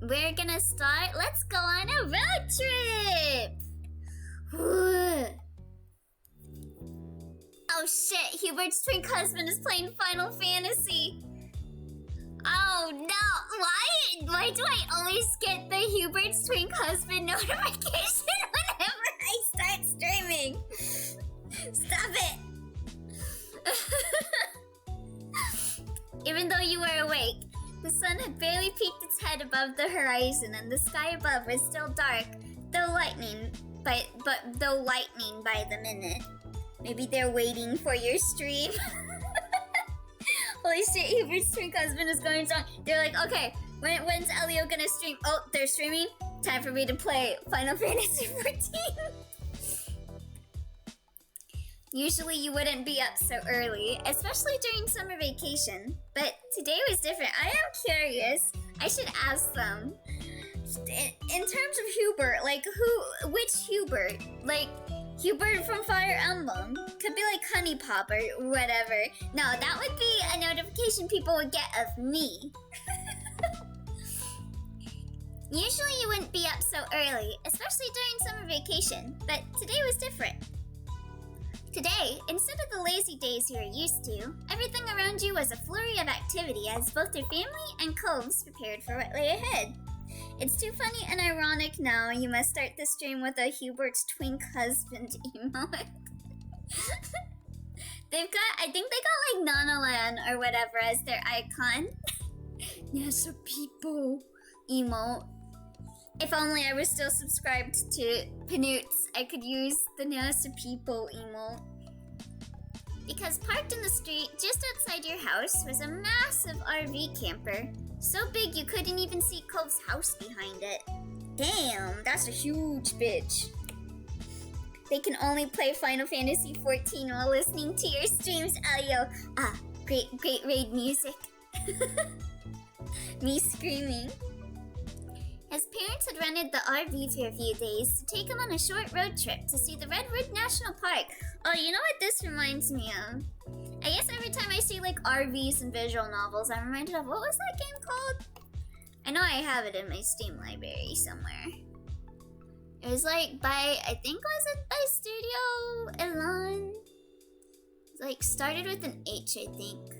we're gonna start. Let's go on a road trip! Oh shit, Hubert's twin husband is playing Final Fantasy. Oh no, why do I always get the Hubert's twin husband notification whenever I start streaming? Stop it! Even though you were awake, the sun had barely peeked its head above the horizon and the sky above was still dark, though lightning by the minute. Maybe they're waiting for your stream. Holy shit, Hubert's twin husband is going strong. They're like, okay, when's Elio gonna stream? Oh, they're streaming? Time for me to play Final Fantasy 14. Usually you wouldn't be up so early, especially during summer vacation. But today was different. I am curious. I should ask them. In terms of Hubert, like which Hubert? Like Hubert from Fire Emblem? Could be like Honey Pop or whatever. No, that would be a notification people would get of me. Usually you wouldn't be up so early, especially during summer vacation. But today was different. Today, instead of the lazy days you are used to, everything around you was a flurry of activity as both your family and Coves prepared for what lay ahead. It's too funny and ironic now you must start the stream with a Hubert's twink husband emote. I think they got like Nanalan or whatever as their icon. NASA people emote. If only I was still subscribed to Panoots, I could use the NASA people emote. Because parked in the street just outside your house was a massive RV camper. So big you couldn't even see Cove's house behind it. Damn, that's a huge bitch. They can only play Final Fantasy 14 while listening to your streams, Elio. Ah, great raid music. Me screaming. His parents had rented the RV for a few days to take him on a short road trip to see the Redwood National Park. Oh, you know what this reminds me of? I guess every time I see like RVs and visual novels, I'm reminded of, what was that game called? I know I have it in my Steam library somewhere. It was like by, I think was it by Studio Elan? It's like started with an H, I think.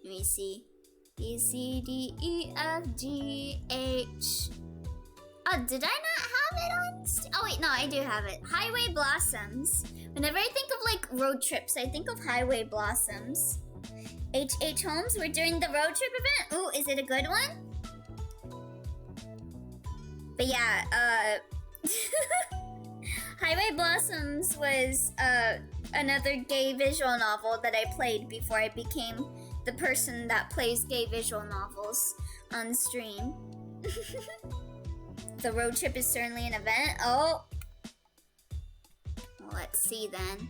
Let me see. B, C, D, E, F, G, H. Oh, did I not have it on Steam? Oh wait, no, I do have it. Highway Blossoms. Whenever I think of like road trips, I think of Highway Blossoms. H.H. Holmes, we're doing the road trip event? Ooh, is it a good one? But yeah, Highway Blossoms was another gay visual novel that I played before I became the person that plays gay visual novels on stream. The road trip is certainly an event. Oh! Well, let's see then.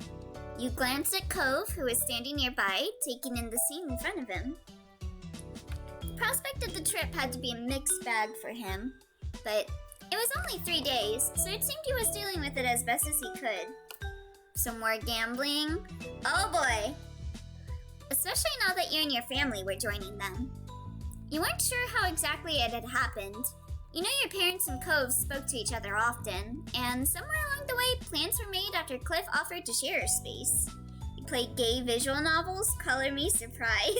You glanced at Cove, who was standing nearby, taking in the scene in front of him. The prospect of the trip had to be a mixed bag for him, but it was only 3 days, so it seemed he was dealing with it as best as he could. Some more gambling? Oh boy! Especially now that you and your family were joining them. You weren't sure how exactly it had happened. You know your parents and Cove spoke to each other often, and somewhere along the way, plans were made after Cliff offered to share his space. You played gay visual novels? Color me surprised.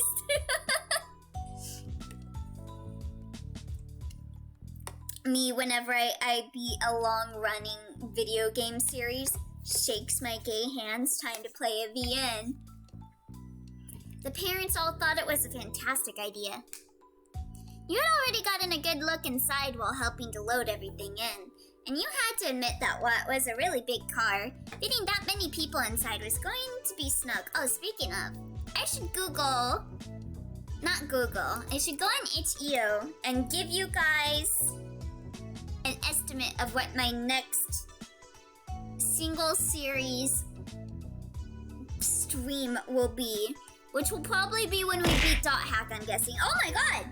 Me, whenever I beat a long-running video game series, shakes my gay hands, time to play a VN. The parents all thought it was a fantastic idea. You had already gotten a good look inside while helping to load everything in, and you had to admit that what was a really big car, fitting that many people inside was going to be snug. Oh, speaking of, I should I should go on itch.io and give you guys an estimate of what my next single series stream will be, which will probably be when we beat Dot Hack, I'm guessing. Oh my god!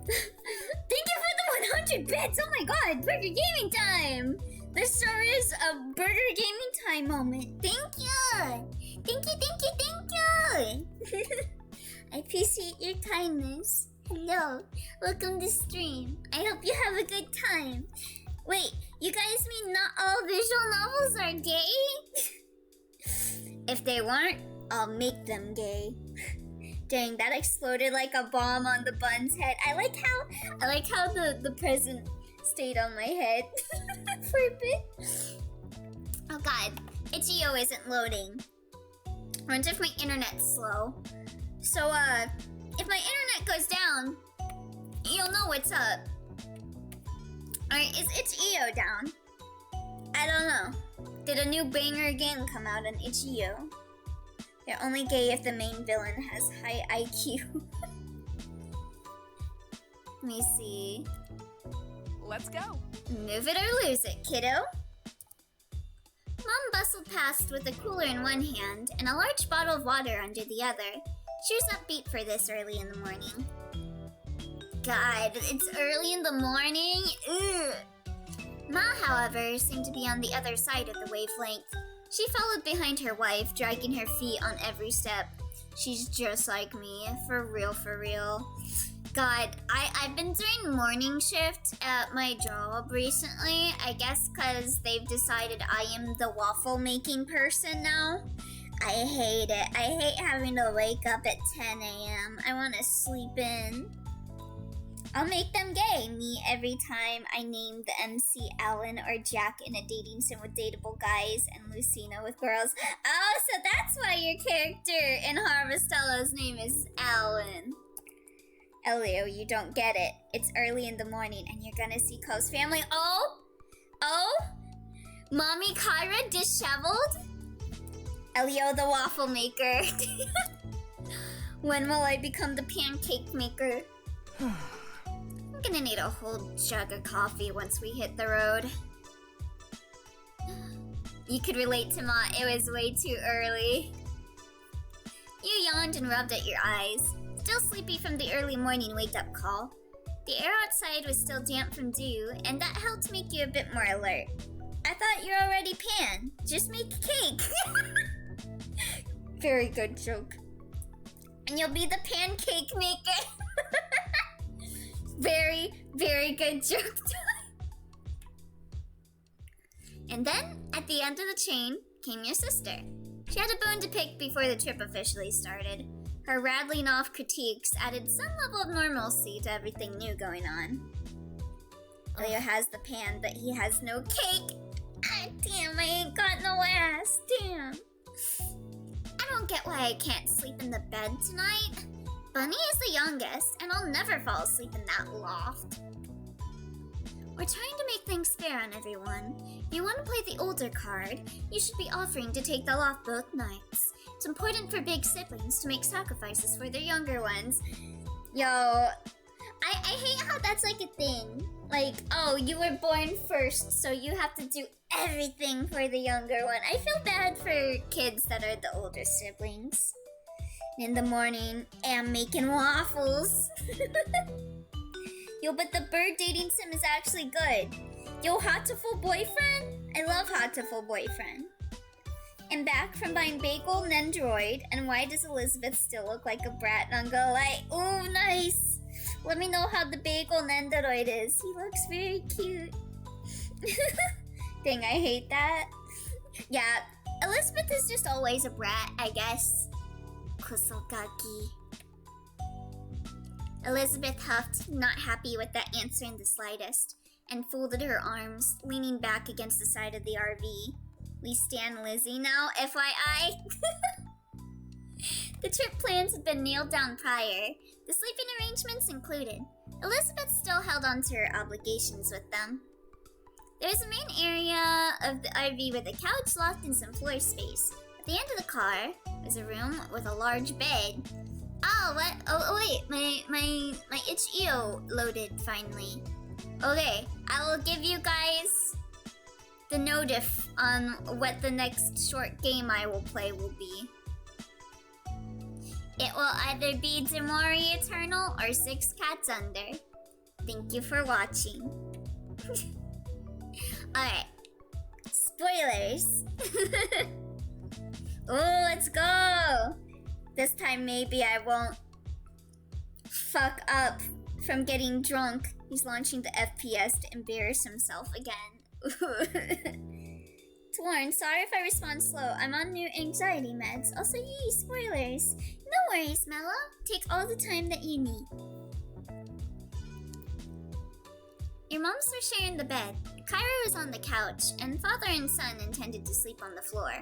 Thank you for the 100 bits! Oh my god! Burger Gaming Time! This sure is a Burger Gaming Time moment. Thank you! Thank you, thank you, thank you! I appreciate your kindness. Hello, welcome to stream. I hope you have a good time. Wait, you guys mean not all visual novels are gay? If they weren't, I'll make them gay. Dang, that exploded like a bomb on the bun's head. I like how the present stayed on my head for a bit. Oh god, itch.io isn't loading. I wonder if my internet's slow. So if my internet goes down, you'll know what's up. Alright, is itch.io down? I don't know. Did a new banger game come out on itch.io? They're only gay if the main villain has high IQ. Let me see. Let's go. Move it or lose it, kiddo. Mom bustled past with a cooler in one hand and a large bottle of water under the other. She was upbeat for this early in the morning. God, it's early in the morning? Ugh. Ma, however, seemed to be on the other side of the wavelength. She followed behind her wife, dragging her feet on every step. She's just like me, for real, for real. God, I've been doing morning shift at my job recently. I guess because they've decided I am the waffle making person now. I hate it. I hate having to wake up at 10 a.m. I want to sleep in. I'll make them gay. Me every time I name the MC Alan or Jack in a dating sim with dateable guys and Lucina with girls. Oh, so that's why your character in Harvestello's name is Alan. Elio, you don't get it. It's early in the morning and you're gonna see Cove's family. Oh? Mommy Kyra disheveled? Elio the waffle maker. When will I become the pancake maker? I'm gonna need a whole jug of coffee once we hit the road. You could relate to Ma, it was way too early. You yawned and rubbed at your eyes. Still sleepy from the early morning wake-up call. The air outside was still damp from dew, and that helped make you a bit more alert. I thought you're already pan. Just make cake. Very good joke. And you'll be the pancake maker. Very, very good joke. And then, at the end of the chain, came your sister. She had a bone to pick before the trip officially started. Her rattling off critiques added some level of normalcy to everything new going on. Leo has the pan, but he has no cake. Ah, damn, I ain't got no ass. Damn. I don't get why I can't sleep in the bed tonight. Bunny is the youngest, and I'll never fall asleep in that loft. We're trying to make things fair on everyone. If you want to play the older card, you should be offering to take the loft both nights. It's important for big siblings to make sacrifices for their younger ones. Yo, I hate how that's like a thing. Like, oh, you were born first, so you have to do everything for the younger one. I feel bad for kids that are the older siblings. In the morning, I'm making waffles. Yo, but the bird dating sim is actually good. Yo, Hottiful boyfriend? I love Hottiful boyfriend. And back from buying bagel Nendroid. And why does Elizabeth still look like a brat and Uncle Light? Ooh, nice. Let me know how the bagel Nendroid is. He looks very cute. Dang, I hate that. Yeah, Elizabeth is just always a brat, I guess. Kusogaki. Elizabeth huffed, not happy with that answer in the slightest, and folded her arms, leaning back against the side of the RV. We stan Lizzie now, FYI. The trip plans had been nailed down prior, the sleeping arrangements included. Elizabeth still held on to her obligations with them. There was a main area of the RV with a couch loft and some floor space. At the end of the car was a room with a large bed. Oh, what? Oh, wait, my itch.io loaded finally. Okay, I will give you guys the notif on what the next short game I will play will be. It will either be Demori Eternal or Six Cats Under. Thank you for watching. Alright. Spoilers. Oh, let's go! This time maybe I won't fuck up from getting drunk. He's launching the FPS to embarrass himself again. Torn, sorry if I respond slow. I'm on new anxiety meds. Also, yee, spoilers. No worries, Mello. Take all the time that you need. Your moms were sharing the bed. Cairo was on the couch, and father and son intended to sleep on the floor.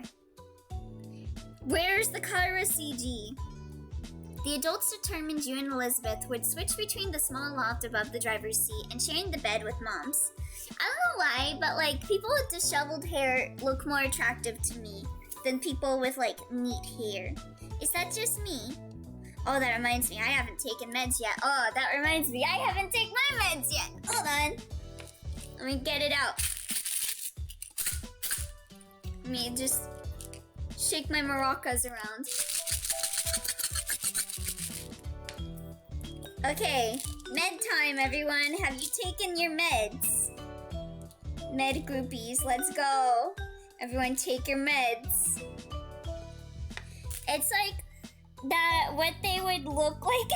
Where's the Cairo CG? The adults determined you and Elizabeth would switch between the small loft above the driver's seat and sharing the bed with moms. I don't know why, but like people with disheveled hair look more attractive to me than people with like neat hair. Is that just me? Oh, that reminds me, I haven't taken meds yet. Oh, that reminds me, I haven't taken my meds yet. Hold on. Let me get it out. Let me just shake my maracas around. Okay, med time, everyone. Have you taken your meds? Med groupies, let's go. Everyone take your meds. It's like that what they would look like.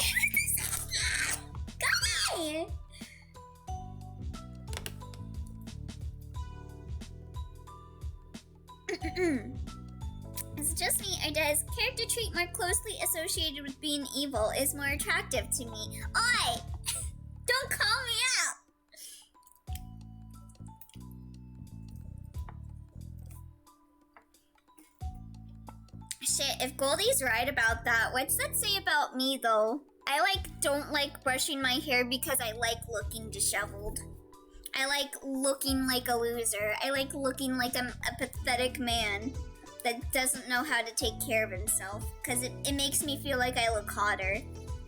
Come on! It's just me, or does character trait more closely associated with being evil is more attractive to me? Oi! Don't call me out! Shit, if Goldie's right about that, what's that say about me though? I don't like brushing my hair because I like looking disheveled. I like looking like a loser. I like looking like I'm a pathetic man that doesn't know how to take care of himself. Because it makes me feel like I look hotter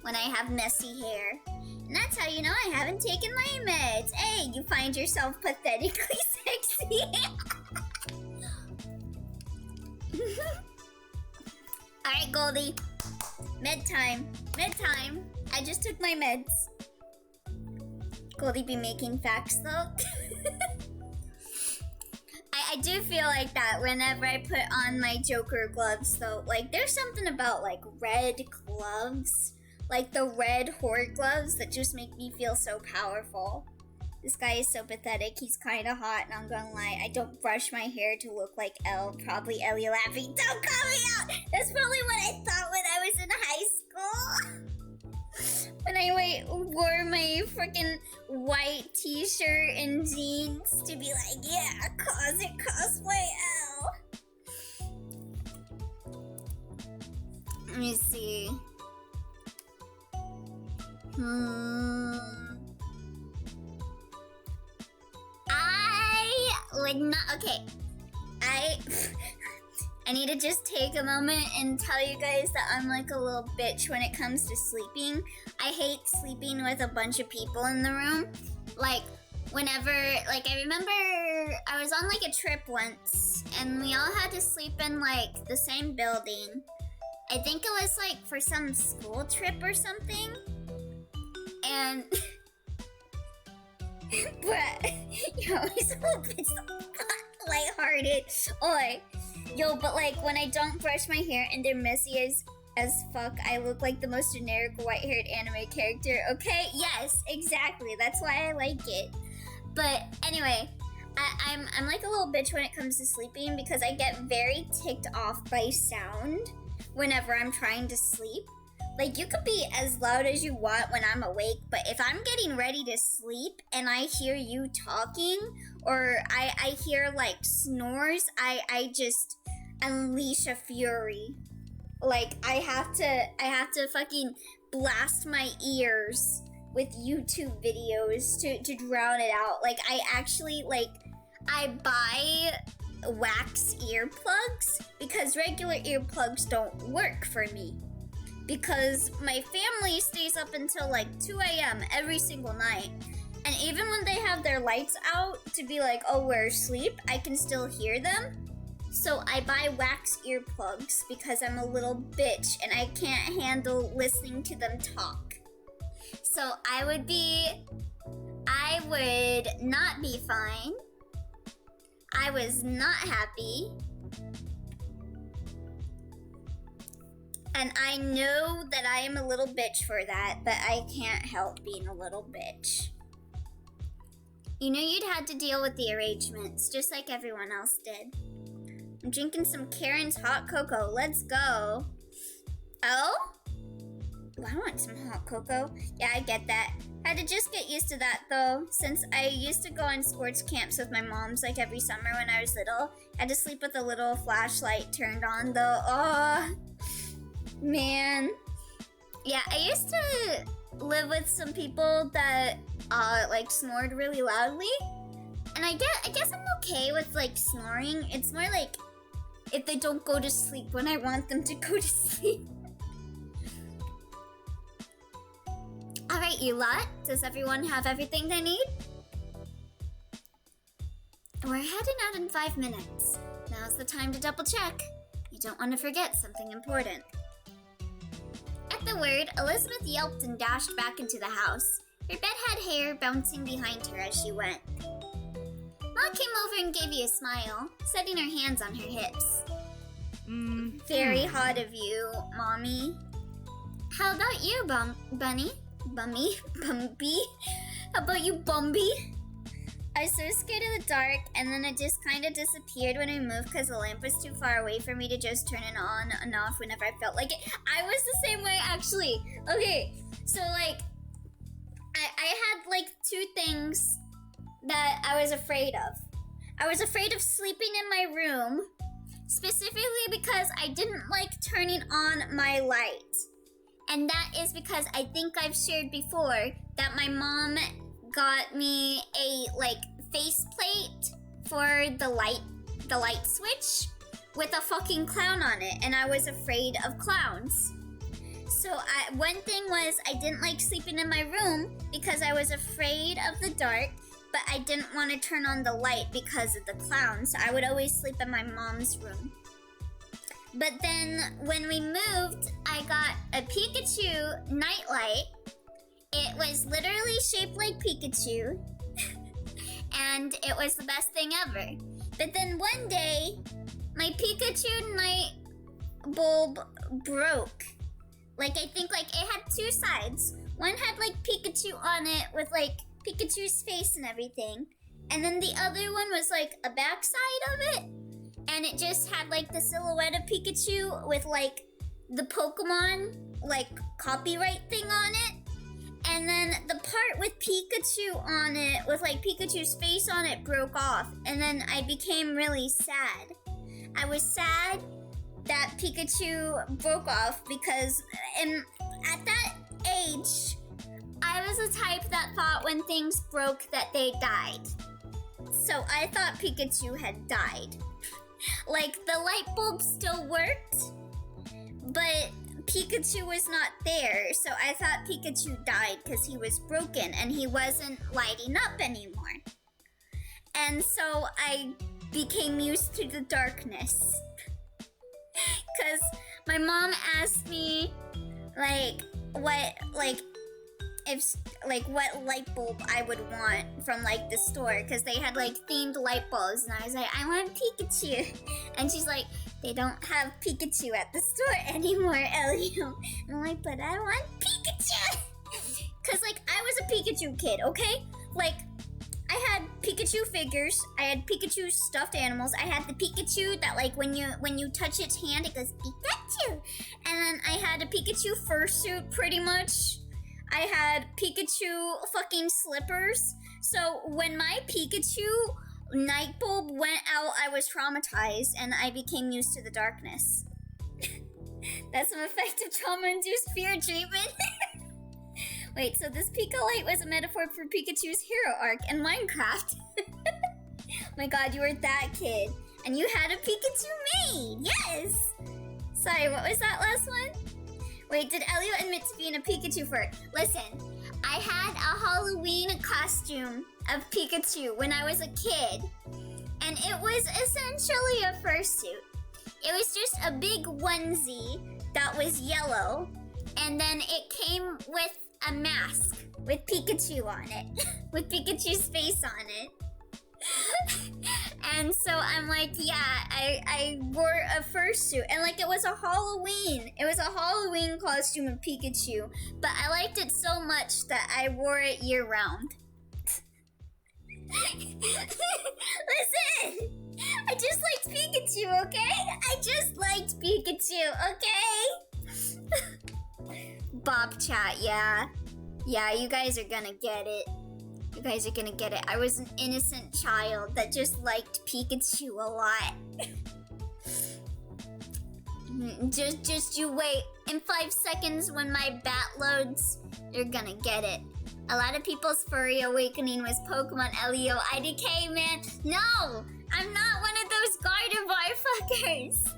when I have messy hair. And that's how you know I haven't taken my meds. Hey, you find yourself pathetically sexy. Alright, Goldie. Med time. Med time. I just took my meds. Goldie be making facts though. I do feel like that whenever I put on my Joker gloves though. Like there's something about like red gloves. Like the red horror gloves that just make me feel so powerful. This guy is so pathetic. He's kind of hot, and I'm gonna lie, I don't brush my hair to look like Elle. Probably Ellie laughing. Don't call me out! That's probably what I thought when I was in high school. When I wore my freaking white t-shirt and jeans to be like, yeah, closet cosplay Elle. Let me see. I would not. Okay, I need to just take a moment and tell you guys that I'm like a little bitch when it comes to sleeping. I hate sleeping with a bunch of people in the room. Like whenever, like I remember I was on like a trip once and we all had to sleep in like the same building. I think it was like for some school trip or something. And but you're always a little bit lighthearted. Oi. Yo, but like when I don't brush my hair and they're messy as fuck, I look like the most generic white-haired anime character. Okay? Yes, exactly. That's why I like it. But anyway, I'm like a little bitch when it comes to sleeping because I get very ticked off by sound whenever I'm trying to sleep. Like, you could be as loud as you want when I'm awake, but if I'm getting ready to sleep and I hear you talking, or I hear, like, snores, I just unleash a fury. Like, I have to fucking blast my ears with YouTube videos to drown it out. Like, I actually, like, I buy wax earplugs because regular earplugs don't work for me. Because my family stays up until like 2 a.m. every single night. And even when they have their lights out to be like, oh, we're asleep, I can still hear them. So I buy wax earplugs because I'm a little bitch and I can't handle listening to them talk. So I would not be fine. I was not happy. And I know that I am a little bitch for that, but I can't help being a little bitch. You knew you'd had to deal with the arrangements, just like everyone else did. I'm drinking some Karen's hot cocoa. Let's go. Oh? Well, I want some hot cocoa. Yeah, I get that. Had to just get used to that, though, since I used to go on sports camps with my moms, like, every summer when I was little. Had to sleep with a little flashlight turned on, though. Oh, man. Yeah, I used to live with some people that, like, snored really loudly. And I guess I'm okay with, like, snoring. It's more like if they don't go to sleep when I want them to go to sleep. Alright, you lot. Does everyone have everything they need? We're heading out in 5 minutes. Now's the time to double check. You don't want to forget something important. At the word, Elizabeth yelped and dashed back into the house. Her bed had hair bouncing behind her as she went. Ma came over and gave you a smile, setting her hands on her hips. Very hot of you, Mommy. How about you, Bunny? Bumby? How about you, Bumby? I was so scared of the dark, and then it just kind of disappeared when I moved because the lamp was too far away for me to just turn it on and off whenever I felt like it. I was the same way, actually. Okay, so, like, I had, like, 2 things that I was afraid of. I was afraid of sleeping in my room, specifically because I didn't like turning on my light. And that is because I think I've shared before that my mom got me a, like, faceplate for the light switch with a fucking clown on it, and I was afraid of clowns. So one thing was I didn't like sleeping in my room because I was afraid of the dark, but I didn't want to turn on the light because of the clown, so I would always sleep in my mom's room. But then when we moved, I got a Pikachu nightlight. It was literally shaped like Pikachu, and it was the best thing ever. But then one day, my Pikachu night bulb broke. Like, I think, like, it had 2 sides. One had, like, Pikachu on it with, like, Pikachu's face and everything. And then the other one was, like, a backside of it. And it just had, like, the silhouette of Pikachu with, like, the Pokemon, like, copyright thing on it. And then the part with Pikachu on it, with, like, Pikachu's face on it, broke off. And then I became really sad. I was sad that Pikachu broke off because at that age, I was the type that thought when things broke that they died. So I thought Pikachu had died. Like, the light bulb still worked, but Pikachu was not there, so I thought Pikachu died because he was broken and he wasn't lighting up anymore. And so I became used to the darkness. Because my mom asked me, what light bulb I would want from, like, the store, because they had, like, themed light bulbs, and I was like, I want Pikachu. And she's like, they don't have Pikachu at the store anymore, Elio. And I'm like, but I want Pikachu. Because, like, I was a Pikachu kid, okay? Like, I had Pikachu figures, I had Pikachu stuffed animals, I had the Pikachu that, like, when you touch its hand, it goes, Pikachu! And then I had a Pikachu fursuit, pretty much. I had Pikachu fucking slippers. So when my Pikachu night bulb went out, I was traumatized, and I became used to the darkness. That's some effective trauma-induced fear treatment. Wait, so this Pika light was a metaphor for Pikachu's hero arc in Minecraft. My god, you were that kid. And you had a Pikachu made! Yes! Sorry, what was that last one? Wait, did Elio admit to being a Pikachu for it? Listen, I had a Halloween costume of Pikachu when I was a kid. And it was essentially a fursuit. It was just a big onesie that was yellow. And then it came with a mask with Pikachu on it. With Pikachu's face on it. And so I'm like, yeah, I wore a fursuit. And like, it was a Halloween. It was a Halloween costume of Pikachu. But I liked it so much that I wore it year round. Listen! I just liked Pikachu, okay? I just liked Pikachu, okay? Bob chat, yeah. Yeah, you guys are gonna get it. You guys are gonna get it. I was an innocent child that just liked Pikachu a lot. just you wait. In 5 seconds when my bat loads, you're gonna get it. A lot of people's furry awakening was Pokemon Leo IDK, man. No! I'm not one of those Gardevoir fuckers.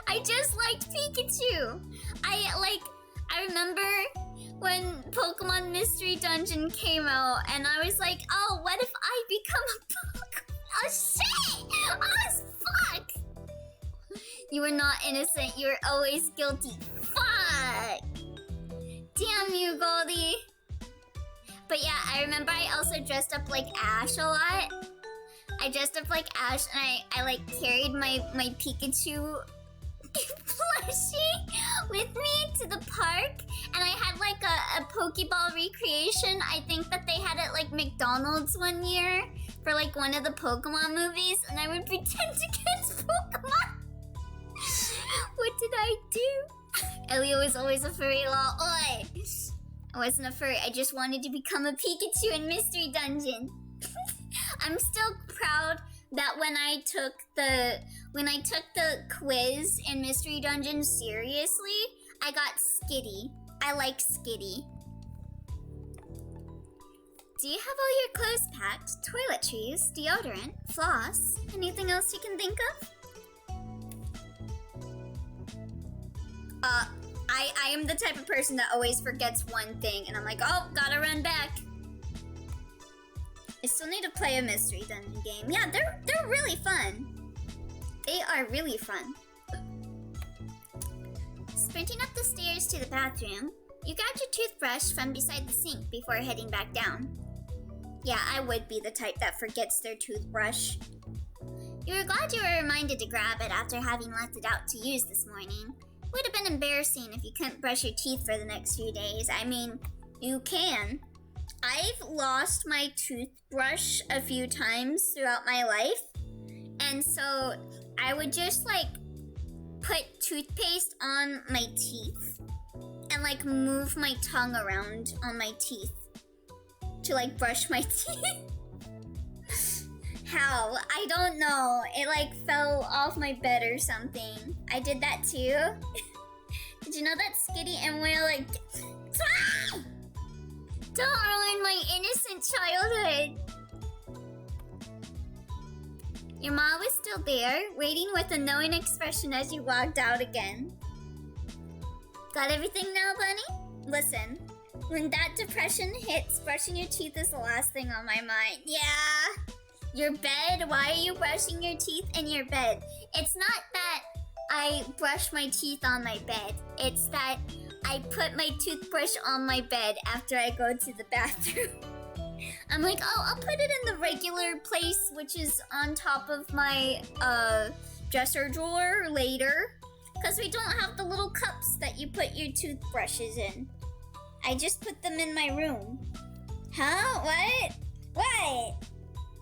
I just liked Pikachu. I remember when Pokemon Mystery Dungeon came out, and I was like, oh, what if I become a Pokemon? Oh, shit! Oh, fuck! You were not innocent. You were always guilty. Fuck! Damn you, Goldie. But yeah, I remember I also dressed up like Ash a lot. I dressed up like Ash, and I like carried my Pikachu plushie with me to the park, and I had like a Pokeball recreation. I think that they had it like McDonald's one year for like one of the Pokemon movies, and I would pretend to catch Pokemon. What did I do? Elio was always a furry, lol. Oi! I wasn't a furry, I just wanted to become a Pikachu in Mystery Dungeon. I'm still proud that when I took the quiz in Mystery Dungeon seriously, I got Skitty. I like Skitty. Do you have all your clothes packed? Toiletries, deodorant, floss, anything else you can think of? I am the type of person that always forgets one thing, and I'm like, oh, gotta run back. I still need to play a Mystery Dungeon game. Yeah, they're really fun. They are really fun. Sprinting up the stairs to the bathroom, you grabbed your toothbrush from beside the sink before heading back down. Yeah, I would be the type that forgets their toothbrush. You were glad you were reminded to grab it after having left it out to use this morning. Would have been embarrassing if you couldn't brush your teeth for the next few days. I mean, you can. I've lost my toothbrush a few times throughout my life, and so I would just like put toothpaste on my teeth and like move my tongue around on my teeth to like brush my teeth. How? I don't know. It like fell off my bed or something. I did that too. Did you know that Skitty and Will like... Don't ruin my innocent childhood. Your mom was still there, waiting with a knowing expression as you walked out again. Got everything now, Bunny? Listen, when that depression hits, brushing your teeth is the last thing on my mind. Yeah. Your bed? Why are you brushing your teeth in your bed? It's not that I brush my teeth on my bed. It's that I put my toothbrush on my bed after I go to the bathroom. I'm like, oh, I'll put it in the regular place, which is on top of my dresser drawer later. Because we don't have the little cups that you put your toothbrushes in. I just put them in my room. Huh? What? What?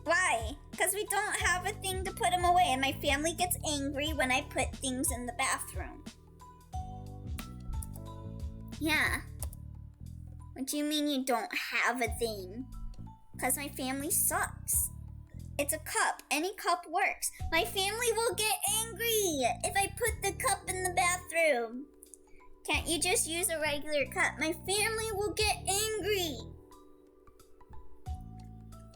Why? Because we don't have a thing to put them away, and my family gets angry when I put things in the bathroom. Yeah. What do you mean you don't have a thing? Because my family sucks. It's a cup. Any cup works. My family will get angry if I put the cup in the bathroom. Can't you just use a regular cup? My family will get angry.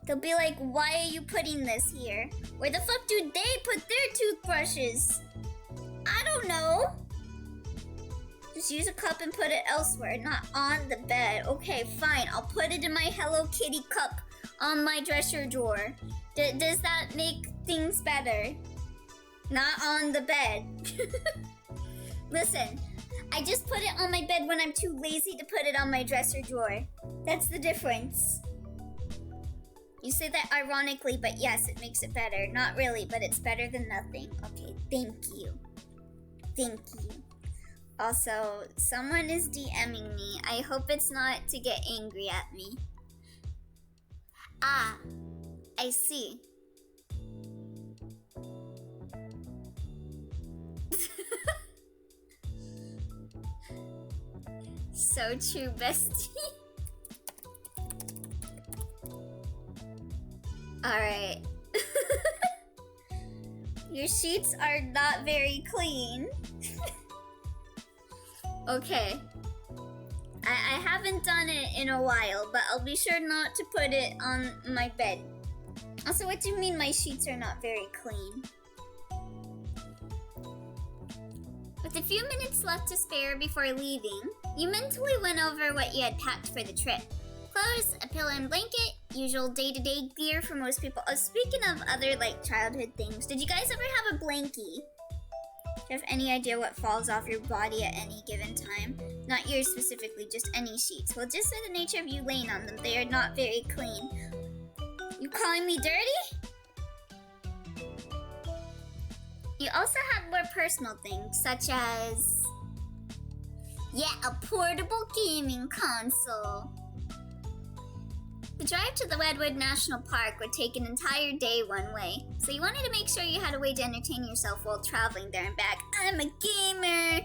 They'll be like, why are you putting this here? Where the fuck do they put their toothbrushes? I don't know. Just use a cup and put it elsewhere, not on the bed. Okay, fine. I'll put it in my Hello Kitty cup on my dresser drawer. Does that make things better? Not on the bed. Listen, I just put it on my bed when I'm too lazy to put it on my dresser drawer. That's the difference. You say that ironically, but yes, it makes it better. Not really, but it's better than nothing. Okay, thank you. Thank you. Also, someone is DMing me. I hope it's not to get angry at me. Ah, I see. So true, bestie. Alright. Your sheets are not very clean. Okay. I haven't done it in a while, but I'll be sure not to put it on my bed. Also, what do you mean my sheets are not very clean? With a few minutes left to spare before leaving, you mentally went over what you had packed for the trip. Clothes, a pillow and blanket, usual day-to-day gear for most people. Oh, speaking of other, like, childhood things, did you guys ever have a blankie? Do you have any idea what falls off your body at any given time? Not yours specifically, just any sheets. Well, just by the nature of you laying on them, they are not very clean. You calling me dirty? You also have more personal things, such as... yeah, a portable gaming console. The drive to the Redwood National Park would take an entire day one way, so you wanted to make sure you had a way to entertain yourself while traveling there and back. I'm a gamer!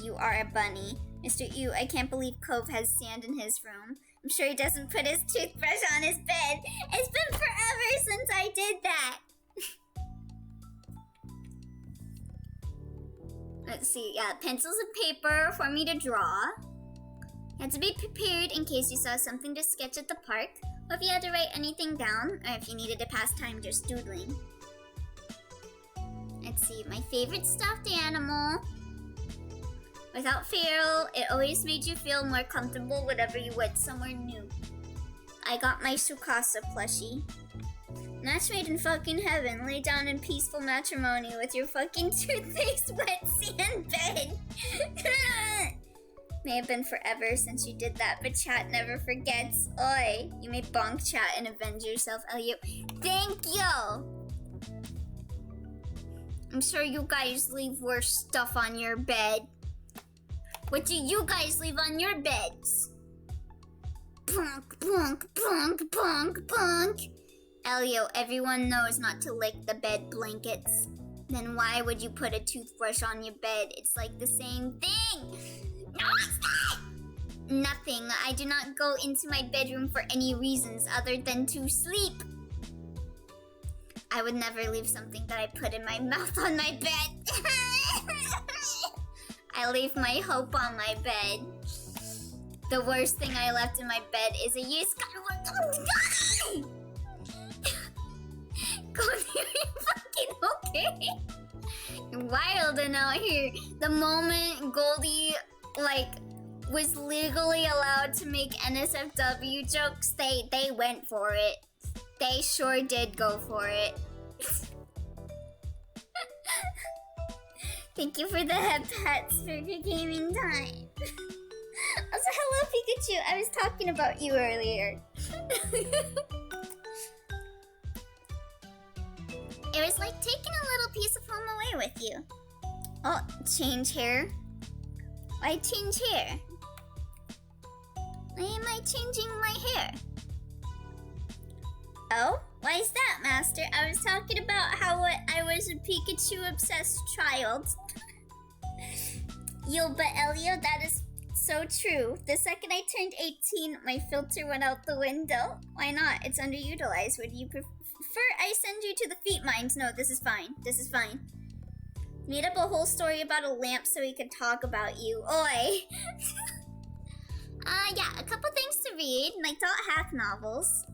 You are a bunny. Mr. Ew, I can't believe Cove has sand in his room. I'm sure he doesn't put his toothbrush on his bed. It's been forever since I did that. Let's see, yeah, pencils and paper for me to draw. You had to be prepared in case you saw something to sketch at the park, or if you had to write anything down, or if you needed to pass time just doodling. Let's see, my favorite stuffed animal. Without fail, it always made you feel more comfortable whenever you went somewhere new. I got my Sukasa plushie. Match made in fucking heaven. Lay down in peaceful matrimony with your fucking toothpaste wet sand bed. May have been forever since you did that, but chat never forgets. Oi, you may bonk chat and avenge yourself, Elliot. Thank you! I'm sure you guys leave worse stuff on your bed. What do you guys leave on your beds? Bonk, bonk, bonk, bonk, bonk. Elio, everyone knows not to lick the bed blankets. Then why would you put a toothbrush on your bed? It's like the same thing. No, it's not! Nothing. I do not go into my bedroom for any reasons other than to sleep. I would never leave something that I put in my mouth on my bed. I leave my hope on my bed. The worst thing I left in my bed is a used Skyward. Goldie, are you fucking okay? You're wild and out here. The moment Goldie, like, was legally allowed to make NSFW jokes, they went for it. They sure did go for it. Thank you for the head pats for your gaming time. Also, hello Pikachu, I was talking about you earlier. It was like taking a little piece of home away with you. Oh, change hair. Why change hair? Why am I changing my hair? Oh, why is that, Master? I was talking about how I was a Pikachu-obsessed child. Yo, but Elio, that is so true. The second I turned 18, my filter went out the window. Why not? It's underutilized. Would you prefer I send you to the feet mines? No, this is fine. This is fine. Made up a whole story about a lamp so we could talk about you. Oi! Yeah, a couple things to read, and I thought hack novels.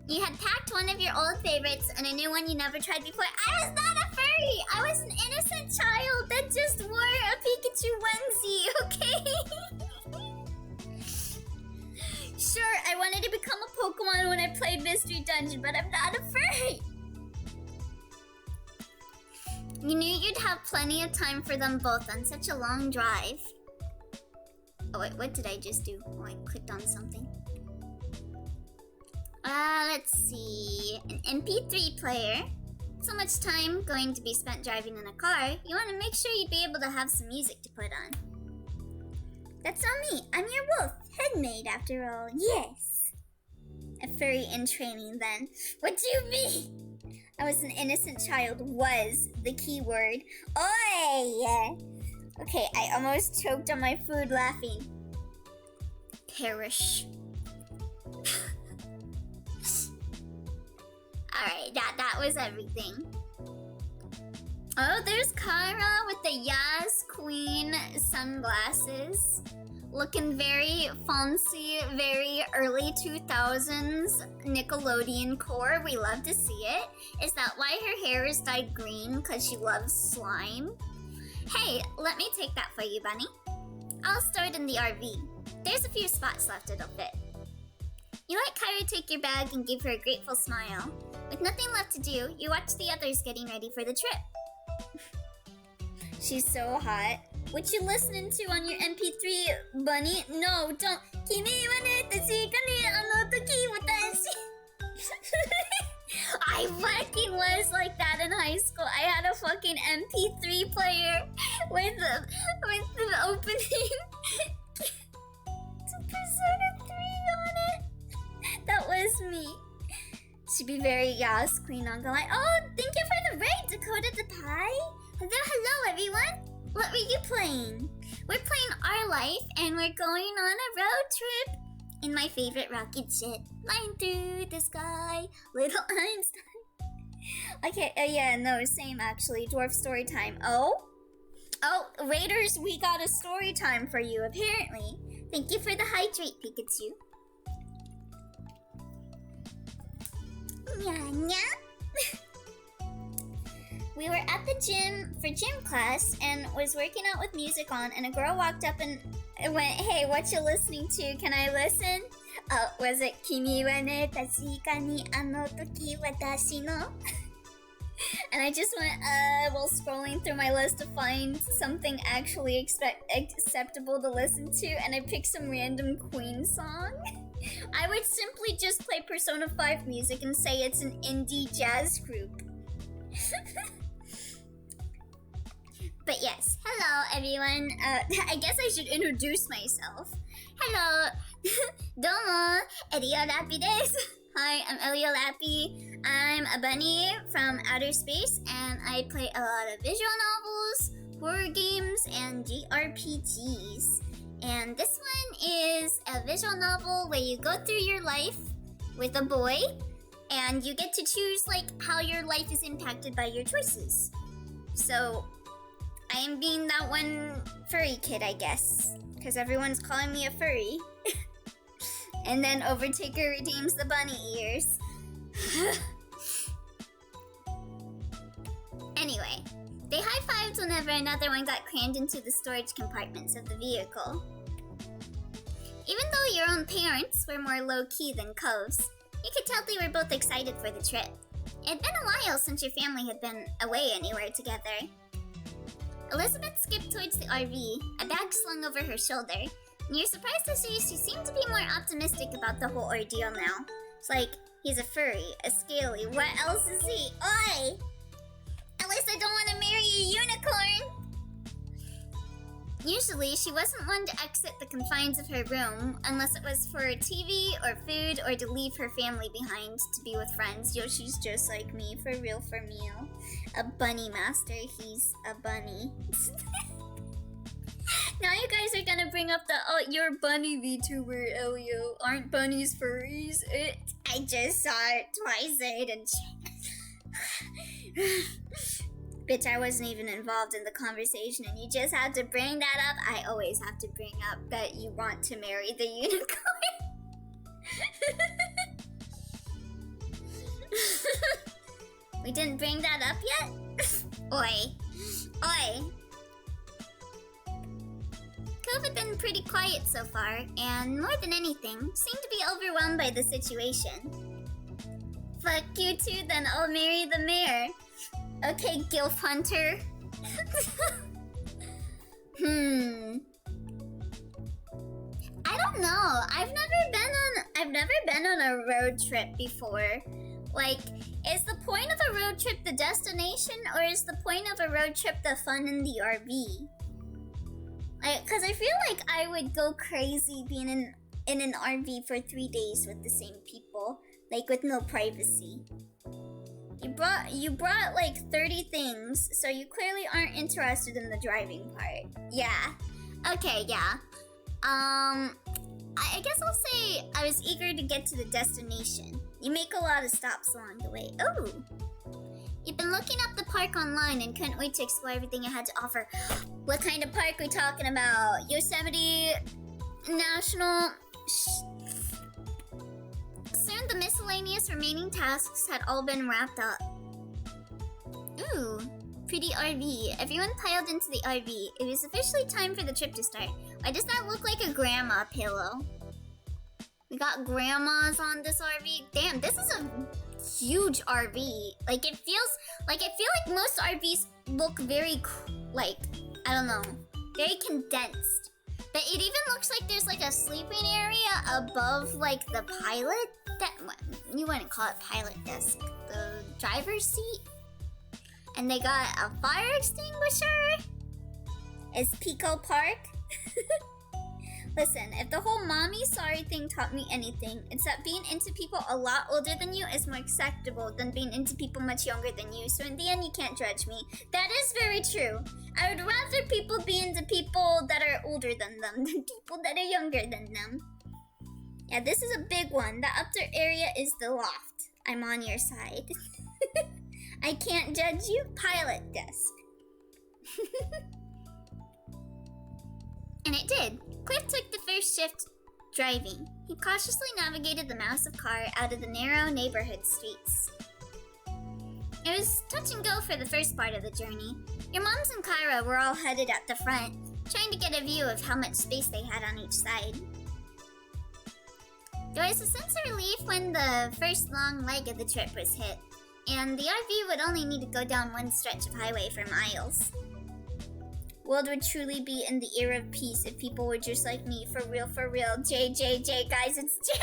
You had packed one of your old favorites and a new one you never tried before. I was not a furry! I was an innocent child that just wore a Pikachu onesie, okay? Sure, I wanted to become a Pokemon when I played Mystery Dungeon, but I'm not a furry! You knew you'd have plenty of time for them both on such a long drive. Oh wait, what did I just do? Oh, I clicked on something. Let's see. An MP3 player. So much time going to be spent driving in a car, you want to make sure you'd be able to have some music to put on. That's on me. I'm your wolf. Headmaid, after all. Yes. A furry in training, then. What do you mean? I was an innocent child. Was the key word. Oi! Okay, I almost choked on my food laughing. Perish. Alright, that was everything. Oh, there's Kara with the Yas Queen sunglasses. Looking very fancy, very early 2000s Nickelodeon core. We love to see it. Is that why her hair is dyed green? Because she loves slime? Hey, let me take that for you, Bunny. I'll store it in the RV. There's a few spots left it'll fit. You let Kyra take your bag and give her a grateful smile. With nothing left to do, you watch the others getting ready for the trip. She's so hot. What you listening to on your MP3, Bunny? No, don't. Kimi wa ne tashi ka ni ano toki watashi. I fucking was like that in high school. I had a fucking MP3 player with the opening to Persona 3 on it. That was me. Should be very Yas Queen on the line. Oh, thank you for the raid, Dakota the Pie. Hello everyone. What were you playing? We're playing Our Life and we're going on a road trip in my favorite rocket ship. Flying through the sky, little Einstein. Okay, yeah, no, same actually. Dwarf story time. Oh, Raiders, we got a story time for you apparently. Thank you for the hydrate, Pikachu. Nya. We were at the gym for gym class and was working out with music on, and a girl walked up and went, "Hey, what you listening to? Can I listen?" Was it Kimi wa ne tashika ni ano toki watashi no? And I just went, while scrolling through my list to find something actually acceptable to listen to, and I picked some random Queen song. I would simply just play Persona 5 music and say it's an indie jazz group. But yes, hello everyone. I guess I should introduce myself. Hello, domo, Elio Lappy desu. Hi, I'm Elio Lappy. I'm a bunny from outer space, and I play a lot of visual novels, horror games, and JRPGs. And this one is a visual novel where you go through your life with a boy, and you get to choose like how your life is impacted by your choices. So I am being that one furry kid, I guess, because everyone's calling me a furry. And then Overtaker redeems the bunny ears. Anyway, they high-fived whenever another one got crammed into the storage compartments of the vehicle. Even though your own parents were more low-key than Cove's, you could tell they were both excited for the trip. It had been a while since your family had been away anywhere together. Elizabeth skipped towards the RV, a bag slung over her shoulder, and you're surprised to see she seemed to be more optimistic about the whole ordeal now. It's like, he's a furry, a scaly, what else is he? Oi! At least I don't want to marry a unicorn! Usually, she wasn't one to exit the confines of her room unless it was for TV or food or to leave her family behind to be with friends. Yoshi's just like me, for real, for meal. A bunny master, he's a bunny. Now you guys are gonna bring up the, oh, you're bunny VTuber, Elio. Aren't bunnies furries? I just saw it twice, I didn't Bitch, I wasn't even involved in the conversation and you just had to bring that up. I always have to bring up that you want to marry the unicorn. We didn't bring that up yet? Oi. Oi. Cove had been pretty quiet so far, and more than anything, seemed to be overwhelmed by the situation. Fuck you too, then I'll marry the mayor. Okay, Gilf Hunter. I don't know. I've never been on a road trip before. Like, is the point of a road trip the destination, or is the point of a road trip the fun in the RV? Because I feel like I would go crazy being in an RV for 3 days with the same people, like with no privacy. You brought like 30 things, so you clearly aren't interested in the driving part. Yeah. Okay, yeah. I guess I'll say I was eager to get to the destination. You make a lot of stops along the way. Oh! You've been looking up the park online and couldn't wait to explore everything it had to offer. What kind of park are we talking about? Yosemite National... Soon the miscellaneous remaining tasks had all been wrapped up. Ooh, pretty RV. Everyone piled into the RV. It was officially time for the trip to start. Why does that look like a grandma pillow? We got grandmas on this RV. Damn, this is a huge RV. Like, I feel like most RVs look very, like, I don't know, very condensed. But it even looks like there's like a sleeping area above like the pilot, you wouldn't call it pilot desk, the driver's seat. And they got a fire extinguisher. It's Pico Park. Listen, if the whole mommy sorry thing taught me anything, it's that being into people a lot older than you is more acceptable than being into people much younger than you. So in the end, you can't judge me. That is very true. I would rather people be into people that are older than them than people that are younger than them. Yeah, this is a big one. The upper area is the loft. I'm on your side. I can't judge you. Pilot desk. And it did. Cliff took the first shift driving. He cautiously navigated the massive car out of the narrow neighborhood streets. It was touch and go for the first part of the journey. Your moms and Kyra were all headed at the front, trying to get a view of how much space they had on each side. There was a sense of relief when the first long leg of the trip was hit, and the RV would only need to go down one stretch of highway for miles. World would truly be in the era of peace if people were just like me. For real, for real. J, guys, it's J.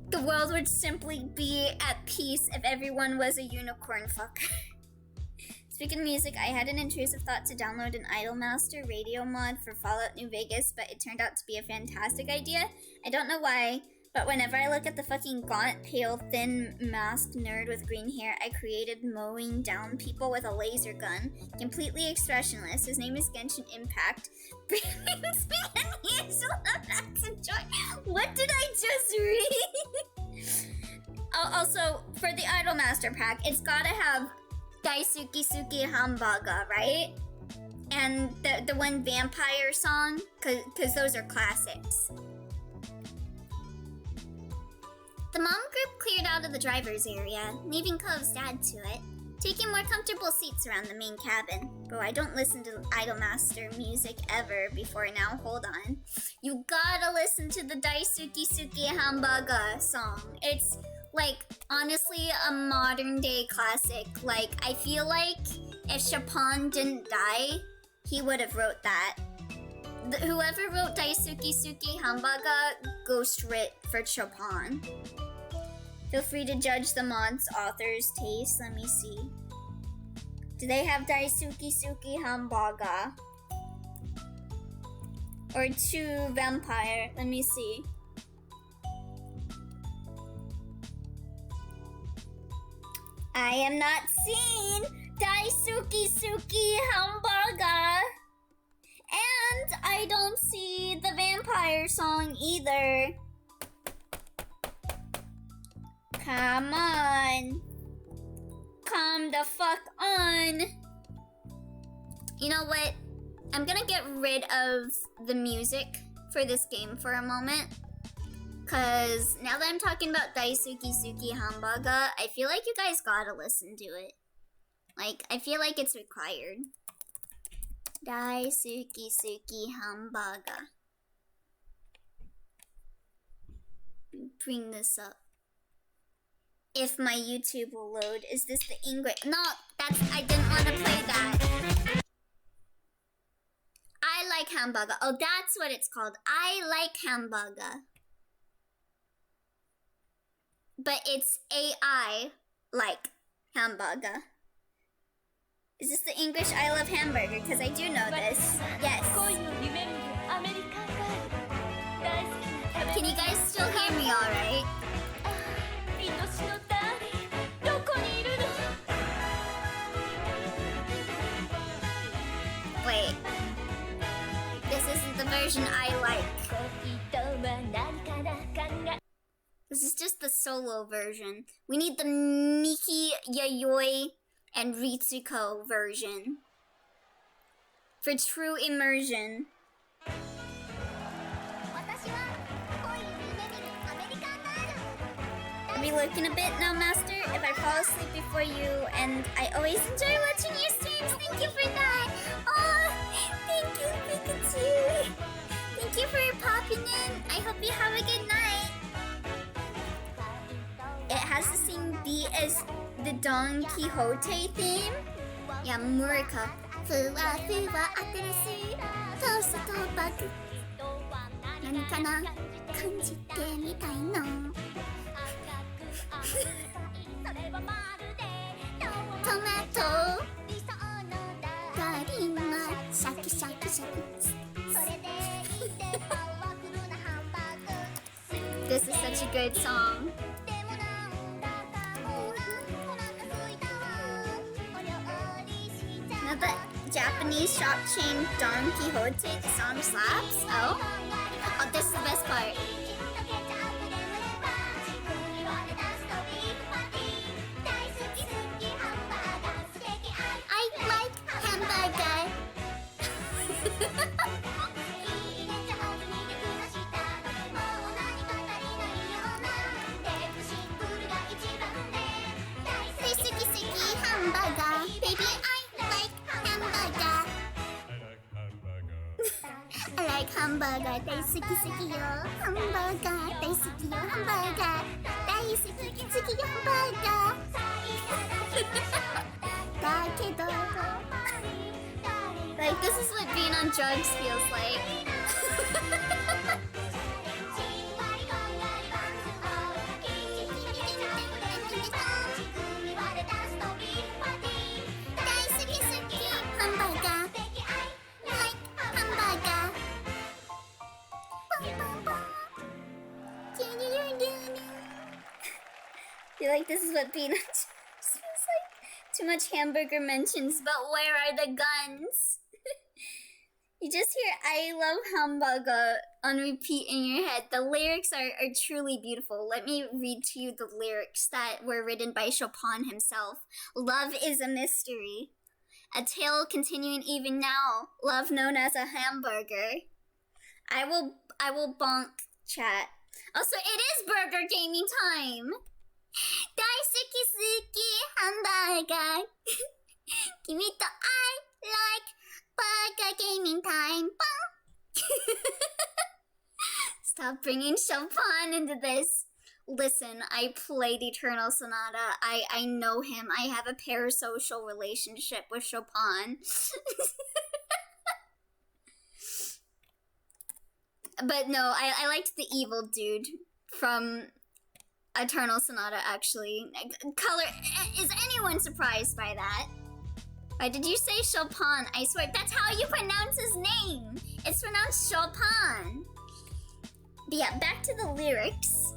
The world would simply be at peace if everyone was a unicorn fucker. Speaking of music, I had an intrusive thought to download an Idolmaster radio mod for Fallout New Vegas, but it turned out to be a fantastic idea. I don't know why, but whenever I look at the fucking gaunt, pale, thin, masked nerd with green hair I created mowing down people with a laser gun, completely expressionless, his name is Genshin Impact, brings me an usual amount of joy. What did I just read? Also, for the Idolmaster pack, it's gotta have Daisuki Suki Hambaga, right? And the one vampire song, cause those are classics. The mom group cleared out of the driver's area, leaving Cove's dad to it, taking more comfortable seats around the main cabin. Bro, I don't listen to Idolmaster music ever before now, hold on. You gotta listen to the Daisuki Suki Hambaga song. It's, like, honestly a modern day classic. Like, I feel like if Chopin didn't die, he would have wrote that. Whoever wrote Daisuki Suki Hambaga ghost writ for Chopin. Feel free to judge the mod's author's taste. Let me see. Do they have Daisuki Suki Hambaga? Or 2 Vampire? Let me see. I am not seeing Daisuki Suki Hambaga. And I don't see the vampire song either. Come on. Come the fuck on. You know what? I'm gonna get rid of the music for this game for a moment. Cause now that I'm talking about Daisuki Suki Hambaga, I feel like you guys gotta listen to it. Like, I feel like it's required. Daisuki Suki Hambaga. Bring this up. If my YouTube will load. Is this the English? No, I didn't want to play that. I like hamburger. Oh, that's what it's called. I like hamburger. But it's AI like hamburger. Is this the English I love hamburger? Because I do know this. Yes. Can you guys still hear me alright? Wait. This isn't the version I like. This is just the solo version. We need the Miki, Yayoi, and Ritsuko version. For true immersion. Are we looking a bit now, Master? If I fall asleep before you, and I always enjoy watching your streams. Thank you for that. Oh, thank you, Pikachu. Thank you for popping in. I hope you have a good night. It has the same beat as the Don Quixote theme. Yeah, Murika. Fuwa fuwa aterusu toast to baku. Nani kana kanjite mitai no. Tomato. Garima shaki shaki shaki. This is such a good song. Now the Japanese shop chain Don Quixote song slaps. Oh, this is the best part. I like hamburger. Hamburger. Baby, I like hamburger. I like hamburger. Daisuki suki yo. Hamburger. Daisuki yo. Hamburger. Daisuki suki yo. Hamburger. Dakedo. Like, this is what being on drugs feels like. I feel like this is what being on drugs feels like. Too much hamburger mentions, but where are the guns? You just hear I love hamburger on repeat in your head. The lyrics are truly beautiful. Let me read to you the lyrics that were written by Chopin himself. Love is a mystery. A tale continuing even now. Love known as a hamburger. I will bonk chat. Also, it is burger gaming time. Daisuki suki hamburger. Kimi to I like burger gaming time. Bong. Stop bringing Chopin into this. Listen, I played Eternal Sonata. I know him. I have a parasocial relationship with Chopin. But no, I liked the evil dude from Eternal Sonata, actually. Color, is anyone surprised by that? Why did you say Chopin? I swear, that's how you pronounce his name. It's pronounced Chopin. But yeah, back to the lyrics.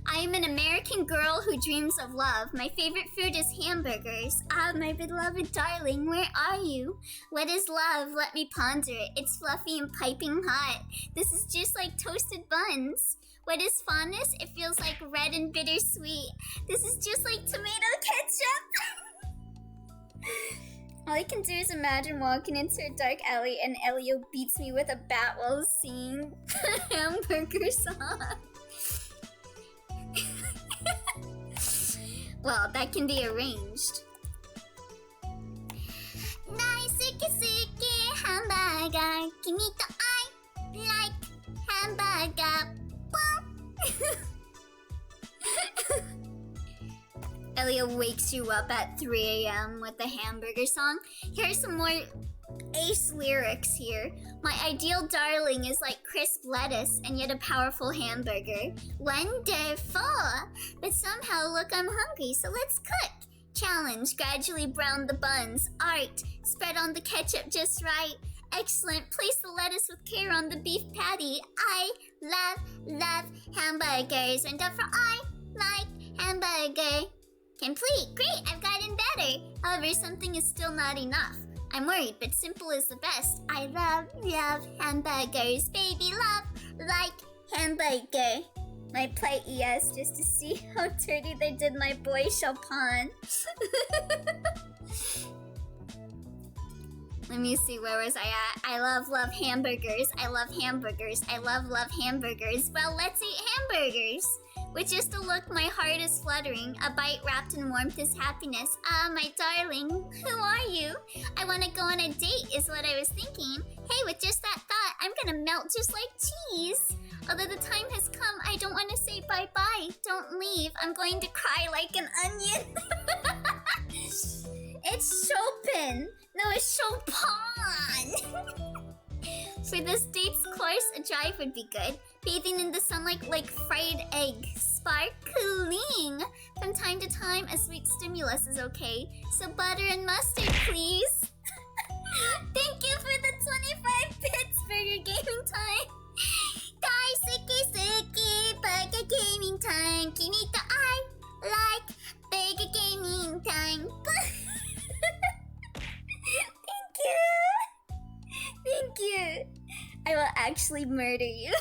I am an American girl who dreams of love. My favorite food is hamburgers. Ah, my beloved darling, where are you? What is love? Let me ponder it. It's fluffy and piping hot. This is just like toasted buns. What is fondness? It feels like red and bittersweet. This is just like tomato ketchup. All I can do is imagine walking into a dark alley and Elio beats me with a bat while singing the hamburger song. Well, that can be arranged. Daisuki suki hamburger. Kimi to I like hamburger. Elio wakes you up at 3 a.m. with the hamburger song. Here's some more ace lyrics here. My ideal darling is like crisp lettuce and yet a powerful hamburger. Wonderful! But somehow, look, I'm hungry, so let's cook. Challenge, gradually brown the buns. Art, spread on the ketchup just right. Excellent, place the lettuce with care on the beef patty. I love hamburgers, and therefore I like hamburger. Complete, great, I've gotten better. However, something is still not enough. I'm worried, but simple is the best. I love hamburgers. Baby love, like hamburger. My plate, yes, just to see how dirty they did my boy Chopin. Let me see, where was I at? I love hamburgers. I love hamburgers. I love hamburgers. Well, let's eat hamburgers. With just a look, my heart is fluttering. A bite wrapped in warmth is happiness. Ah, my darling, who are you? I want to go on a date is what I was thinking. Hey, with just that thought, I'm gonna melt just like cheese. Although the time has come, I don't want to say bye-bye. Don't leave. I'm going to cry like an onion. It's Chopin. No, it's Chopin. For this date's course, a drive would be good. Bathing in the sunlight like fried egg. Sparkling! From time to time, a sweet stimulus is okay. So butter and mustard, please. Thank you for the 25 bits, Burger Gaming Time. Suki, Burger Gaming Time. Kimito, I like Burger Gaming Time. Thank you. I will actually murder you.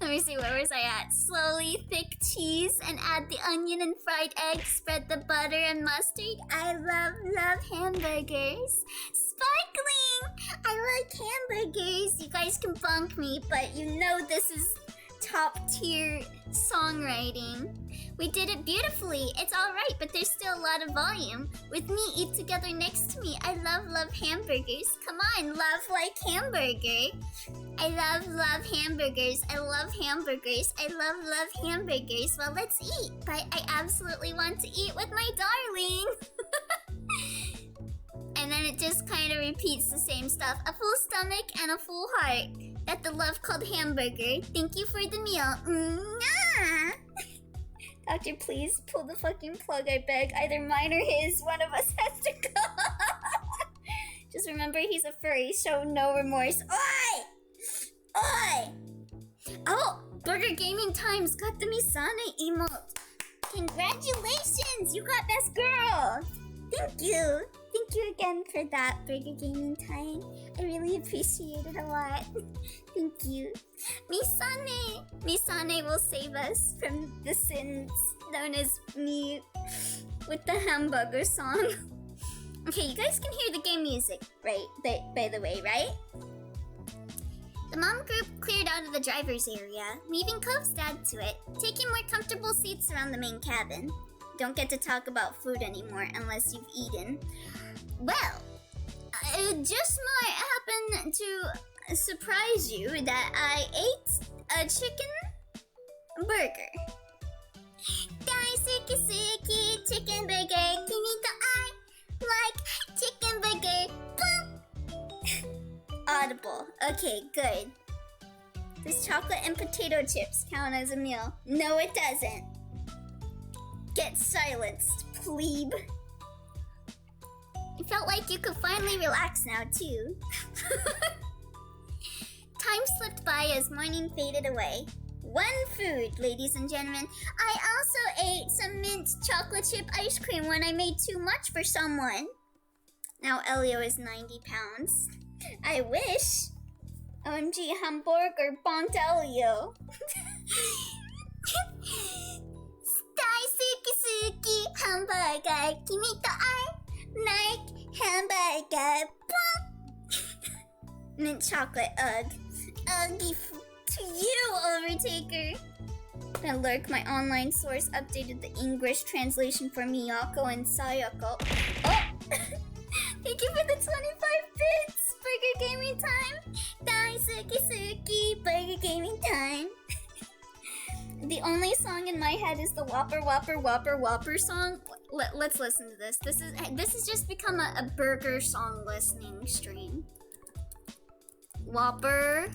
Let me see, where was I at? Slowly, thick cheese, and add the onion and fried egg. Spread the butter and mustard. I love hamburgers. Sparkling! I like hamburgers. You guys can bunk me, but you know this is top tier songwriting. We did it beautifully. It's alright, but there's still a lot of volume. With me, eat together next to me. I love hamburgers. Come on, love like hamburger. I love hamburgers. I love hamburgers. I love hamburgers. Well, let's eat. But I absolutely want to eat with my darling. And then it just kind of repeats the same stuff. A full stomach and a full heart. That's the love called hamburger. Thank you for the meal. Mwah! Doctor, please pull the fucking plug, I beg. Either mine or his. One of us has to go. Just remember, he's a furry. Show no remorse. Oi! Oi! Oh! Burger Gaming Time's got the Misane emote. Congratulations! You got best girl! Thank you! Thank you again for that, Burger Gaming Time. I really appreciate it a lot. Thank you. Misane! Misane will save us from the sins known as me with the hamburger song. Okay, you guys can hear the game music, right? By the way, right? The mom group cleared out of the driver's area, leaving Cove's dad to it, taking more comfortable seats around the main cabin. Don't get to talk about food anymore unless you've eaten. Well, it just might happen to surprise you that I ate a chicken burger. Daisuki chicken burger. Kimito, I like chicken burger. Audible. Okay, good. Does chocolate and potato chips count as a meal? No, it doesn't. Get silenced, plebe. It felt like you could finally relax now, too. Time slipped by as morning faded away. One food, ladies and gentlemen. I also ate some mint chocolate chip ice cream when I made too much for someone. Now Elio is 90 pounds. I wish. OMG, hamburger bonked Elio. Daisuki hamburger. Kimito, I like hamburger. Mint chocolate, ugh. Ugh, to you, Overtaker. Gonna lurk, my online source updated the English translation for Miyako and Sayako. Oh! Thank you for the 25 bits! Burger Gaming Time! Daisuki Burger Gaming Time! The only song in my head is the Whopper Whopper Whopper Whopper song. let's listen to this. This has just become a burger song listening stream. Whopper,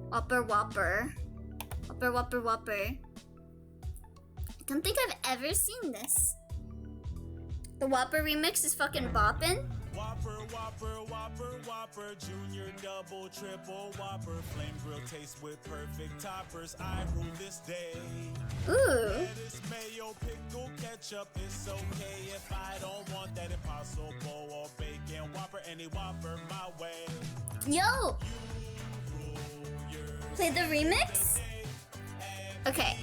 Whopper, Whopper, Whopper, Whopper, Whopper. I don't think I've ever seen this. The Whopper remix is fucking boppin'. Whopper, Whopper, Whopper, Whopper, Junior, Double, Triple, Whopper, Flame Grill taste with perfect toppers. I rule this day. Ooh. Lettuce, mayo, pickle, ketchup. It's okay if I don't want that Impossible or bacon. Whopper, any Whopper my way. Yo. Play the remix? Okay.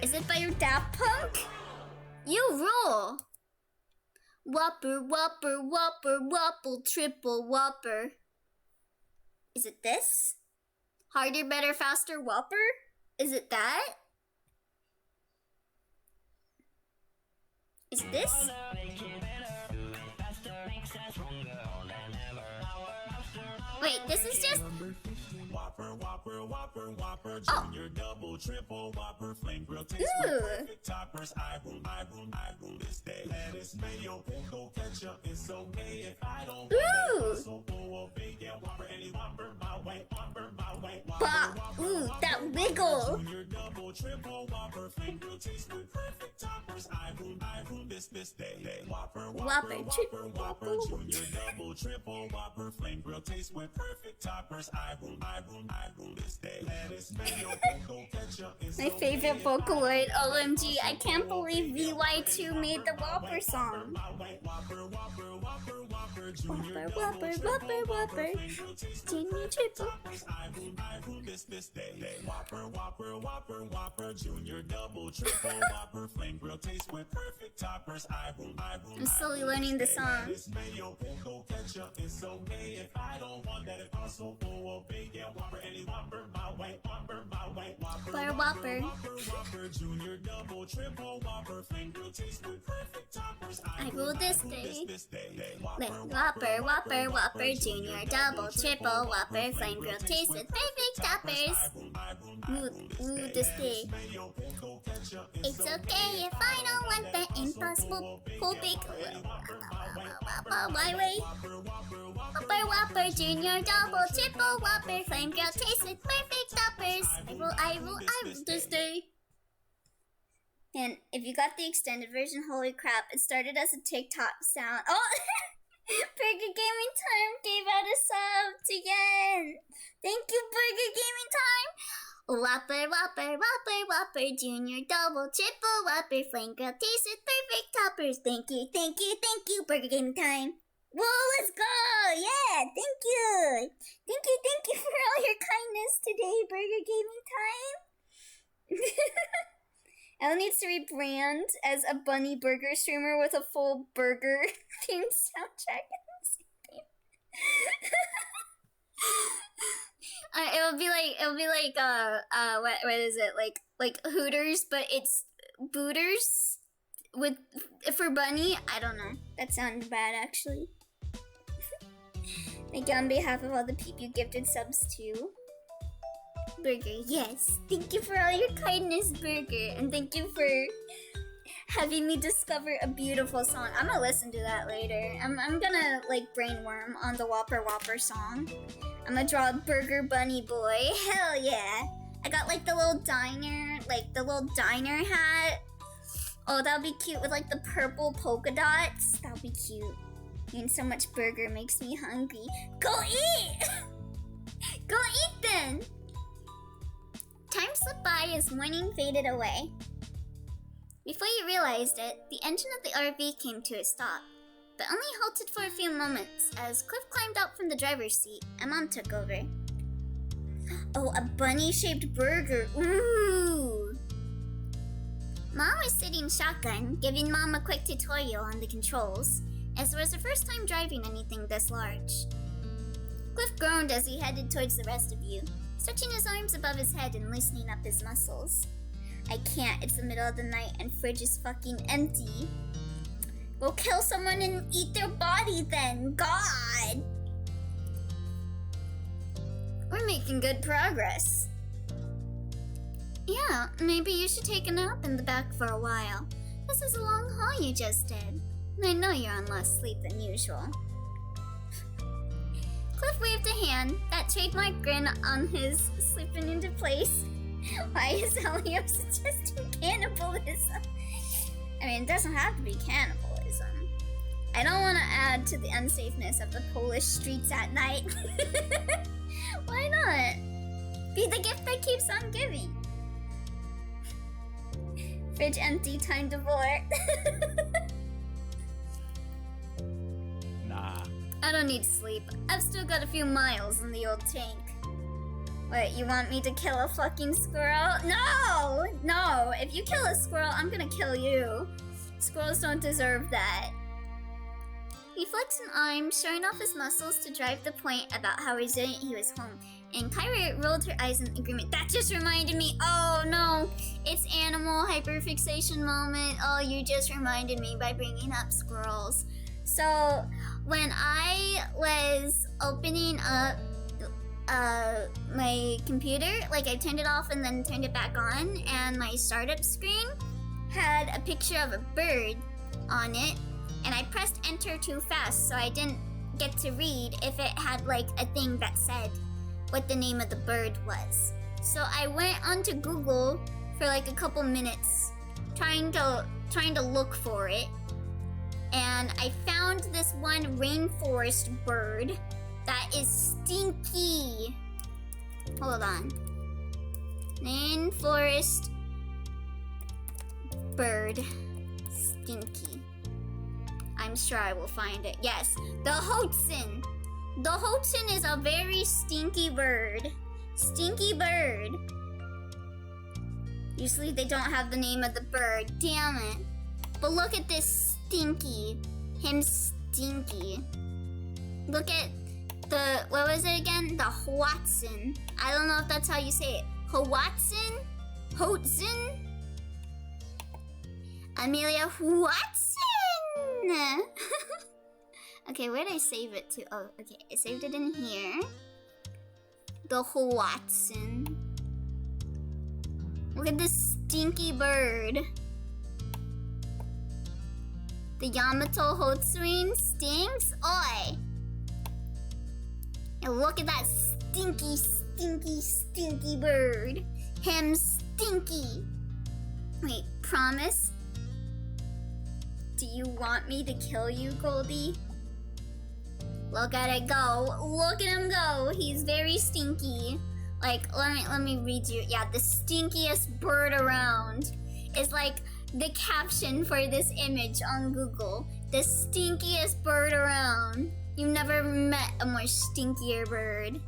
Is it by your Daft Punk? You rule. Whopper, Whopper, Whopper, Whopper, Triple Whopper. Is it this? Harder, better, faster, Whopper? Is it that? Is it this? Wait, this is just... Whopper, Whopper, Whopper, Whopper, Junior, Double, Triple, Whopper, Flame Grill taste with perfect toppers. I rule this day. Lettuce, mayo, pickle, ketchup. It's okay if I don't want so or bacon. Whopper, any Whopper my way, Whopper my way. Whopper, ooh, that wiggle. Junior, Double, Triple, Whopper, Flame Grill taste with perfect toppers. I rule this day. Whopper, Whopper, Whopper, Whopper, Junior, Double, Triple, Whopper, Flame Grill taste with perfect toppers. I rule this day. Lettuce, mayo, pickle, ketchup. My favorite Vocaloid, OMG, I can't believe VY2 made the Whopper song. Whopper, Whopper, Whopper, Whopper, Junior, Whopper, Whopper, Whopper, Junior, Triple. I rule this day. Whopper, Whopper, Whopper, Whopper, Junior, Double, Triple, Whopper, Flame Grill taste with perfect toppers. I rule I'm slowly learning the song. Lettuce, mayo, pickle, ketchup. It's okay if I don't want that Impossible or bacon. Whopper, any Whopper my way, Whopper my way. Whopper, Whopper. Whopper, Junior, Double, Triple, Whopper, Flame Grill taste with perfect toppers. I rule this day. Whopper, Whopper, Whopper, Junior, Double, Triple, Whopper, Flame Grill taste with perfect toppers. Ooh, this day. It's okay if I don't want the Impossible whole big my way. Whopper, Whopper, Junior, Double, Triple, Whopper, Flame Grill taste with perfect toppers. I rule this day. And if you got the extended version, holy crap, it started as a TikTok sound. Oh! Burger Gaming Time gave out a sub again. Thank you, Burger Gaming Time. Whopper, Whopper, Whopper, Whopper, Junior, Double, Triple, Whopper, Flame Grill taste with perfect toppers. Thank you, Burger Gaming Time. Whoa, let's go! Yeah, thank you. Thank you for all your kindness today, Burger Gaming Time. Elle needs to rebrand as a bunny burger streamer with a full burger themed soundtrack. It'll be like what is it, like Hooters, but it's Booters with for bunny. I don't know. That sounded bad actually. Thank you on behalf of all the people you gifted subs to. Burger, yes. Thank you for all your kindness, Burger, and thank you for having me discover a beautiful song. I'm gonna listen to that later. I'm gonna like brainworm on the Whopper Whopper song. I'm gonna draw a Burger Bunny Boy. Hell yeah! I got like the little diner hat. Oh, that'll be cute with like the purple polka dots. That'll be cute. And so much burger makes me hungry. Go eat! Go eat then! Time slipped by as morning faded away. Before you realized it, the engine of the RV came to a stop, but only halted for a few moments as Cliff climbed out from the driver's seat and Mom took over. Oh, a bunny-shaped burger. Ooh! Mom was sitting shotgun, giving Mom a quick tutorial on the controls, as it was her first time driving anything this large. Cliff groaned as he headed towards the rest of you, stretching his arms above his head and loosening up his muscles. I can't, it's the middle of the night and fridge is fucking empty. Go kill someone and eat their body then, God! We're making good progress. Yeah, maybe you should take a nap in the back for a while. This is a long haul you just did. And I know you're on less sleep than usual. Cliff waved a hand, that trademark grin on his slipping into place. Why is Elio suggesting cannibalism? I mean, it doesn't have to be cannibalism. I don't want to add to the unsafeness of the Polish streets at night. Why not? Be the gift that keeps on giving. Fridge empty, time to board. Nah. I don't need sleep. I've still got a few miles in the old tank. Wait, you want me to kill a fucking squirrel? No! No! If you kill a squirrel, I'm gonna kill you. Squirrels don't deserve that. He flexed an arm, showing off his muscles to drive the point about how resilient he was home. And Kyra rolled her eyes in agreement. That just reminded me. Oh no! It's animal hyperfixation moment. Oh, you just reminded me by bringing up squirrels. So, when I was opening up my computer, like I turned it off and then turned it back on, and my startup screen had a picture of a bird on it, and I pressed enter too fast, so I didn't get to read if it had like a thing that said what the name of the bird was. So I went onto Google for like a couple minutes trying to look for it, and I found this one rainforest bird that is stinky. Hold on. Rainforest bird. Stinky. I'm sure I will find it. Yes, the Hoatzin. The Hoatzin is a very stinky bird. Stinky bird. Usually they don't have the name of the bird. Damn it. But look at this stinky. Him stinky. Look at the, what was it again? The Hoatzin. I don't know if that's how you say it. Hoatzin? Hoatzin? Amelia Hoatzin! Okay, where did I save it to? Oh, okay, I saved it in here. The Hoatzin. Look at this stinky bird. The Yamato Hoatzin stinks? Oi! And look at that stinky, stinky, stinky bird. Him stinky. Wait, promise? Do you want me to kill you, Goldie? Look at it go. Look at him go. He's very stinky. Like, let me read you. Yeah, the stinkiest bird around is like the caption for this image on Google. The stinkiest bird around. You've never met a more stinkier bird.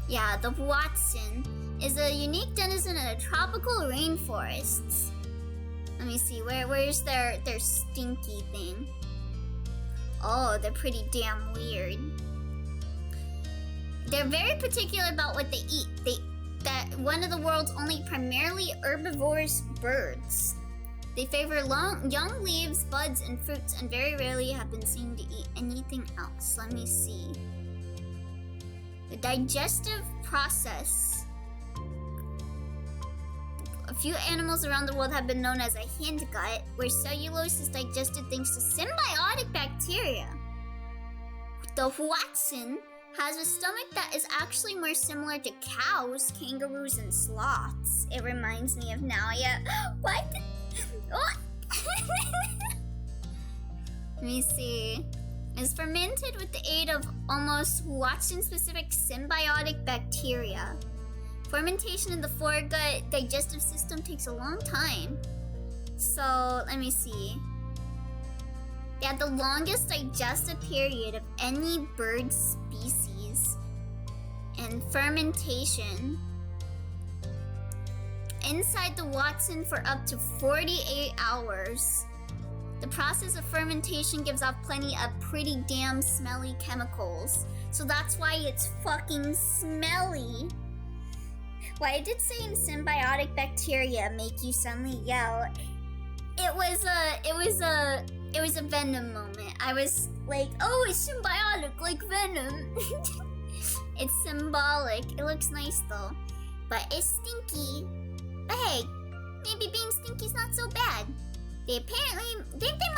Yeah, the Hoatzin is a unique denizen of the tropical rainforests. Let me see, where's their stinky thing? Oh, they're pretty damn weird. They're very particular about what they eat. That one of the world's only primarily herbivorous birds. They favor young leaves, buds, and fruits, and very rarely have been seen to eat anything else. Let me see. The digestive process. A few animals around the world have been known as a hindgut, where cellulose is digested thanks to symbiotic bacteria. The Hoatzin has a stomach that is actually more similar to cows, kangaroos, and sloths. It reminds me of Nalia. What? What? Let me see. It's fermented with the aid of almost Hoatzin-specific symbiotic bacteria. Fermentation in the foregut digestive system takes a long time. So, let me see. They have the longest digestive period of any bird species. And fermentation inside the Hoatzin for up to 48 hours. The process of fermentation gives off plenty of pretty damn smelly chemicals. So that's why it's fucking smelly. Why did saying symbiotic bacteria make you suddenly yell? It was a venom moment. I was like, oh, it's symbiotic like venom. It's symbolic. It looks nice though. but it's stinky. But hey, maybe being stinky's not so bad. They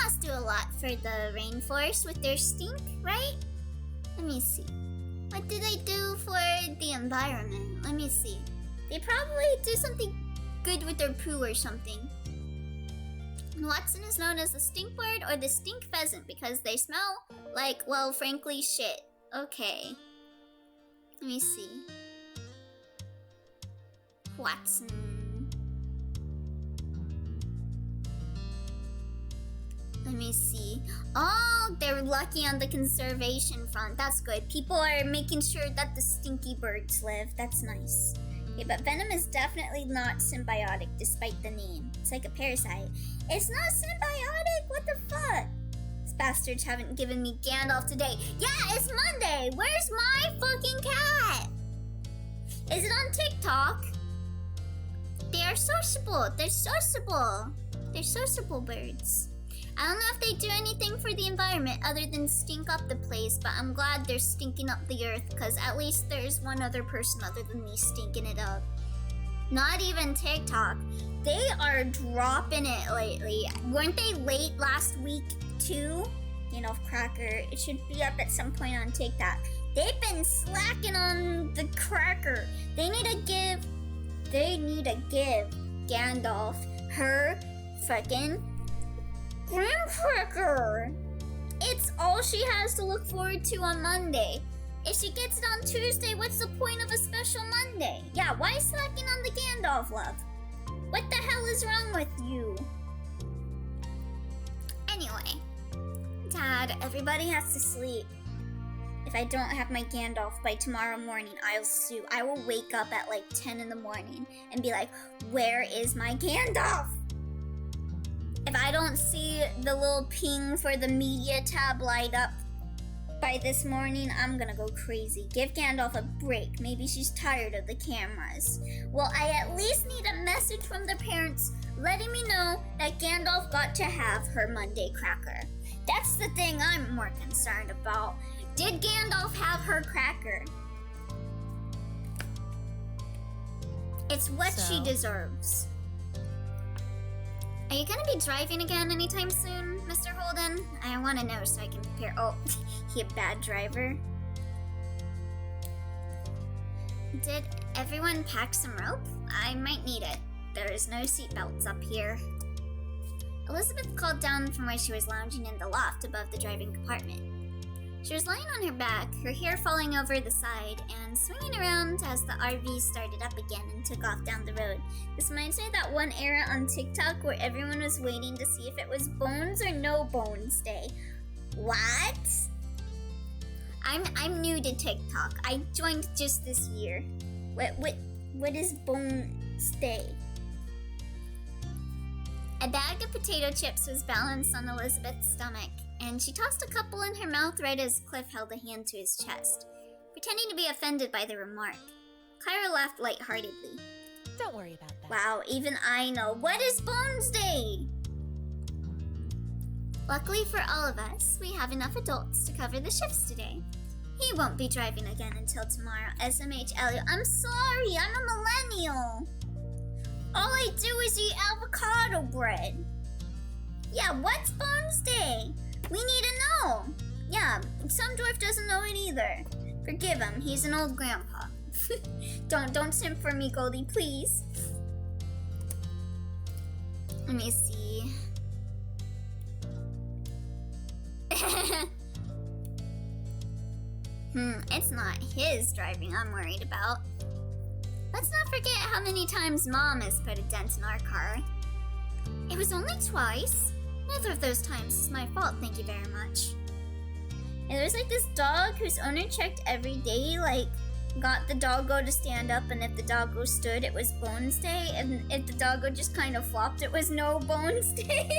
must do a lot for the rainforest with their stink, right? Let me see. What do they do for the environment? Let me see. They probably do something good with their poo or something. Watson is known as the stink bird or the stink pheasant because they smell like, well, frankly, shit. Okay. Let me see. Watson. Let me see. Oh, they're lucky on the conservation front. That's good. People are making sure that the stinky birds live. That's nice. Okay, but venom is definitely not symbiotic despite the name. It's like a parasite. It's not symbiotic? What the fuck? These bastards haven't given me Gandalf today. Yeah, it's Monday. Where's my fucking cat? Is it on TikTok? They are sociable. They're sociable. They're sociable birds. I don't know if they do anything for the environment other than stink up the place, but I'm glad they're stinking up the earth because at least there's one other person other than me stinking it up. Not even TikTok. They are dropping it lately. Weren't they late last week too? You know, Cracker. It should be up at some point on TikTok. They've been slacking on the Cracker. They need to give Gandalf her fucking graham cracker. It's all she has to look forward to on Monday. If she gets it on Tuesday, what's the point of a special Monday? Yeah, why slacking on the Gandalf love? What the hell is wrong with you? Anyway, Dad, everybody has to sleep. If I don't have my Gandalf by tomorrow morning, I'll sue. I will wake up at like 10 in the morning and be like, where is my Gandalf? If I don't see the little ping for the media tab light up by this morning, I'm gonna go crazy. Give Gandalf a break. Maybe she's tired of the cameras. Well, I at least need a message from the parents letting me know that Gandalf got to have her Monday cracker. That's the thing I'm more concerned about. Did Gandalf have her cracker? It's what she deserves. Are you gonna be driving again anytime soon, Mr. Holden? I wanna know so I can prepare. Oh, he a bad driver. Did everyone pack some rope? I might need it. There is no seatbelts up here. Elizabeth called down from where she was lounging in the loft above the driving compartment. She was lying on her back, her hair falling over the side, and swinging around as the RV started up again and took off down the road. This reminds me of that one era on TikTok where everyone was waiting to see if it was Bones or No Bones Day. What? I'm new to TikTok. I joined just this year. What is Bones Day? A bag of potato chips was balanced on Elizabeth's stomach, and she tossed a couple in her mouth right as Cliff held a hand to his chest, pretending to be offended by the remark. Kyra laughed lightheartedly. Don't worry about that. Wow, even I know. What is Bones Day? Luckily for all of us, we have enough adults to cover the shifts today. He won't be driving again until tomorrow. SMH Elliot. I'm sorry, I'm a millennial. All I do is eat avocado bread. Yeah, what's Bones Day? We need to know. Yeah, some dwarf doesn't know it either. Forgive him, he's an old grandpa. Don't simp for me, Goldie, please. Let me see. It's not his driving I'm worried about. Let's not forget how many times Mom has put a dent in our car. It was only twice. Neither of those times is my fault, thank you very much. And there's like this dog whose owner checked every day, like, got the doggo to stand up, and if the doggo stood, it was Bones Day, and if the doggo just kind of flopped, it was No Bones Day.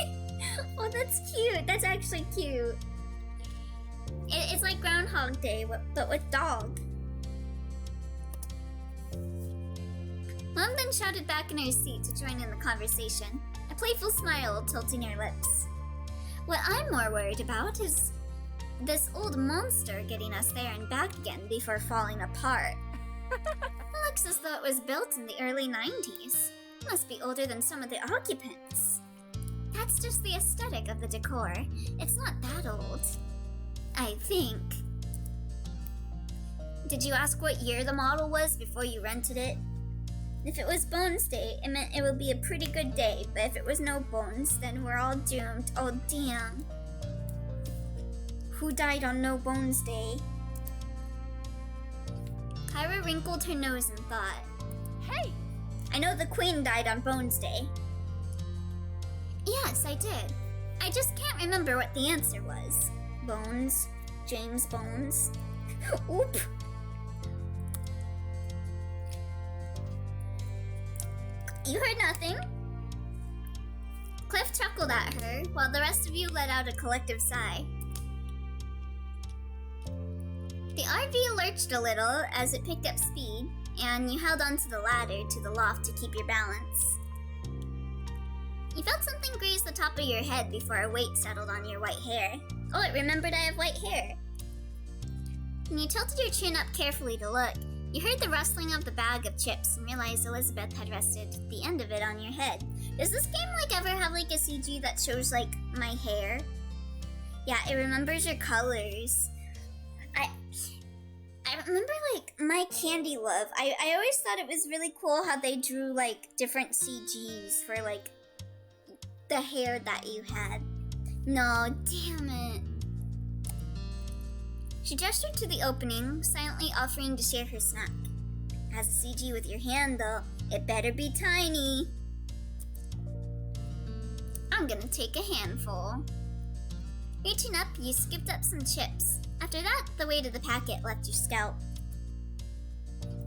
Oh, that's cute. That's actually cute. It's like Groundhog Day, but with dog. Mom then shouted back in her seat to join in the conversation, a playful smile tilting her lips. What I'm more worried about is this old monster getting us there and back again before falling apart. Looks as as though it was built in the early 90s. It must be older than some of the occupants. That's just the aesthetic of the decor. It's not that old, I think. Did you ask what year the model was before you rented it? If it was Bones Day, it meant it would be a pretty good day, but if it was no bones, then we're all doomed. Oh, damn. Who died on No Bones Day? Kyra wrinkled her nose and thought. Hey! I know the Queen died on Bones Day. Yes, I did. I just can't remember what the answer was. Bones? James Bones? Oop! You heard nothing? Cliff chuckled at her, while the rest of you let out a collective sigh. The RV lurched a little as it picked up speed, and you held onto the ladder to the loft to keep your balance. You felt something graze the top of your head before a weight settled on your white hair. Oh, it remembered I have white hair. When you tilted your chin up carefully to look, you heard the rustling of the bag of chips and realized Elizabeth had rested the end of it on your head. Does this game ever have a CG that shows my hair? Yeah, it remembers your colors. I remember My Candy Love. I always thought it was really cool how they drew different CGs for the hair that you had. No, damn it. She gestured to the opening, silently offering to share her snack. As a CG with your hand, though, it better be tiny. I'm gonna take a handful. Reaching up, you scooped up some chips. After that, the weight of the packet left your scalp.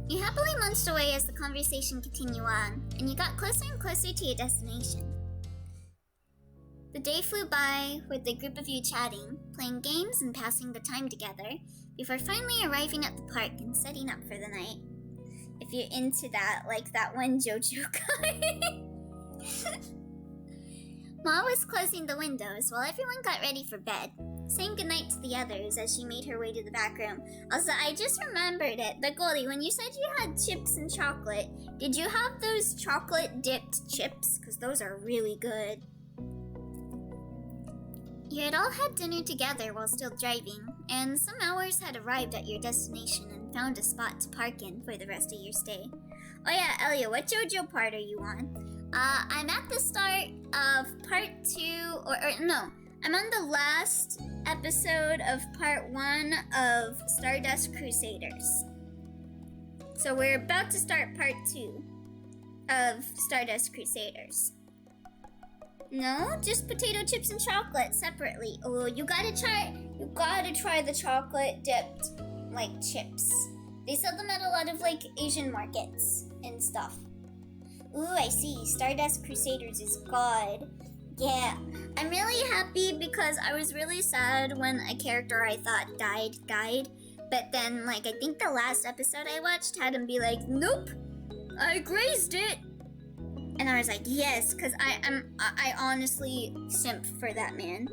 You happily munched away as the conversation continued on, and you got closer and closer to your destination. The day flew by with the group of you chatting, playing games and passing the time together, before finally arriving at the park and setting up for the night. If you're into that, like that one JoJo guy. Ma was closing the windows while everyone got ready for bed, saying goodnight to the others as she made her way to the back room. Also, I just remembered it, but Goldie, when you said you had chips and chocolate, did you have those chocolate-dipped chips? Because those are really good. You had all had dinner together while still driving, and some hours had arrived at your destination and found a spot to park in for the rest of your stay. Oh yeah, Elia, what JoJo part are you on? I'm at the start of part 2, I'm on the last episode of part 1 of Stardust Crusaders. So we're about to start part 2 of Stardust Crusaders. No, just potato chips and chocolate separately. Oh, you gotta try the chocolate dipped, chips. They sell them at a lot of, Asian markets and stuff. Ooh, I see. Stardust Crusaders is good. Yeah, I'm really happy because I was really sad when a character I thought died. But then, I think the last episode I watched had him be like, nope, I grazed it. And I was like, yes, because I honestly simp for that man.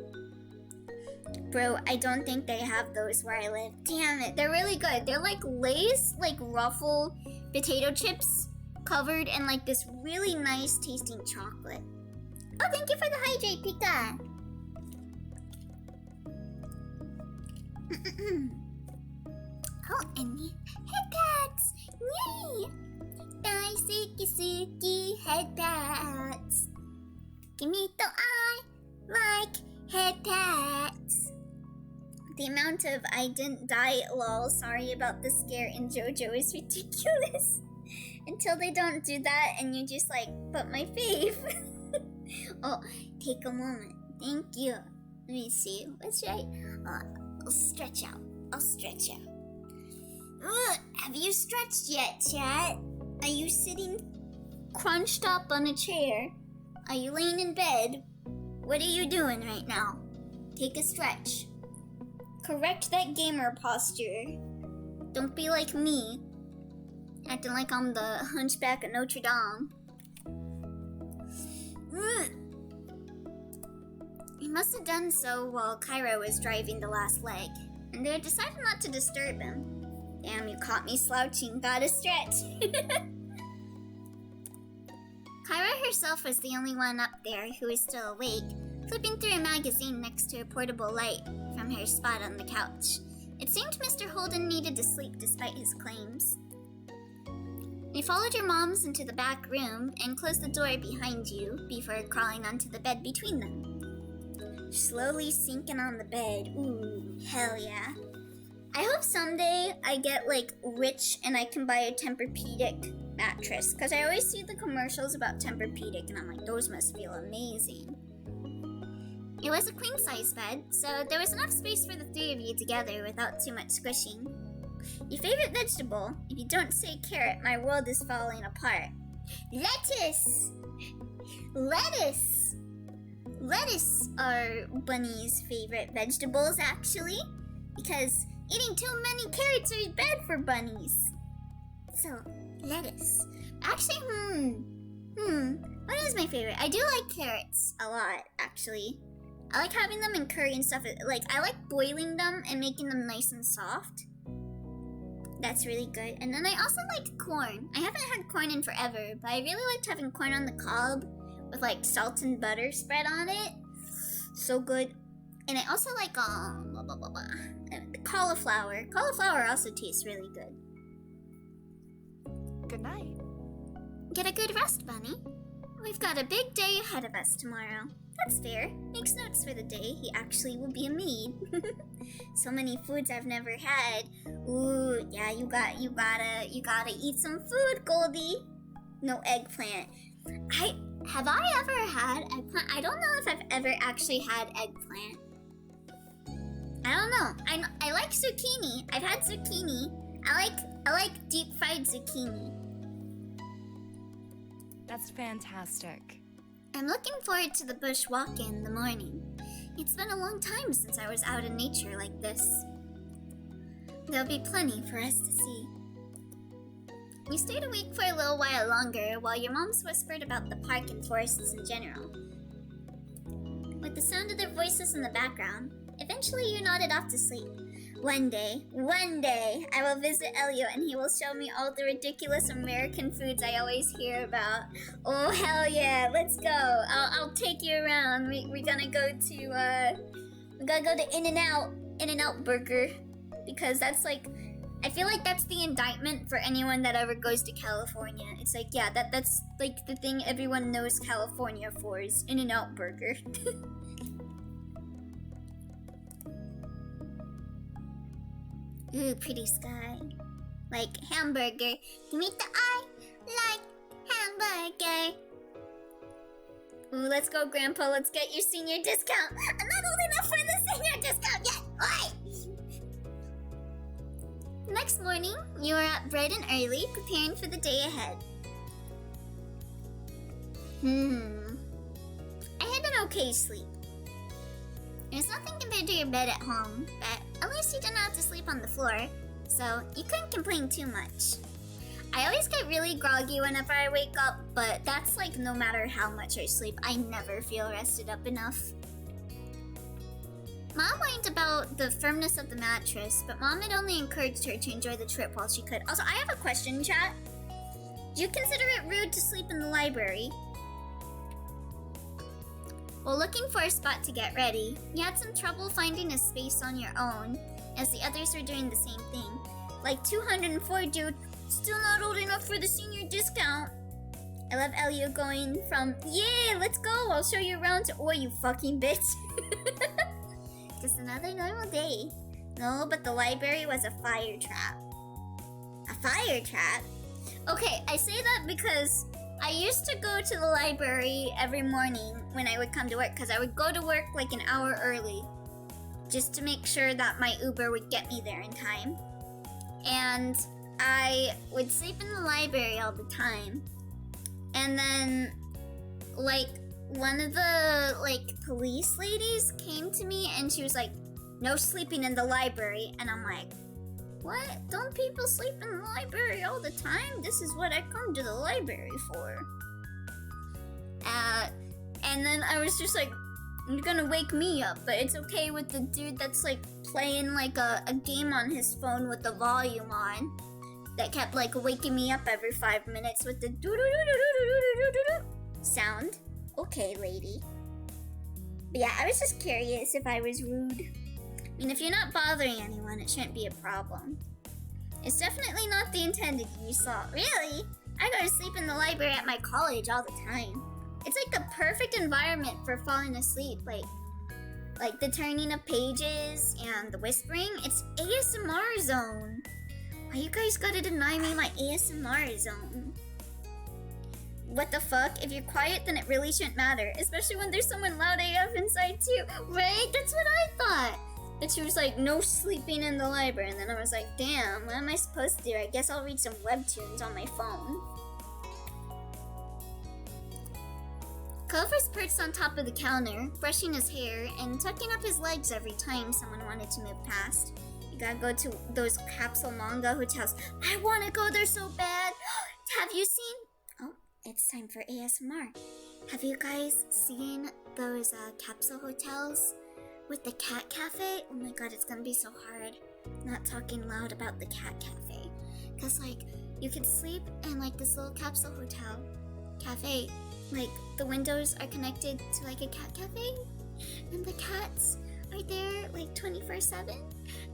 Bro, I don't think they have those where I live. Damn it, they're really good. They're like Lay's, ruffle potato chips covered in this really nice tasting chocolate. Oh, thank you for the hydrate, Pika. Oh, and the headpats! Yay! Daisuki headpats. Kimi to I like headpats. The amount of I didn't die lol, sorry about the scare in JoJo is ridiculous. Until they don't do that and you just but my fave. Oh, take a moment. Thank you. Let me see. What's right? I'll stretch out. Ugh, have you stretched yet, chat? Are you sitting crunched up on a chair? Are you laying in bed? What are you doing right now? Take a stretch. Correct that gamer posture. Don't be like me, acting like I'm the Hunchback of Notre Dame. Ugh. He must have done so while Kyra was driving the last leg, and they decided not to disturb him. Damn, you caught me slouching. Gotta stretch. Kyra herself was the only one up there who was still awake, flipping through a magazine next to a portable light from her spot on the couch. It seemed Mr. Holden needed to sleep despite his claims. You followed your moms into the back room and closed the door behind you before crawling onto the bed between them. Slowly sinking on the bed. Ooh, hell yeah. I hope someday I get like rich and I can buy a Tempur-Pedic mattress, because I always see the commercials about Tempur-Pedic and I'm like, those must feel amazing. It was a queen-size bed, so there was enough space for the three of you together without too much squishing. Your favorite vegetable? If you don't say carrot, my world is falling apart. Lettuce! Lettuce! Lettuce are Bunny's favorite vegetables, actually, because eating too many carrots is bad for bunnies. So, lettuce. Actually, what is my favorite? I do like carrots a lot, actually. I like having them in curry and stuff. Like, I like boiling them and making them nice and soft. That's really good. And then I also like corn. I haven't had corn in forever, but I really liked having corn on the cob with like salt and butter spread on it. So good. And I also like cauliflower. Cauliflower also tastes really good. Good night. Get a good rest, Bunny. We've got a big day ahead of us tomorrow. That's fair. Makes notes for the day he actually will be a maid. So many foods I've never had. Ooh, yeah, you gotta eat some food, Goldie. No eggplant. Have I ever had eggplant? I don't know if I've ever actually had eggplant. I don't know. I like zucchini. I've had zucchini. I like deep fried zucchini. That's fantastic. I'm looking forward to the bush walk in the morning. It's been a long time since I was out in nature like this. There'll be plenty for us to see. We stayed awake for a little while longer while your moms whispered about the park and forests in general. With the sound of their voices in the background, eventually you nodded off to sleep. One day, I will visit Elio and he will show me all the ridiculous American foods I always hear about. Oh, hell yeah, let's go. I'll take you around. We're gonna go to In-N-Out Burger. Because that's like, I feel like that's the indictment for anyone that ever goes to California. It's like, yeah, that's like the thing everyone knows California for is In-N-Out Burger. Ooh, pretty sky. Like hamburger. You meet the eye like hamburger. Ooh, let's go, Grandpa. Let's get your senior discount. I'm not old enough for the senior discount yet. Oi! Next morning, you are up bright and early, preparing for the day ahead. I had an okay sleep. There's nothing compared to your bed at home, but at least you didn't have to sleep on the floor, so you couldn't complain too much. I always get really groggy whenever I wake up, but that's like no matter how much I sleep, I never feel rested up enough. Mom whined about the firmness of the mattress, but Mom had only encouraged her to enjoy the trip while she could. Also, I have a question, chat. Do you consider it rude to sleep in the library? While looking for a spot to get ready, you had some trouble finding a space on your own, as the others were doing the same thing. Like 204, dude, still not old enough for the senior discount. I love Elio going from, yeah, let's go, I'll show you around, to, oh, you fucking bitch. Just another normal day. No, but the library was a fire trap. A fire trap? Okay, I say that because I used to go to the library every morning when I would come to work, because I would go to work like an hour early just to make sure that my Uber would get me there in time. And I would sleep in the library all the time. And then, like, one of the, like, police ladies came to me and she was like, no sleeping in the library. And I'm like, what? Don't people sleep in the library all the time? This is what I come to the library for. And then I was just like, You're gonna wake me up, but it's okay with the dude that's like playing like a game on his phone with the volume on. That kept like waking me up every 5 minutes with the sound. Okay, lady. But yeah, I was just curious if I was rude. I mean, if you're not bothering anyone, it shouldn't be a problem. It's definitely not the intended use. Really? I go to sleep in the library at my college all the time. It's like the perfect environment for falling asleep. Like the turning of pages and the whispering. It's ASMR zone. Why you guys gotta deny me my ASMR zone? What the fuck? If you're quiet, then it really shouldn't matter. Especially when there's someone loud AF inside too. Right? That's what I thought. But she was like, no sleeping in the library. And then I was like, damn, what am I supposed to do? I guess I'll read some webtoons on my phone. Cove was perched on top of the counter, brushing his hair and tucking up his legs every time someone wanted to move past. You gotta go to those capsule manga hotels. I wanna go there so bad. Have you seen? Oh, it's time for ASMR. Have you guys seen those capsule hotels with the cat cafe? Oh my god, it's gonna be so hard not talking loud about the cat cafe. Cause like, you could sleep in like this little capsule hotel cafe. Like, the windows are connected to like a cat cafe. And the cats are there like 24/7.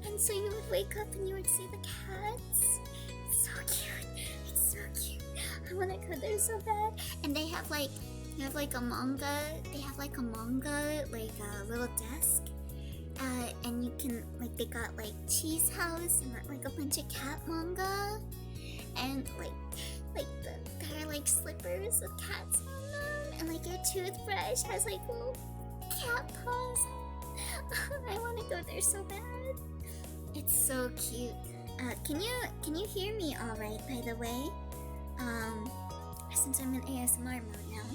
And so you would wake up and you would see the cats. It's so cute. It's so cute. I wanna go there so bad. And they have like a manga. They have like a manga, like a little desk. And you can, like, they got like Cheese House and like a bunch of cat manga. And like there are like slippers with cats on them. And like your toothbrush has like little cat paws. I want to go there so bad. It's so cute. Can you hear me all right, by the way? Since I'm in ASMR mode now.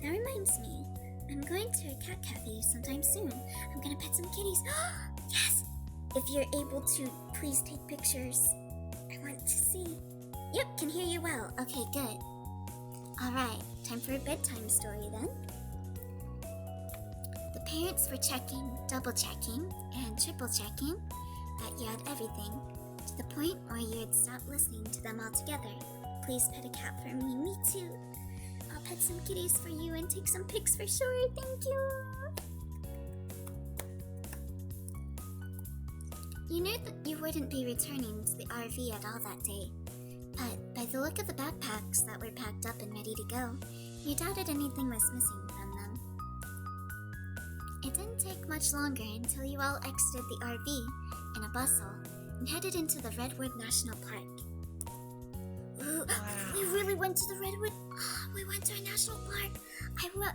That reminds me, I'm going to a cat cafe sometime soon. I'm gonna pet some kitties. Yes! If you're able to, please take pictures. I want to see. Yep, can hear you well. Okay, good. Alright, time for a bedtime story then. The parents were checking, double checking, and triple checking that you had everything, to the point where you had stopped listening to them altogether. Please pet a cat for me. Me too. I'll pet some kitties for you and take some pics for sure. Thank you. You knew that you wouldn't be returning to the RV at all that day, but by the look of the backpacks that were packed up and ready to go, you doubted anything was missing from them. It didn't take much longer until you all exited the RV in a bustle and headed into the Redwood National Park. Ooh, wow. We really went to the Redwood. We went to a national park.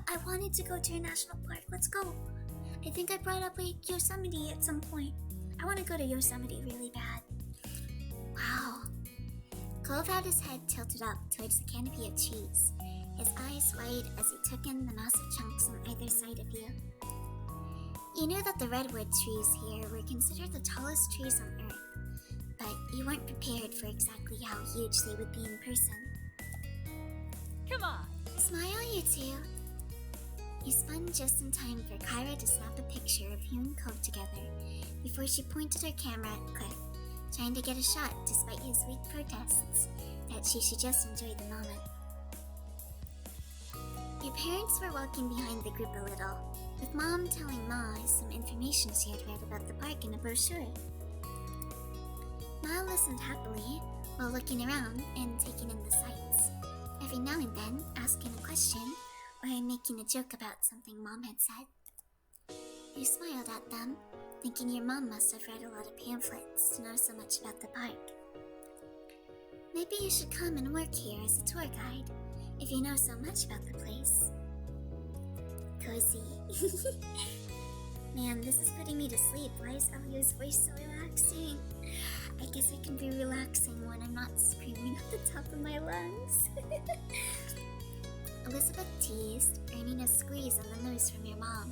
I wanted to go to a national park. Let's go. I think I brought up like Yosemite at some point. I want to go to Yosemite really bad. Wow. Cove had his head tilted up towards the canopy of trees, his eyes wide as he took in the massive chunks on either side of you. You knew that the redwood trees here were considered the tallest trees on Earth, but you weren't prepared for exactly how huge they would be in person. Come on! Smile, you two. You spun just in time for Kyra to snap a picture of you and Cove together before she pointed her camera at Cliff, trying to get a shot despite his weak protests that she should just enjoy the moment. Your parents were walking behind the group a little, with Mom telling Ma some information she had read about the park in a brochure. Ma listened happily while looking around and taking in the sights, every now and then asking a question or making a joke about something Mom had said. You smiled at them, thinking your mom must have read a lot of pamphlets to know so much about the park. Maybe you should come and work here as a tour guide, if you know so much about the place. Cozy. Man, this is putting me to sleep. Why is Elio's voice so relaxing? I guess I can be relaxing when I'm not screaming at the top of my lungs. Elizabeth teased, earning a squeeze on the nose from your mom.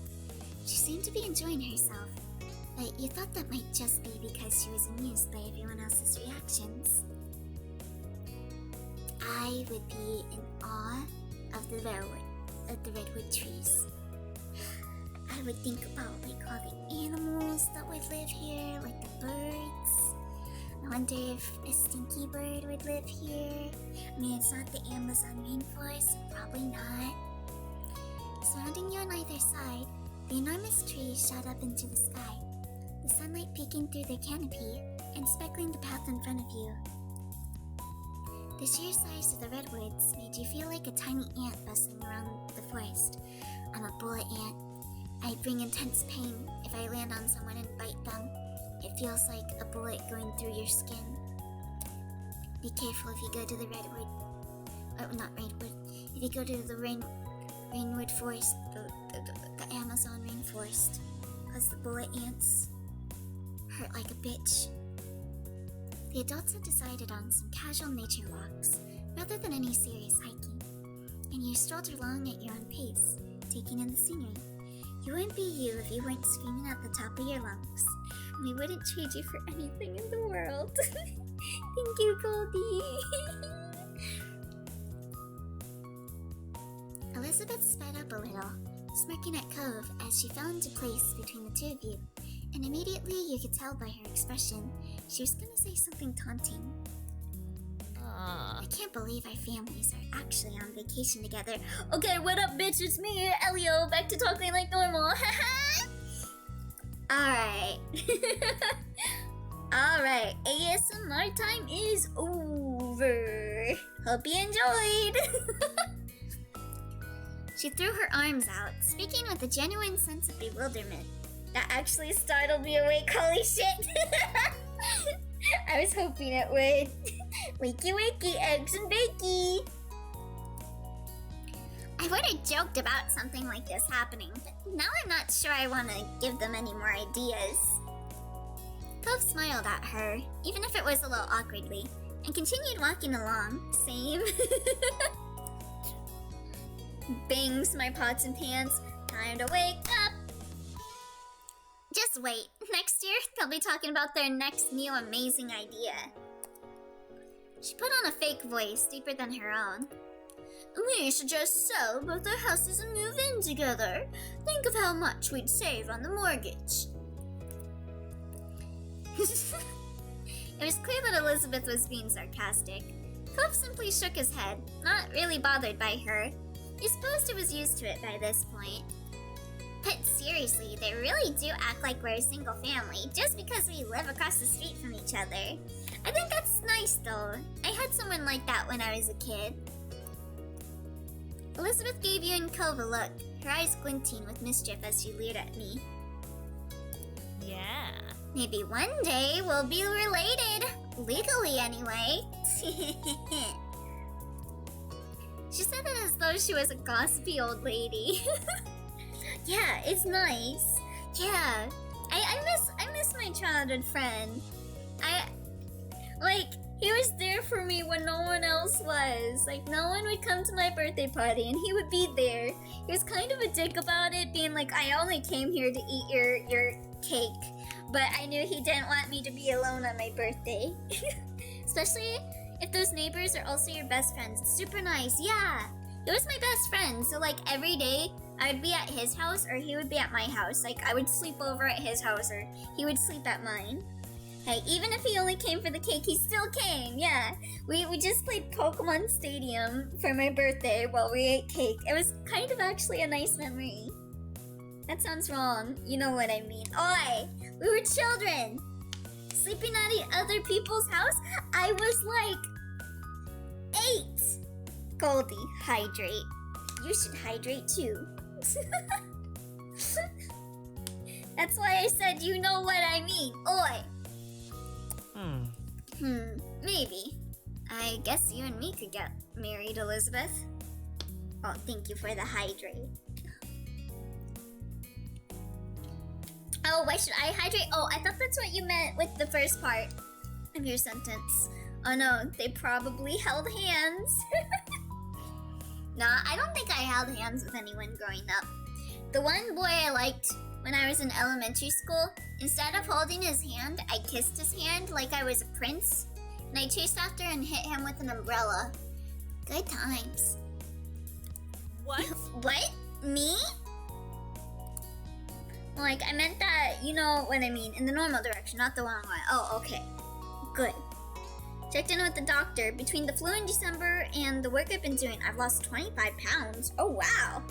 She seemed to be enjoying herself, but you thought that might just be because she was amused by everyone else's reactions. I would be in awe of the redwood trees. I would think about like all the animals that would live here, like the birds. I wonder if a stinky bird would live here. I mean, it's not the Amazon rainforest, so probably not. Surrounding you on either side, the enormous trees shot up into the sky, the sunlight peeking through their canopy and speckling the path in front of you. The sheer size of the redwoods made you feel like a tiny ant bustling around the forest. I'm a bullet ant. I bring intense pain if I land on someone and bite them. It feels like a bullet going through your skin. Be careful if you go to the redwood. Oh, not redwood. If you go to the rainwood forest, the Amazon rainforest, because the bullet ants hurt like a bitch. The adults have decided on some casual nature walks, rather than any serious hiking, and you strolled along at your own pace, taking in the scenery. You wouldn't be you if you weren't screaming at the top of your lungs, and we wouldn't trade you for anything in the world. Thank you, Goldie. Elizabeth sped up a little, smirking at Cove as she fell into place between the two of you, and immediately you could tell by her expression she was gonna say something taunting. I can't believe our families are actually on vacation together. Okay, what up, bitch? It's me, Elio, back to talking like normal. Alright. Alright, ASMR time is over. Hope you enjoyed. She threw her arms out, speaking with a genuine sense of bewilderment. That actually startled me awake, holy shit! I was hoping it would. Wakey wakey, eggs and bakey! I would have joked about something like this happening, but now I'm not sure I want to give them any more ideas. Cove smiled at her, even if it was a little awkwardly, and continued walking along. Same. Bangs my pots and pans. Time to wake up! Just wait. Next year, they'll be talking about their next new amazing idea. She put on a fake voice deeper than her own. We should just sell both our houses and move in together. Think of how much we'd save on the mortgage. It was clear that Elizabeth was being sarcastic. Cove simply shook his head, not really bothered by her. He supposed he was used to it by this point. But seriously, they really do act like we're a single family just because we live across the street from each other. I think that's nice though. I had someone like that when I was a kid. Elizabeth gave you and Cove a look, her eyes glinting with mischief as she leered at me. Yeah. Maybe one day we'll be related. Legally anyway. She said it as though she was a gossipy old lady. Yeah, it's nice. Yeah. I miss my childhood friend. He was there for me when no one else was. Like, no one would come to my birthday party and he would be there. He was kind of a dick about it, being like, I only came here to eat your cake. But I knew he didn't want me to be alone on my birthday. Especially if those neighbors are also your best friends. It's super nice. Yeah. He was my best friend. So, like, every day, I would be at his house or he would be at my house. Like, I would sleep over at his house or he would sleep at mine. Hey, even if he only came for the cake, he still came, yeah. We just played Pokemon Stadium for my birthday while we ate cake. It was kind of actually a nice memory. That sounds wrong. You know what I mean. Oi! We were children! Sleeping at other people's house? I was like 8! Goldie, hydrate. You should hydrate too. That's why I said you know what I mean. Oi! Maybe. I guess you and me could get married, Elizabeth. Oh, thank you for the hydrate. Oh, why should I hydrate? Oh, I thought that's what you meant with the first part of your sentence. Oh no, they probably held hands. Nah, I don't think I held hands with anyone growing up. The one boy I liked when I was in elementary school, instead of holding his hand, I kissed his hand like I was a prince. And I chased after and hit him with an umbrella. Good times. What? What? Me? Like, I meant that, you know what I mean, in the normal direction, not the wrong one. Oh, okay. Good. Checked in with the doctor. Between the flu in December and the work I've been doing, I've lost 25 pounds. Oh, wow.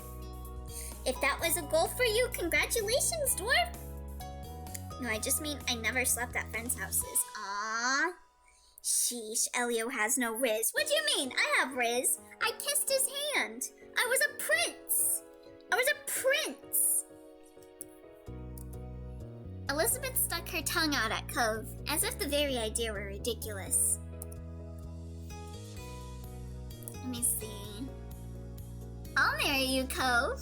If that was a goal for you, congratulations, dwarf. No, I just mean I never slept at friends' houses. Aww. Sheesh, Elio has no Riz. What do you mean? I have Riz. I kissed his hand. I was a prince. I was a prince. Elizabeth stuck her tongue out at Cove, as if the very idea were ridiculous. Let me see. I'll marry you, Cove.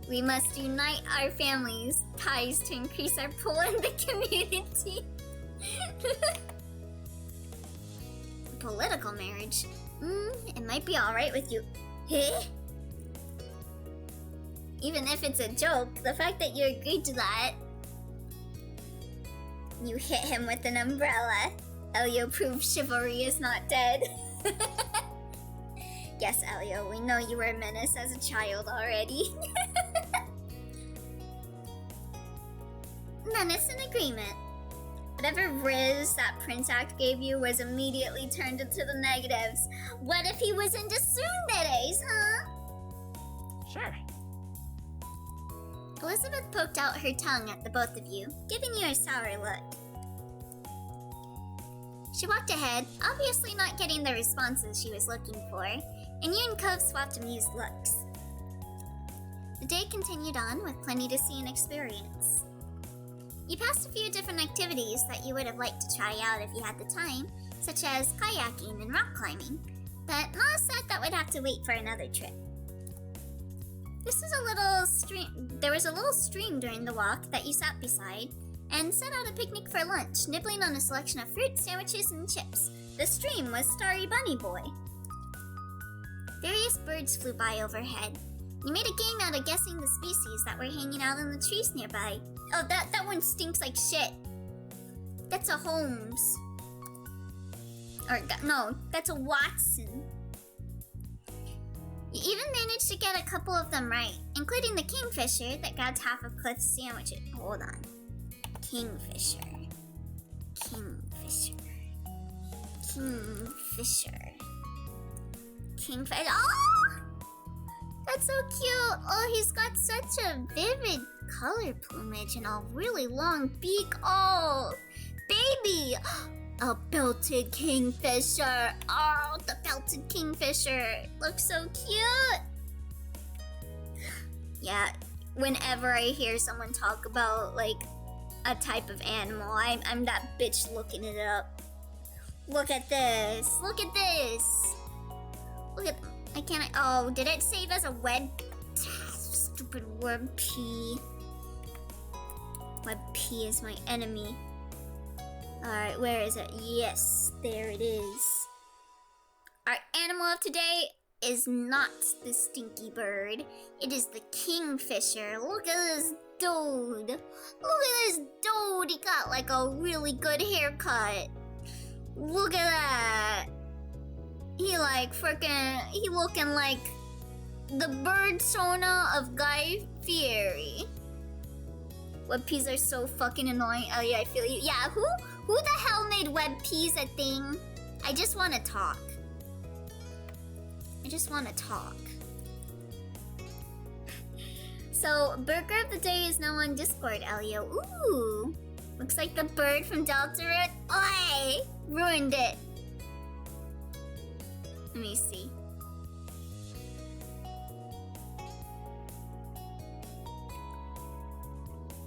We must unite our families' ties to increase our pull in the community. Political marriage? It might be alright with you. Huh? Even if it's a joke, the fact that you agreed to that. You hit him with an umbrella. Elio proves chivalry is not dead. Yes, Elio, we know you were a menace as a child already. Menace in agreement. Whatever Riz that Prince Act gave you was immediately turned into the negatives. What if he was into tsunderes, huh? Sure. Elizabeth poked out her tongue at the both of you, giving you a sour look. She walked ahead, obviously not getting the responses she was looking for, and you and Cove swapped amused looks. The day continued on with plenty to see and experience. You passed a few different activities that you would have liked to try out if you had the time, such as kayaking and rock climbing, but Ma said that would have to wait for another trip. There was a little stream during the walk that you sat beside, and set out a picnic for lunch, nibbling on a selection of fruit, sandwiches, and chips. The stream was Starry Bunny Boy. Various birds flew by overhead. You made a game out of guessing the species that were hanging out in the trees nearby. Oh, that one stinks like shit. That's a Holmes. Or, no, that's a Watson. You even managed to get a couple of them right, including the kingfisher that grabbed half of Cliff's sandwiches. Hold on. Kingfisher. Kingfisher. Kingfisher. Kingfisher. Oh! That's so cute! Oh, he's got such a vivid color plumage and a really long beak. Oh, baby! A belted kingfisher. Oh, the belted kingfisher. Looks so cute. Yeah, whenever I hear someone talk about, like, a type of animal, I'm that bitch looking it up. Look at this. Look at this. Look at... Oh, did it save as a web? Stupid web P. Web P is my enemy. Alright, where is it? Yes, there it is. Our animal of today is not the stinky bird. It is the kingfisher. Look at this dude. Look at this dude. He got like a really good haircut. Look at that. He looking like the bird Sona of Guy Fieri. Web peas are so fucking annoying. Oh yeah, I feel you. Yeah, who the hell made web peas a thing? I just want to talk. I just want to talk. So, burger of the day is now on Discord, Elio. Ooh, looks like the bird from Delta Road. Oi, ruined it. Let me see.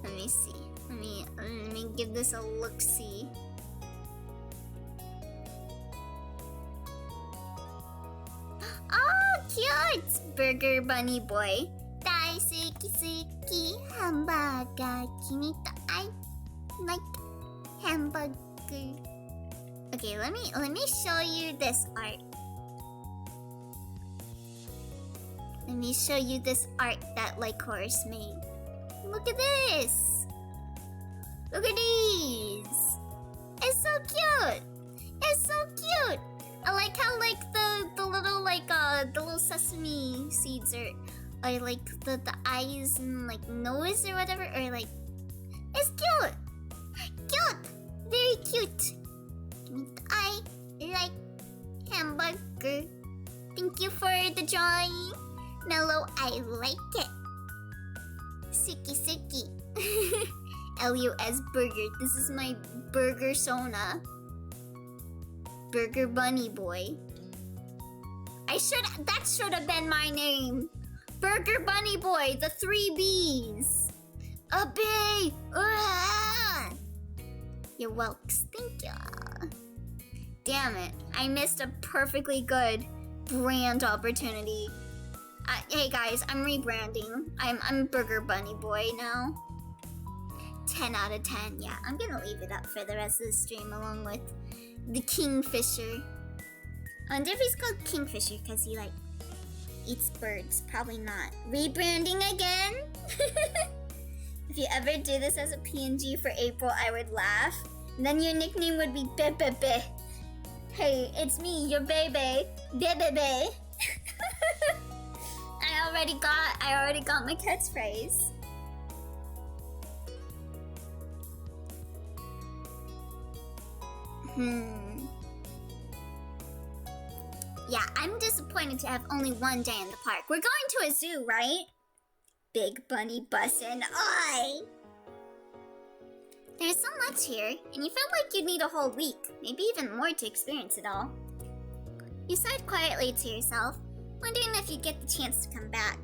Let me see. Let me give this a look-see. Oh, cute! Burger Bunny Boy. Daisuki hamburger. Kimi to I like hamburger. Okay, let me show you this art. Let me show you this art that Lycoris made. Look at this! Look at these! It's so cute! It's so cute! I like how like the little sesame seeds are or like the eyes and like nose or whatever, or like it's cute, cute, very cute. Give me the eye, like hamburger. Thank you for the drawing, Mellow. I like it. Suki Suki. LUS burger. This is my burger sona. Burger Bunny Boy. That should have been my name. Burger Bunny Boy, the 3 B's. A B. You're welks. Thank ya. Damn it. I missed a perfectly good brand opportunity. Hey guys, I'm rebranding. I'm Burger Bunny Boy now. 10 out of 10. Yeah, I'm gonna leave it up for the rest of the stream along with the Kingfisher. I wonder if he's called Kingfisher because he like eats birds. Probably not. Rebranding again? If you ever do this as a PNG for April, I would laugh. And then your nickname would be Bebebe. Hey, it's me, your baby. Bebebe. I already got my catchphrase. Yeah, I'm disappointed to have only one day in the park. We're going to a zoo, right? Big bunny bussin'. Oi! There's so much here, and you felt like you'd need a whole week, maybe even more to experience it all. You sighed quietly to yourself, wondering if you'd get the chance to come back.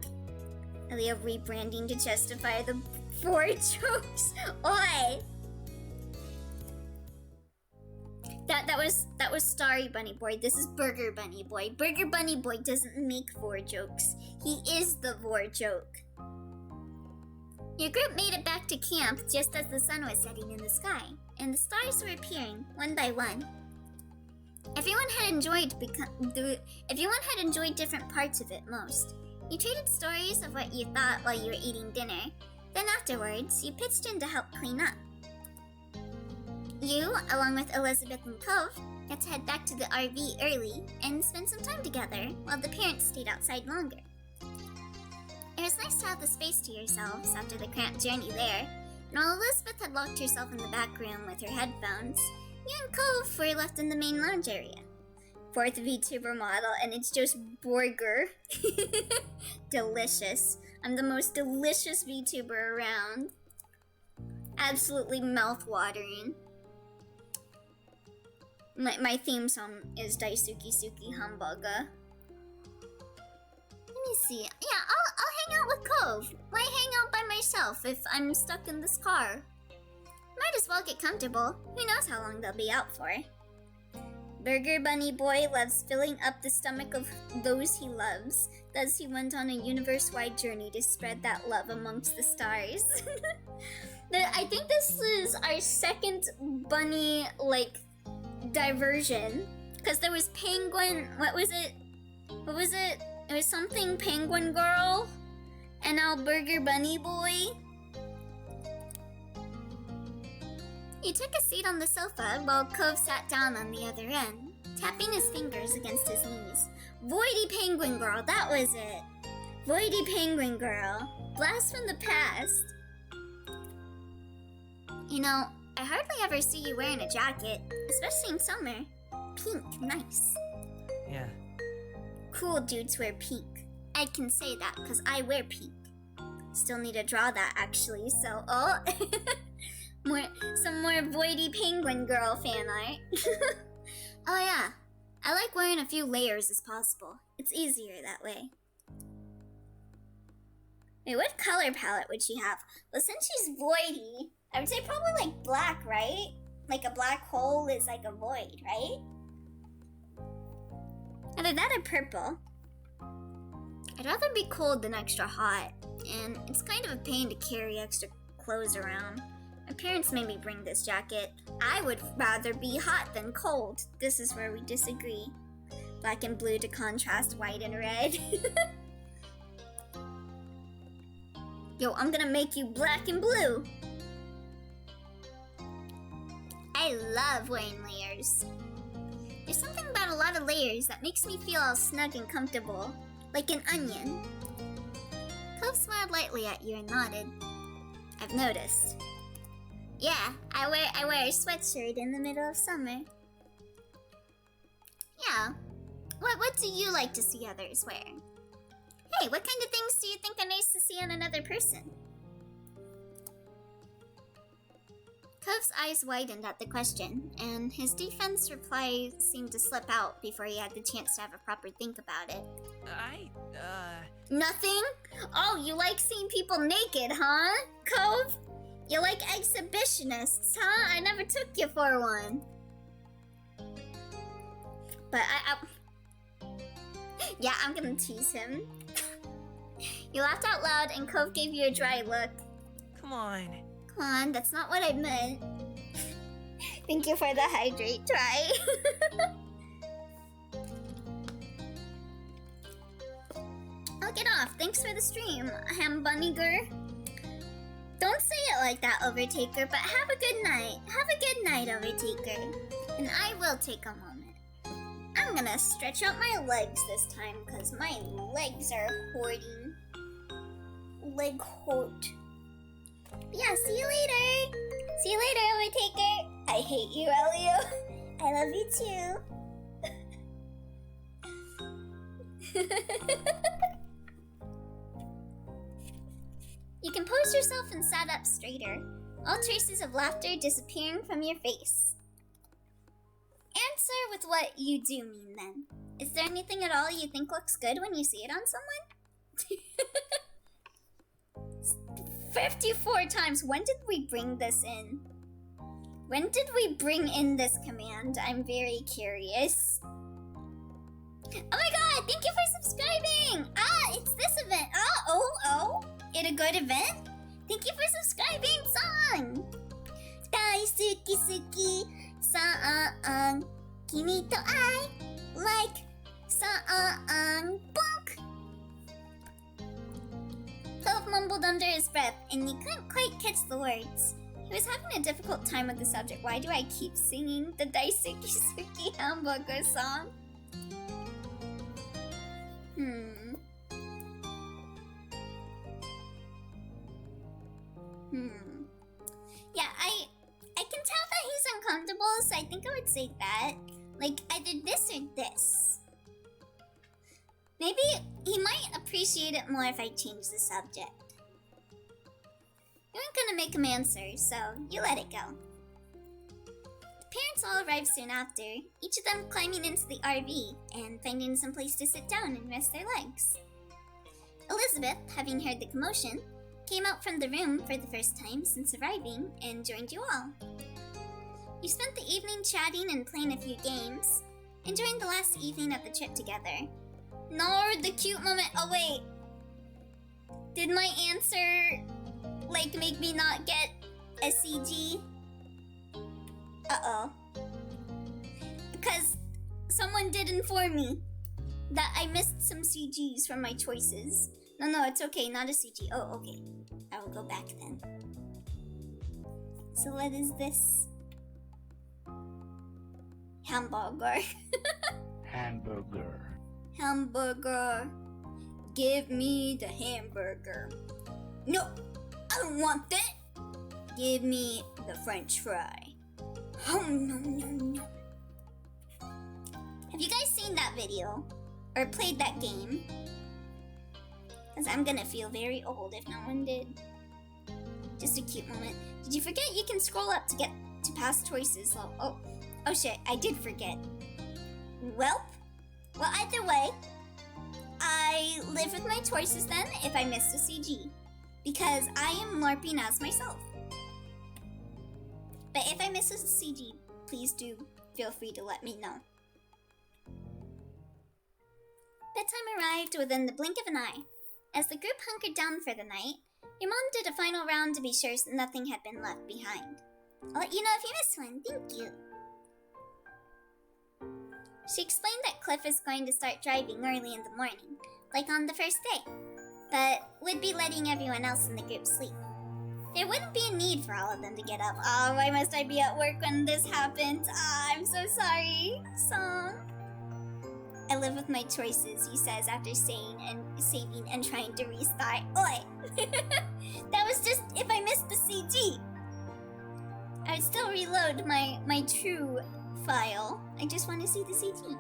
Elio rebranding to justify the 4 jokes. Oi! That was Starry Bunny Boy. This is Burger Bunny Boy. Burger Bunny Boy doesn't make 4 jokes. He is the 4 joke. Your group made it back to camp just as the sun was setting in the sky, and the stars were appearing one by one. Everyone had enjoyed different parts of it most. You traded stories of what you thought while you were eating dinner. Then afterwards, you pitched in to help clean up. You, along with Elizabeth and Cove, got to head back to the RV early and spend some time together while the parents stayed outside longer. It was nice to have the space to yourselves after the cramped journey there, and while Elizabeth had locked herself in the back room with her headphones, you and Cove were left in the main lounge area. 4th VTuber model, and it's just burger. Delicious. I'm the most delicious VTuber around. Absolutely mouth-watering. My theme song is Daisuki Suki Hamburger. Let me see. Yeah, I'll hang out with Cove. Why hang out by myself if I'm stuck in this car? Might as well get comfortable. Who knows how long they'll be out for. Burger Bunny Boy loves filling up the stomach of those he loves. Thus he went on a universe-wide journey to spread that love amongst the stars. I think this is our second bunny, like, diversion. Because there was Penguin... What was it? It was something Penguin Girl. And now Burger Bunny Boy. He took a seat on the sofa while Cove sat down on the other end, tapping his fingers against his knees. Voidy Penguin Girl, that was it. Voidy Penguin Girl. Blast from the past. You know, I hardly ever see you wearing a jacket, especially in summer. Pink, nice. Yeah. Cool dudes wear pink. I can say that because I wear pink. Still need to draw that actually, so oh. Some more Voidy Penguin Girl fan art. Oh yeah, I like wearing a few layers as possible. It's easier that way. Wait, what color palette would she have? Well, since she's voidy, I would say probably like black, right? Like a black hole is like a void, right? Either that or purple. I'd rather be cold than extra hot, and it's kind of a pain to carry extra clothes around. My parents made me bring this jacket. I would rather be hot than cold. This is where we disagree. Black and blue to contrast white and red. Yo, I'm gonna make you black and blue. I love wearing layers. There's something about a lot of layers that makes me feel all snug and comfortable, like an onion. Cove smiled lightly at you and nodded. I've noticed. Yeah, I wear a sweatshirt in the middle of summer. Yeah. What do you like to see others wear? Hey, what kind of things do you think are nice to see on another person? Cove's eyes widened at the question, and his defense reply seemed to slip out before he had the chance to have a proper think about it. Nothing? Oh, you like seeing people naked, huh, Cove? You like exhibitionists, huh? I never took you for one. But yeah, I'm gonna tease him. You laughed out loud and Cove gave you a dry look. Come on. Come on, that's not what I meant. Thank you for the hydrate try. I'll get off. Thanks for the stream, Ham Bunnyger. Don't say it like that, Overtaker, but have a good night. Have a good night, Overtaker. And I will take a moment. I'm gonna stretch out my legs this time, because my legs are hurting. Leg hurt. Yeah, see you later. See you later, Overtaker. I hate you, Elio. I love you too. You composed yourself and sat up straighter, all traces of laughter disappearing from your face. Answer with what you do mean, then. Is there anything at all you think looks good when you see it on someone? 54 times. When did we bring this in? When did we bring in this command? I'm very curious. Oh my god, thank you for subscribing! Ah, it's this event. Oh. It a good event? Thank you for subscribing, Song! Daisuki suki, Saan, kimi to I like Saan, bonk! Cove mumbled under his breath, and he couldn't quite catch the words. He was having a difficult time with the subject. Why do I keep singing the Daisuki Suki hamburger song? Yeah, I can tell that he's uncomfortable, so I think I would say that. Like, either this or this. Maybe he might appreciate it more if I change the subject. You weren't gonna make him answer, so you let it go. The parents all arrived soon after, each of them climbing into the RV and finding some place to sit down and rest their legs. Elizabeth, having heard the commotion, came out from the room for the first time since arriving and joined you all. You spent the evening chatting and playing a few games, enjoying the last evening of the trip together. No, the cute moment. Oh wait, did my answer make me not get a CG? Uh-oh. Because someone did inform me that I missed some CGs from my choices. No, it's okay, not a CG. Oh, okay. I will go back then. So what is this? Hamburger. Hamburger. Hamburger. Give me the hamburger. No, I don't want that. Give me the French fry. Oh, no. Have you guys seen that video? Or played that game? Because I'm gonna feel very old if no one did. Just a cute moment. Did you forget you can scroll up to get to past choices? Oh shit, I did forget. Well, either way, I live with my choices then if I missed a CG. Because I am LARPing as myself. But if I miss a CG, please do feel free to let me know. Bedtime arrived within the blink of an eye. As the group hunkered down for the night, your mom did a final round to be sure nothing had been left behind. I'll let you know if you missed one, thank you. She explained that Cliff is going to start driving early in the morning, like on the first day, but would be letting everyone else in the group sleep. There wouldn't be a need for all of them to get up. Oh, why must I be at work when this happens? I'm so sorry. Song. I live with my choices, he says after saying and saving and trying to restart. Oi! That was just if I missed the CG. I would still reload my true file. I just want to see the CG.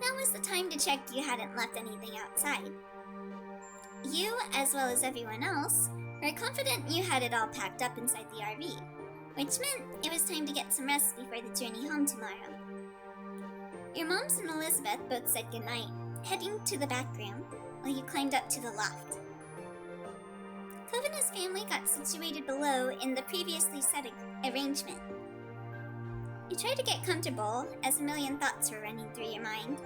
Now was the time to check you hadn't left anything outside. You, as well as everyone else, were confident you had it all packed up inside the RV, which meant it was time to get some rest before the journey home tomorrow. Your moms and Elizabeth both said goodnight, heading to the back room while you climbed up to the loft. Cove and his family got situated below in the previously set arrangement. You tried to get comfortable as a million thoughts were running through your mind.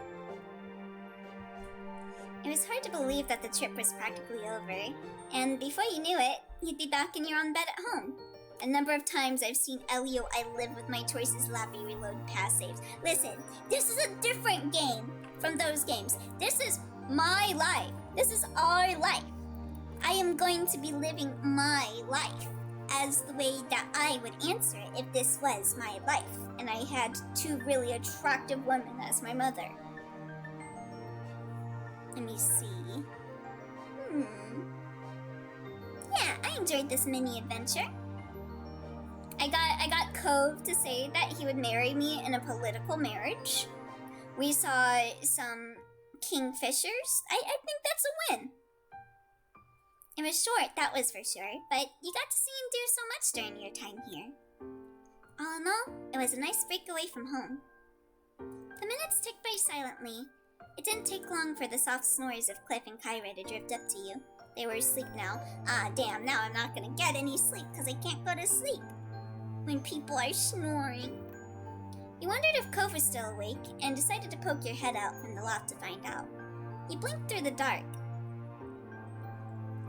It was hard to believe that the trip was practically over, and before you knew it, you'd be back in your own bed at home. A number of times I've seen Elio I live with my choices Lappy reload pass saves. Listen, this is a different game from those games. This is my life. This is our life. I am going to be living my life as the way that I would answer it if this was my life and I had two really attractive women as my mother. Let me see. Yeah, I enjoyed this mini adventure. I got Cove to say that he would marry me in a political marriage. We saw some kingfishers. I think that's a win. It was short, that was for sure, but you got to see him do so much during your time here. All in all, it was a nice break away from home. The minutes ticked by silently. It didn't take long for the soft snores of Cliff and Kyra to drift up to you. They were asleep now. Ah, damn, now I'm not gonna get any sleep because I can't go to sleep when people are snoring. You wondered if Cove was still awake and decided to poke your head out from the loft to find out. You blinked through the dark.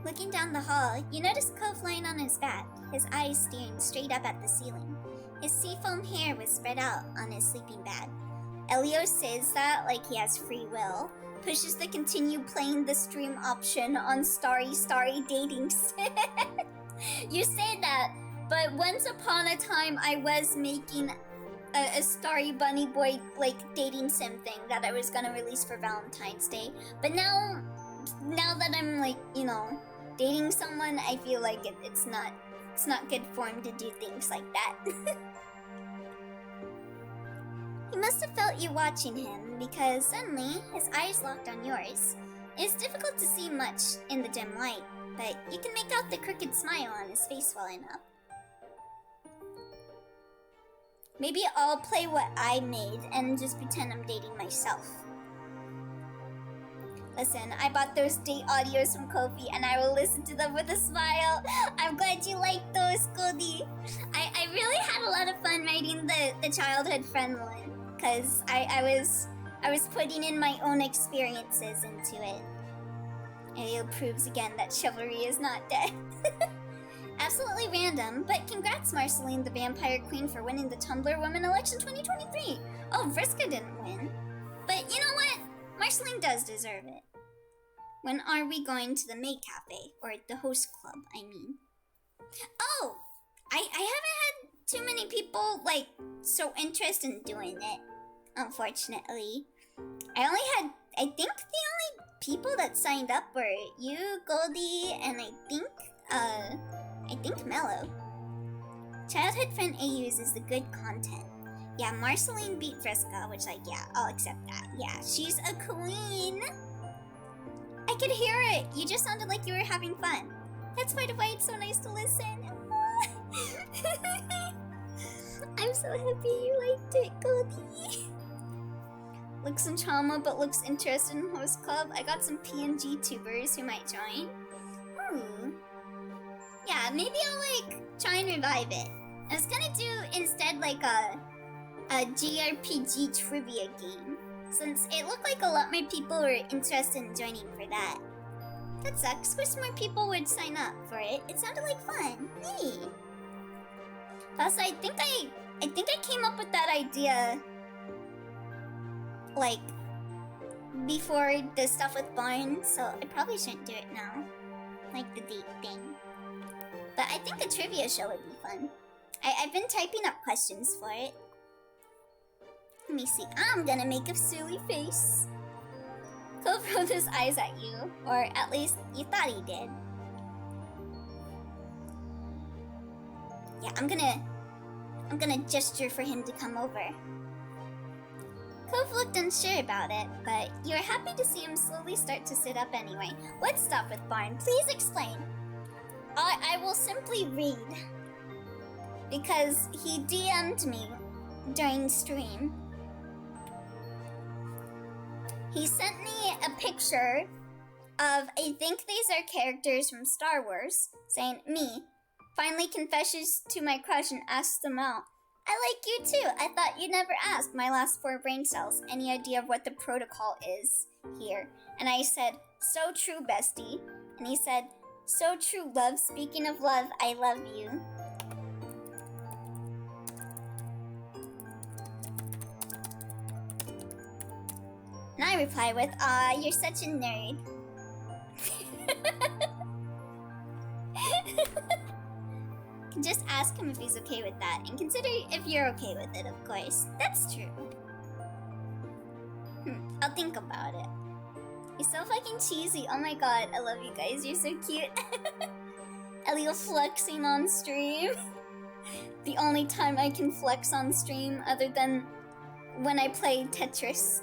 Looking down the hall, you noticed Cove lying on his back, his eyes staring straight up at the ceiling. His seafoam hair was spread out on his sleeping bag. Elio says that like he has free will, pushes the continue playing the stream option on Starry Dating Sim. You say that, but once upon a time I was making a Starry Bunny Boy like dating sim thing that I was gonna release for Valentine's Day. But now that I'm like, you know, dating someone, I feel like it's not good form to do things like that. He must have felt you watching him because suddenly his eyes locked on yours. It's difficult to see much in the dim light, but you can make out the crooked smile on his face well enough. Maybe I'll play what I made and just pretend I'm dating myself. Listen, I bought those date audios from Kofi and I will listen to them with a smile. I'm glad you liked those, Goldie. I really had a lot of fun writing the childhood friend one. Because I was putting in my own experiences into it. It proves again that chivalry is not dead. Absolutely random, but congrats Marceline the Vampire Queen for winning the Tumblr Woman Election 2023. Oh, Vriska didn't win. But you know what? Marceline does deserve it. When are we going to the May Cafe? Or the host club, I mean. Oh! I haven't had too many people, like, so interested in doing it. Unfortunately. I think the only people that signed up were you, Goldie, and I think Mello. Childhood friend AUs is the good content. Yeah, Marceline beat Vriska, which like, yeah, I'll accept that. Yeah, she's a queen. I could hear it. You just sounded like you were having fun. That's why it's so nice to listen. I'm so happy you liked it, Goldie. Looks in trauma, but looks interested in host club. I got some PNG tubers who might join. Yeah, maybe I'll like try and revive it. I was gonna do instead like a JRPG trivia game, since it looked like a lot more people were interested in joining for that. That sucks. Wish more people would sign up for it. It sounded like fun. Hey. Plus, I think I came up with that idea like before the stuff with Barn, so I probably shouldn't do it now. Like the date thing. But I think a trivia show would be fun. I've been typing up questions for it. Let me see. I'm gonna make a silly face. Cove rolled his eyes at you, or at least you thought he did. Yeah, I'm gonna gesture for him to come over. Cove looked unsure about it, but you were happy to see him slowly start to sit up anyway. What's up with Barn? Please explain. I will simply read. Because he DM'd me during stream. He sent me a picture of, I think these are characters from Star Wars, saying, me, finally confesses to my crush and asks them out. I like you too. I thought you'd never ask my last 4 brain cells any idea of what the protocol is here. And I said, so true, bestie. And he said, so true, love. Speaking of love, I love you. And I reply with, you're such a nerd. Just ask him if he's okay with that, and consider if you're okay with it, of course. That's true. I'll think about it. You're so fucking cheesy. Oh my god, I love you guys. You're so cute. Elio flexing on stream. The only time I can flex on stream other than when I play Tetris.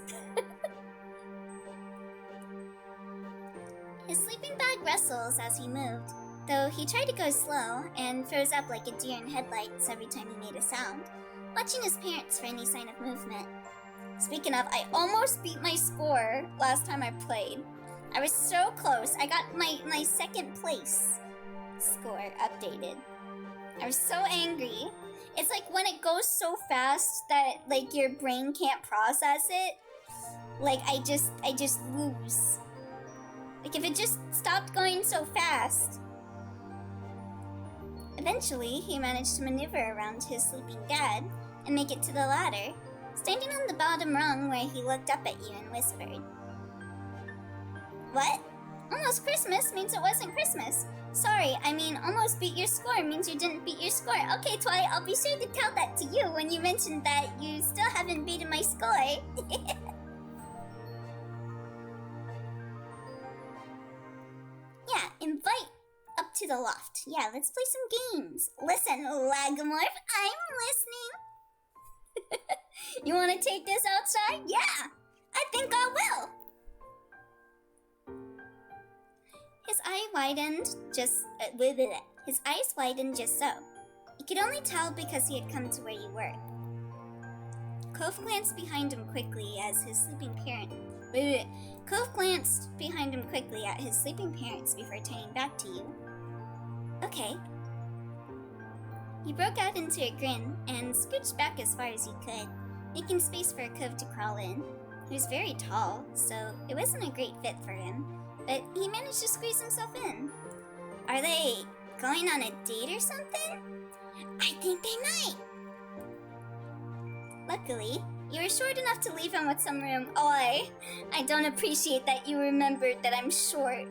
His sleeping bag wrestles as he moved, though he tried to go slow and froze up like a deer in headlights every time he made a sound, watching his parents for any sign of movement. Speaking of, I almost beat my score last time I played. I was so close. I got my second place score updated. I was so angry. It's like when it goes so fast that like your brain can't process it. Like I just lose. Like if it just stopped going so fast. Eventually, he managed to maneuver around his sleeping dad and make it to the ladder, standing on the bottom rung where he looked up at you and whispered. What? Almost Christmas means it wasn't Christmas. Sorry, I mean almost beat your score means you didn't beat your score. Okay, Twi, I'll be sure to tell that to you when you mentioned that you still haven't beaten my score. Yeah, invite up to the loft. Yeah, let's play some games. Listen, Lagomorph, I'm listening. You want to take this outside? Yeah, I think I will. His eyes widened just so. You could only tell because he had come to where you were. Cove glanced behind him quickly as his sleeping parent. Cove glanced behind him quickly at his sleeping parents before turning back to you. Okay. He broke out into a grin and scooched back as far as he could, making space for a Cove to crawl in. He was very tall, so it wasn't a great fit for him, but he managed to squeeze himself in. Are they going on a date or something? I think they might. Luckily, you were short enough to leave him with some room. Oh, I don't appreciate that you remembered that I'm short.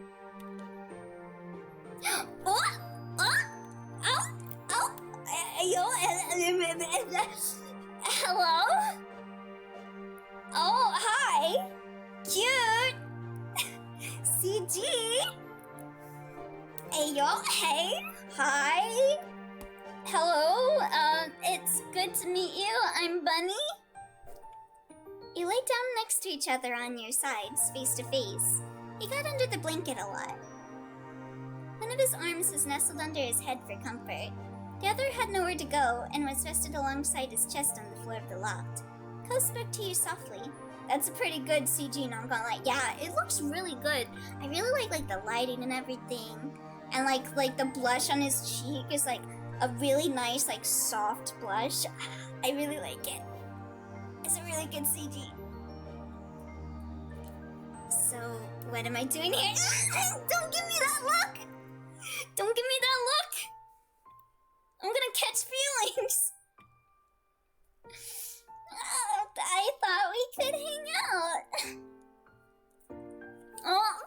Hello? Oh, hi. Cute. CG. Ayo, hey. Hi. Hello. It's good to meet you. I'm Bunny. You lay down next to each other on your sides, face to face. He got under the blanket a lot. One of his arms was nestled under his head for comfort. The other had nowhere to go and was rested alongside his chest on the floor of the loft. Cove spoke to you softly. That's a pretty good CG, not gonna lie. Yeah, it looks really good. I really like the lighting and everything. And like the blush on his cheek is like a really nice, like soft blush. I really like it. It's a really good CG. So, what am I doing here? Don't give me that look! Don't give me that look! I'm gonna catch feelings! I thought we could hang out! Oh,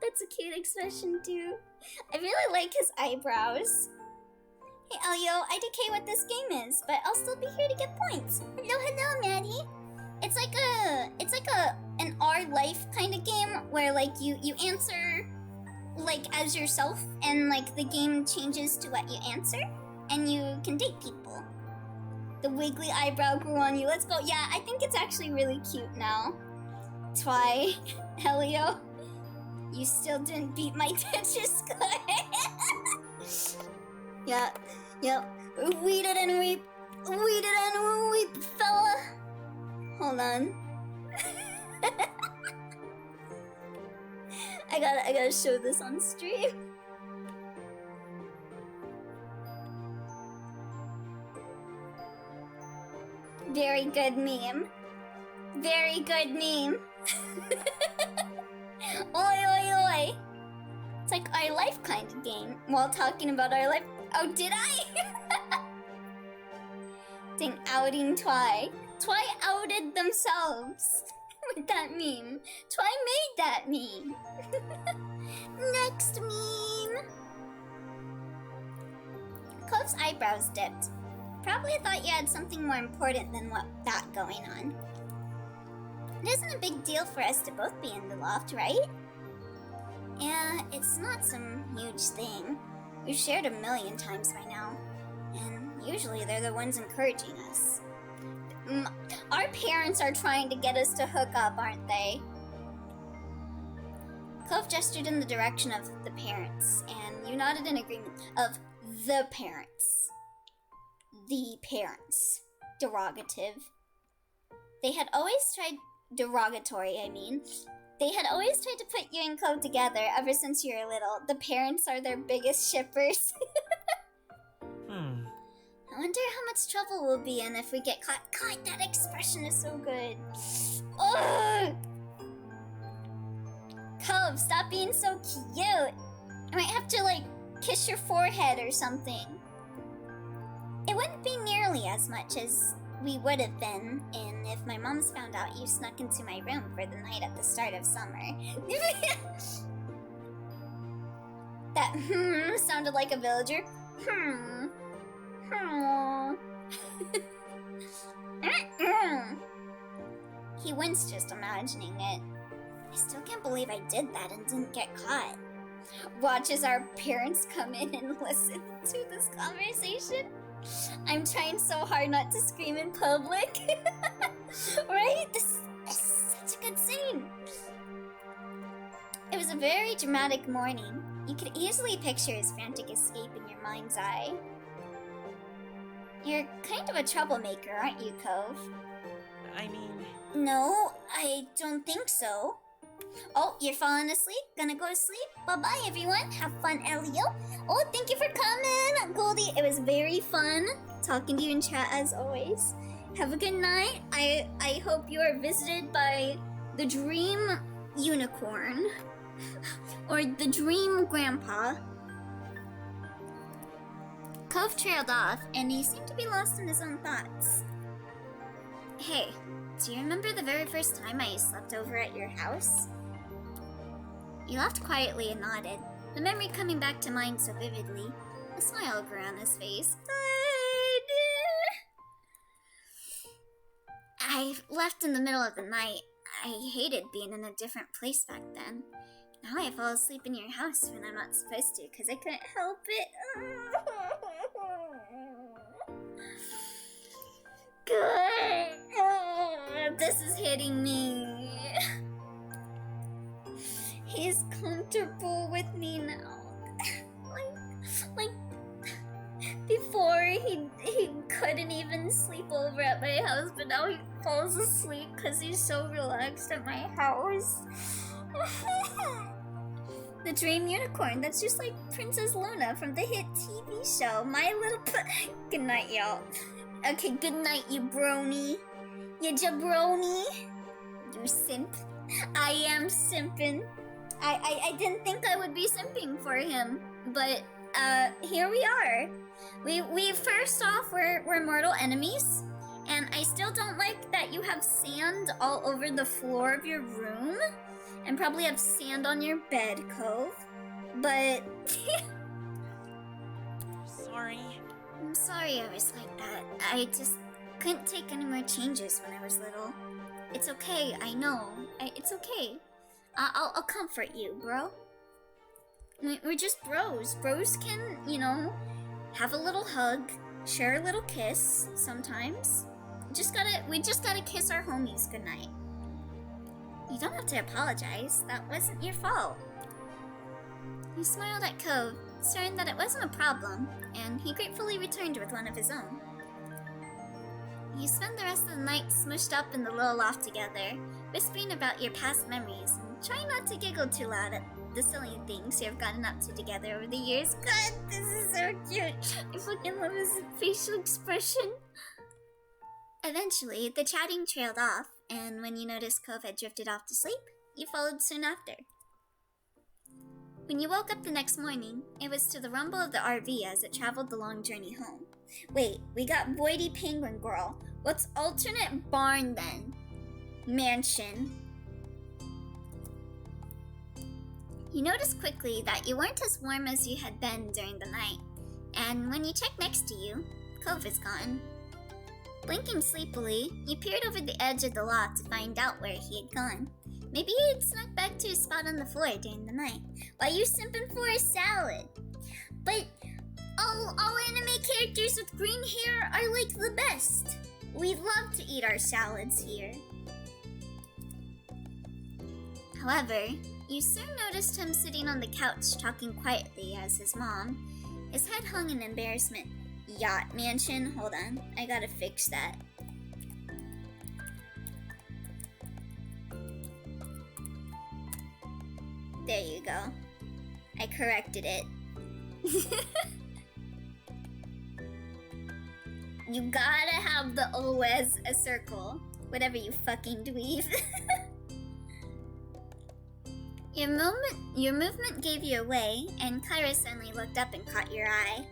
that's a cute expression too. I really like his eyebrows. Hey Elio, I decay what this game is, but I'll still be here to get points. Hello, Maddie. it's like an our life kind of game where like you answer like as yourself, and like the game changes to what you answer, and you can date people. The wiggly eyebrow grew on you. Let's go. Yeah, I think it's actually really cute now. Twy, Helio, you still didn't beat my Tetris score. Yeah, yep. Weed it and weep. Weed it and weep, fella. Hold on. I gotta show this on stream. Very good meme. Very good meme. Oi, oi, oi. It's like our life kind of game while talking about our life. Oh, did I? Dang, outing Twy. Twy outed themselves with that meme. Twy made that meme. Next meme. Cove's eyebrows dipped. Probably thought you had something more important than what that going on. It isn't a big deal for us to both be in the loft, right? Yeah, it's not some huge thing. We've shared a million times by now. And usually they're the ones encouraging us. Our parents are trying to get us to hook up, aren't they? Cove gestured in the direction of the parents, and you nodded in agreement. Of the parents. The parents. Derogative. They had always tried... Derogatory, I mean. They had always tried to put you and Cove together ever since you were little. The parents are their biggest shippers. I wonder how much trouble we'll be in if we get caught. God, that expression is so good. Ugh! Cove, stop being so cute. I might have to, like, kiss your forehead or something. It wouldn't be nearly as much as we would have been if my mom's found out you snuck into my room for the night at the start of summer. That sounded like a villager. He winced just imagining it. I still can't believe I did that and didn't get caught. Watch as our parents come in and listen to this conversation. I'm trying so hard not to scream in public. Right? This is such a good scene. It was a very dramatic morning. You could easily picture his frantic escape in your mind's eye. You're kind of a troublemaker, aren't you, Cove? I mean... No, I don't think so. Oh, you're falling asleep? Gonna go to sleep? Bye-bye, everyone. Have fun, Elio. Oh, thank you for coming, Goldie. It was very fun talking to you in chat, as always. Have a good night. I hope you are visited by the dream unicorn. Or the dream grandpa. Cove trailed off, and he seemed to be lost in his own thoughts. Hey, do you remember the very first time I slept over at your house? He laughed quietly and nodded, the memory coming back to mind so vividly. A smile grew on his face. I left in the middle of the night. I hated being in a different place back then. Now I fall asleep in your house when I'm not supposed to, because I couldn't help it. Good. This is hitting me. He's comfortable with me now. like before he couldn't even sleep over at my house, but now he falls asleep because he's so relaxed at my house. The dream unicorn, that's just like Princess Luna from the hit TV show My Little Good night, y'all. Okay, good night, you brony. You jabroni. You simp. I am simping. I didn't think I would be simping for him, but here we are. We first off, we're mortal enemies, and I still don't like that you have sand all over the floor of your room, and probably have sand on your bed, Cove. But Sorry. I'm sorry I was like that. I just couldn't take any more changes when I was little. It's okay, I know. It's okay. I'll comfort you, bro. We're just bros. Bros can, you know, have a little hug, share a little kiss sometimes. We just gotta kiss our homies goodnight. You don't have to apologize. That wasn't your fault. He smiled at Cove, certain that it wasn't a problem, and he gratefully returned with one of his own. You spend the rest of the night smushed up in the little loft together, whispering about your past memories, and trying not to giggle too loud at the silly things you have gotten up to together over the years. God, this is so cute. I fucking love his facial expression. Eventually, the chatting trailed off, and when you noticed Cove had drifted off to sleep, you followed soon after. When you woke up the next morning, it was to the rumble of the RV as it traveled the long journey home. Wait, we got Voidy Penguin Girl. What's alternate barn then? Mansion. You noticed quickly that you weren't as warm as you had been during the night, and when you checked next to you, Cove is gone. Blinking sleepily, you peered over the edge of the loft to find out where he had gone. Maybe he had snuck back to his spot on the floor during the night. Why you simping for a salad? But all anime characters with green hair are like the best. We love to eat our salads here. However, you soon noticed him sitting on the couch talking quietly as his mom, his head hung in embarrassment. Yacht mansion? Hold on, I gotta fix that. There you go. I corrected it. You gotta have the O as a circle. Whatever, you fucking dweeb. Your movement gave you away, and Kyra suddenly looked up and caught your eye.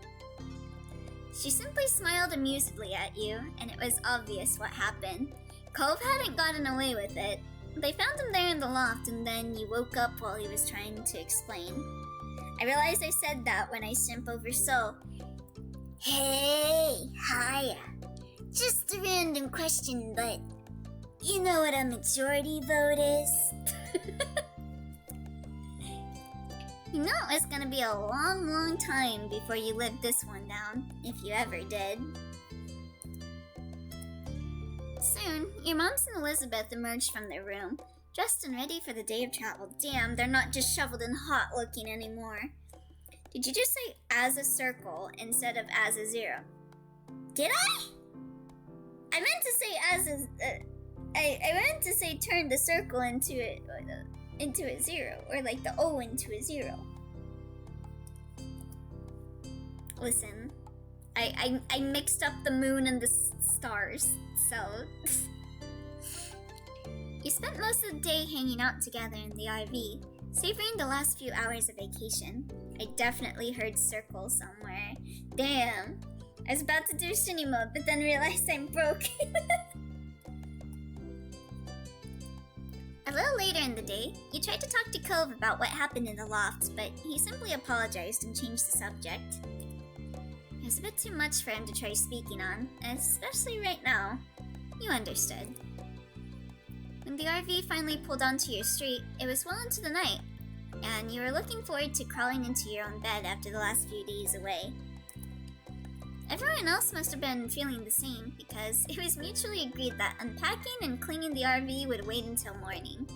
She simply smiled amusedly at you, and it was obvious what happened. Cove hadn't gotten away with it. They found him there in the loft, and then you woke up while he was trying to explain. I realized I said that when I simp over so. Hey, hiya. Just a random question, but you know what a majority vote is? You know it was gonna be a long, long time before you lived this one down, if you ever did. Soon, your moms and Elizabeth emerged from their room, dressed and ready for the day of travel. Damn, they're not just shoveled and hot looking anymore. Did you just say as a circle instead of as a zero? Did I? I meant to say as a... I meant to say turn the circle into a zero, or like the O into a zero. Listen, I mixed up the moon and the stars, so... You spent most of the day hanging out together in the RV, savoring the last few hours of vacation. I definitely heard circle somewhere. Damn, I was about to do shinny mode, but then realized I'm broke. A little later in the day, you tried to talk to Cove about what happened in the loft, but he simply apologized and changed the subject. It was a bit too much for him to try speaking on, especially right now. You understood. When the RV finally pulled onto your street, it was well into the night, and you were looking forward to crawling into your own bed after the last few days away. Everyone else must have been feeling the same, because it was mutually agreed that unpacking and cleaning the RV would wait until morning.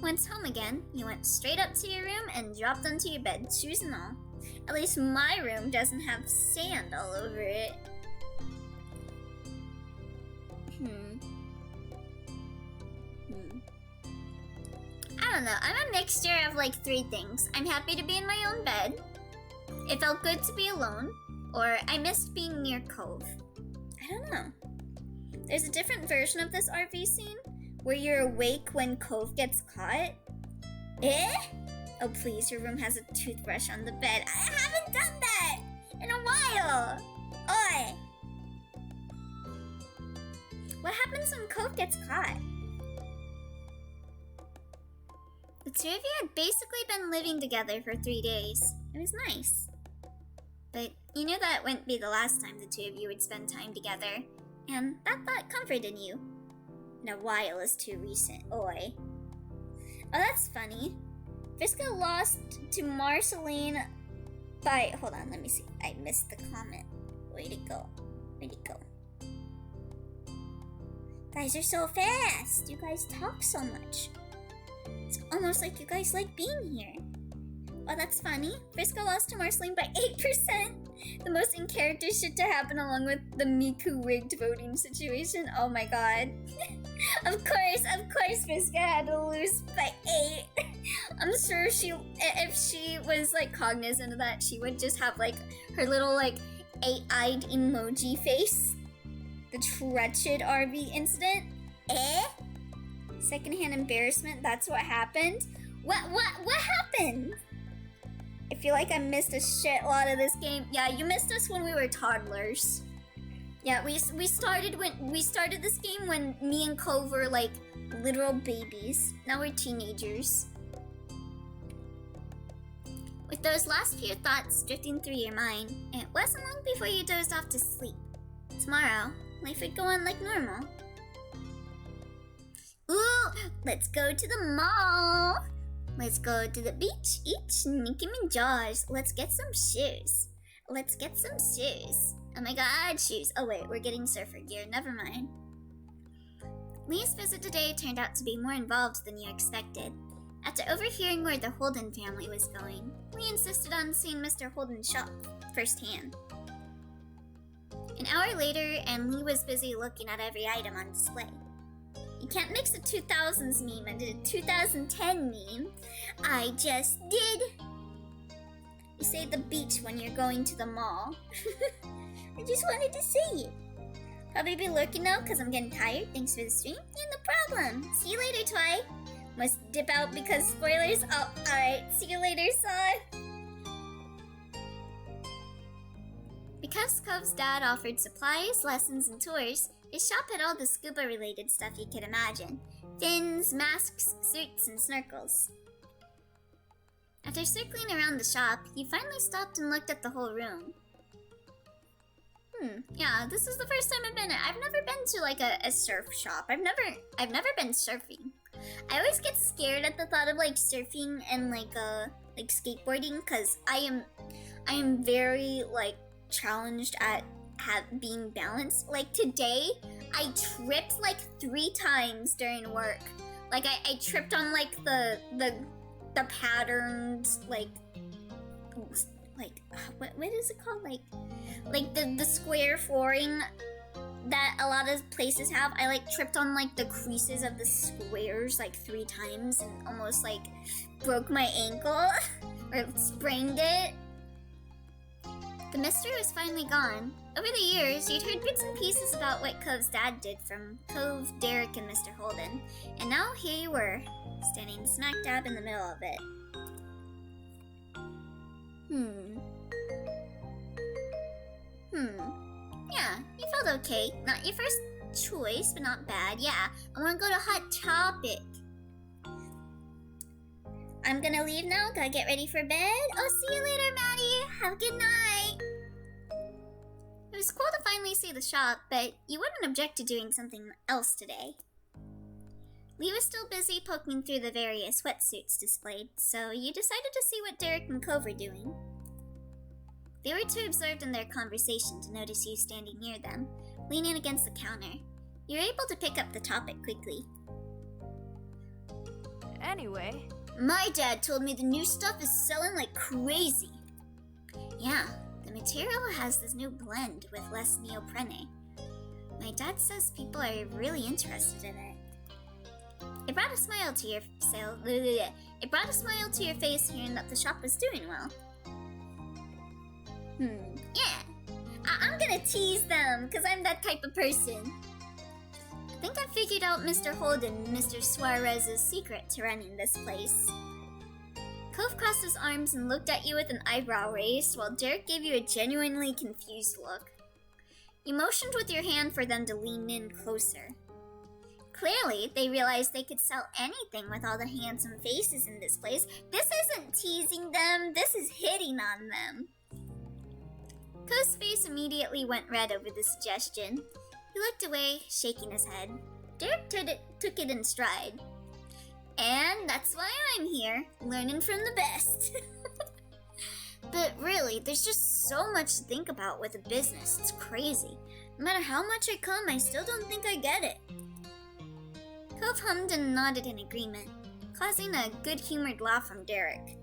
Once home again, you went straight up to your room and dropped onto your bed, shoes and all. At least my room doesn't have sand all over it. I don't know, I'm a mixture of like 3 things. I'm happy to be in my own bed. It felt good to be alone. Or I missed being near Cove. I don't know. There's a different version of this RV scene where you're awake when Cove gets caught. Eh? Oh please, your room has a toothbrush on the bed. I haven't done that in a while. Oi! What happens when Cove gets caught? The two of you had basically been living together for 3 days. It was nice. But you knew that wouldn't be the last time the two of you would spend time together, and that thought comforted you. in a while is too recent. Oi. Oh, that's funny. Friska lost to Marceline by... Hold on, let me see. I missed the comment. Where'd it go? Where'd it go? Guys are so fast. You guys talk so much. It's almost like you guys like being here. Oh, that's funny. Friska lost to Marceline by 8%. The most in-character shit to happen along with the Miku rigged voting situation. Oh my god. Of course Friska had to lose by 8. I'm sure if she was like cognizant of that, she would just have like her little like 8-eyed emoji face. The Wretched RV incident? Secondhand embarrassment, that's what happened? What happened? I feel like I missed a shit lot of this game. Yeah, you missed us when we were toddlers. Yeah, we started this game when me and Cove were like literal babies. Now we're teenagers. With those last few thoughts drifting through your mind, it wasn't long before you dozed off to sleep. Tomorrow, life would go on like normal. Ooh, let's go to the mall. Let's go to the beach, eat Nicki Minaj. Let's get some shoes. Oh my god, shoes. Oh wait, we're getting surfer gear. Never mind. Lee's visit today turned out to be more involved than you expected. After overhearing where the Holden family was going, Lee insisted on seeing Mr. Holden's shop firsthand. An hour later, and Lee was busy looking at every item on display. You can't mix a 2000s meme and a 2010 meme. I just did. You say the beach when you're going to the mall. I just wanted to say it. Probably be lurking now because I'm getting tired. Thanks for the stream. Yeah, no problem. See you later, Twi. Must dip out because spoilers. Oh, alright. See you later, son. Because Cove's dad offered supplies, lessons, and tours, his shop had all the scuba-related stuff you could imagine. Fins, masks, suits, and snorkels. After circling around the shop, he finally stopped and looked at the whole room. Yeah, this is the first time I've never been to like a surf shop. I've never been surfing. I always get scared at the thought of like surfing and like skateboarding because I am very like challenged at being balanced. Like today, I tripped like 3 times during work. Like I tripped on like the patterned like what is it called, like the square flooring that a lot of places have. I like tripped on like the creases of the squares like 3 times and almost like broke my ankle or sprained it. The mystery was finally gone. Over the years, you'd heard bits and pieces about what Cove's dad did from Cove, Derek, and Mr. Holden, and now here you were, standing smack dab in the middle of it. Yeah, you felt okay. Not your first choice, but not bad. Yeah, I want to go to Hot Topic. I'm gonna leave now. Gotta get ready for bed. Oh, see you later, Maddie. Have a good night. It was cool to finally see the shop, but you wouldn't object to doing something else today. Lee was still busy poking through the various wetsuits displayed, so you decided to see what Derek and Cove were doing. They were too absorbed in their conversation to notice you standing near them, leaning against the counter. You were able to pick up the topic quickly. Anyway, my dad told me the new stuff is selling like crazy. Yeah, the material has this new blend with less neoprene. My dad says people are really interested in it. It brought a smile to your face hearing that the shop was doing well. Yeah. I'm gonna tease them, because I'm that type of person. I think I figured out Mr. Holden and Mr. Suarez's secret to running this place. Cove crossed his arms and looked at you with an eyebrow raised, while Derek gave you a genuinely confused look. You motioned with your hand for them to lean in closer. Clearly, they realized they could sell anything with all the handsome faces in this place. This isn't teasing them, this is hitting on them. Cove's face immediately went red over the suggestion. He looked away, shaking his head. Derek took it in stride. And that's why I'm here, learning from the best. But really, there's just so much to think about with a business. It's crazy. No matter how much I come, I still don't think I get it. Cove hummed and nodded in agreement, causing a good-humored laugh from Derek.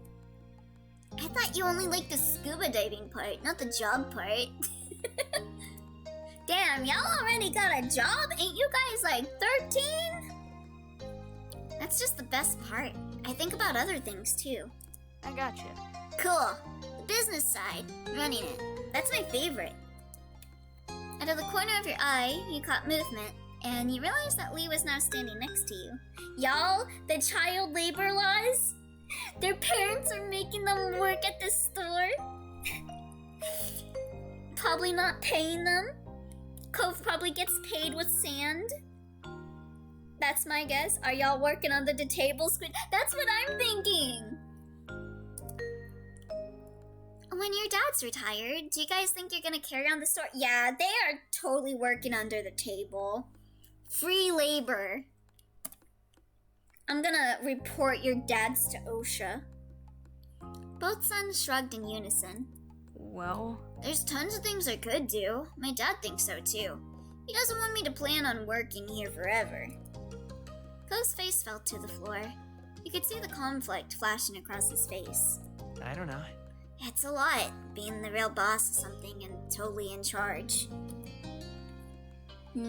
I thought you only liked the scuba diving part, not the job part. Damn, y'all already got a job? Ain't you guys like 13? That's just the best part. I think about other things too. I gotcha. Cool. The business side, running it. That's my favorite. Out of the corner of your eye, you caught movement, and you realized that Lee was now standing next to you. Y'all, the child labor laws? Their parents are making them work at the store. Probably not paying them. Cove probably gets paid with sand. That's my guess. Are y'all working under the table screen? That's what I'm thinking. When your dad's retired, do you guys think you're gonna carry on the store? Yeah, they are totally working under the table. Free labor. I'm gonna report your dads to OSHA. Both sons shrugged in unison. Well, There's tons of things I could do. My dad thinks so too. He doesn't want me to plan on working here forever. Cove's face fell to the floor. You could see the conflict flashing across his face. I don't know. It's a lot, being the real boss of something and totally in charge. Do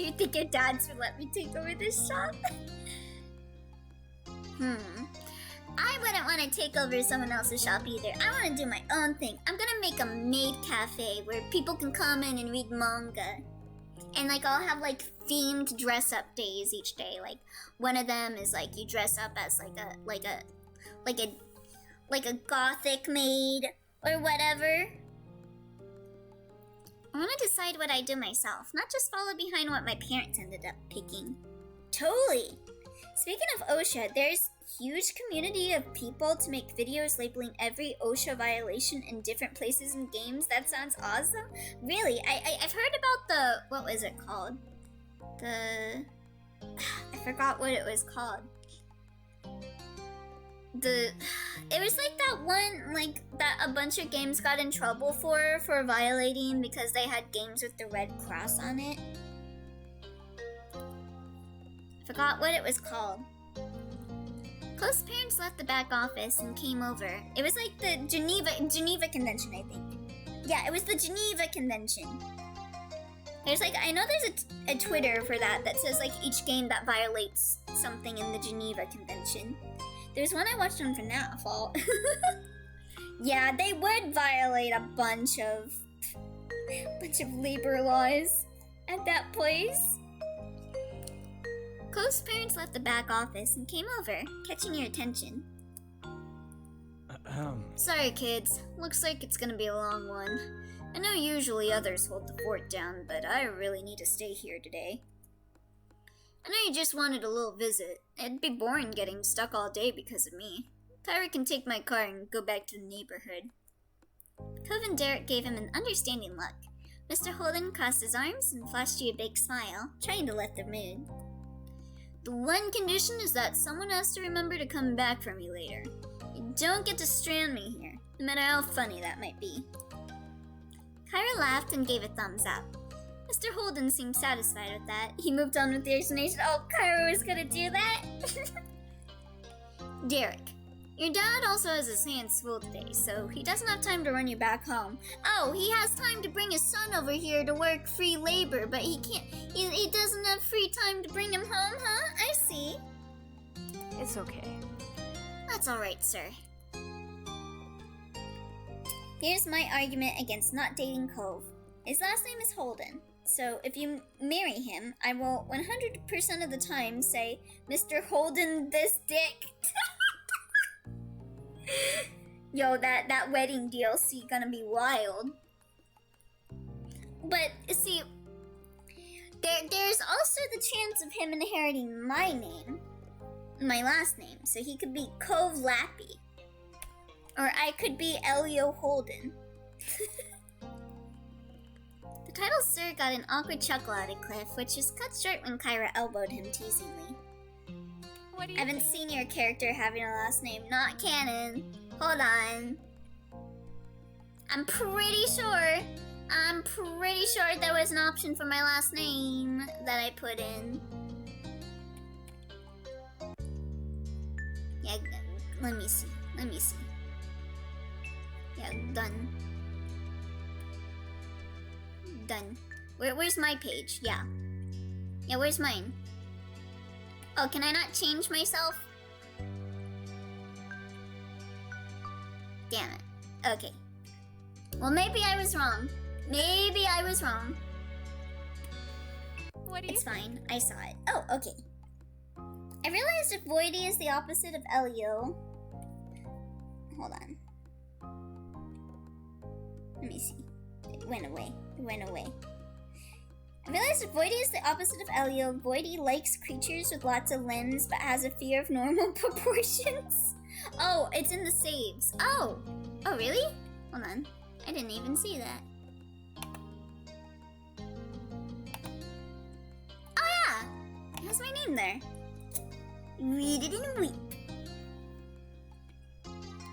you think your dads would let me take over this shop? I wouldn't want to take over someone else's shop either. I want to do my own thing. I'm gonna make a maid cafe where people can come in and read manga. And like I'll have like themed dress up days each day. Like one of them is like you dress up as like a gothic maid or whatever. I want to decide what I do myself, not just follow behind what my parents ended up picking. Totally. Speaking of OSHA, there's huge community of people to make videos labeling every OSHA violation in different places in games. That sounds awesome. Really, I've heard about the, what was it called? I forgot what it was called. It was like that one, like, that a bunch of games got in trouble for violating because they had games with the red cross on it. Forgot what it was called. Cove's parents left the back office and came over. It was like the Geneva Convention, I think. Yeah, it was the Geneva Convention. There's like, I know there's a Twitter for that says like each game that violates something in the Geneva Convention. There's one I watched on FNAF. Yeah, they would violate a bunch of labor laws at that place. Cove's parents left the back office and came over, catching your attention. Sorry, kids. Looks like it's gonna be a long one. I know usually others hold the fort down, but I really need to stay here today. I know you just wanted a little visit. It'd be boring getting stuck all day because of me. Kyra can take my car and go back to the neighborhood. Cove and Derek gave him an understanding look. Mr. Holden crossed his arms and flashed you a big smile, trying to lift the mood. The one condition is that someone has to remember to come back for me later. You don't get to strand me here, no matter how funny that might be. Kyra laughed and gave a thumbs up. Mr. Holden seemed satisfied with that. He moved on with the explanation. Oh, Kyra was gonna do that? Derek, your dad also has his hands full today, so he doesn't have time to run you back home. Oh, he has time to bring his son over here to work free labor, but he can't. He doesn't have free time to bring him home, huh? I see. it's okay. That's alright, sir. Here's my argument against not dating Cove. His last name is Holden, so if you marry him, I will 100% of the time say, Mr. Holden this dick. Yo, that wedding DLC gonna be wild. But, see, there's also the chance of him inheriting my name, my last name, so he could be Cove Lappy. Or I could be Elio Holden. The title Sir got an awkward chuckle out of Cliff, which was cut short when Kyra elbowed him teasingly. What do I you haven't think? seen your character having a last name not canon. Hold on. I'm pretty sure there was an option for my last name that I put in. Yeah, let me see. Yeah, done. Done. Where's my page? Yeah. Yeah, where's mine? Oh, can I not change myself? Damn it. Okay. Well, maybe I was wrong. What do you It's think? fine. I saw it. Oh, okay. I realized if Voidy is the opposite of Elio. Hold on. Let me see. It went away. I realized if Voidy is the opposite of Elio, Voidy likes creatures with lots of limbs but has a fear of normal proportions. Oh, it's in the saves. Oh, really? Hold on. I didn't even see that. Oh yeah! It has my name there. Read it in a week.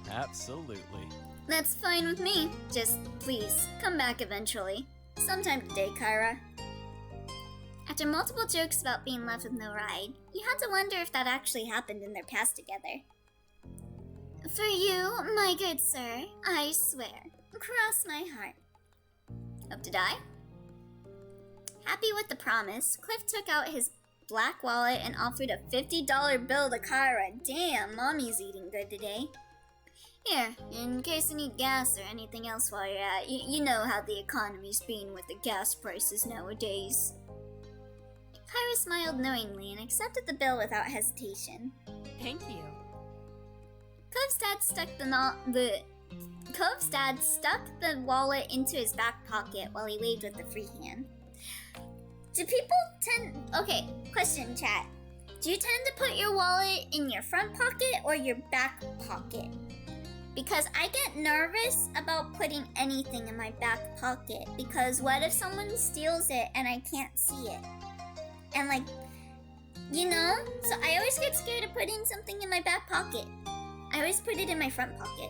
Absolutely. That's fine with me. Just please, come back eventually. Sometime today, Kyra. After multiple jokes about being left with no ride, you had to wonder if that actually happened in their past together. For you, my good sir, I swear, cross my heart. Hope to die? Happy with the promise, Cliff took out his black wallet and offered a $50 bill to Kyra. Damn, mommy's eating good today. Here, in case you need gas or anything else while you're at, you know how the economy's been with the gas prices nowadays. Kyra smiled knowingly and accepted the bill without hesitation. Thank you. Cove's dad stuck the wallet into his back pocket while he waved with the free hand. Do people okay, question chat. Do you tend to put your wallet in your front pocket or your back pocket? Because I get nervous about putting anything in my back pocket because what if someone steals it and I can't see it? And like, you know? So I always get scared of putting something in my back pocket. I always put it in my front pocket.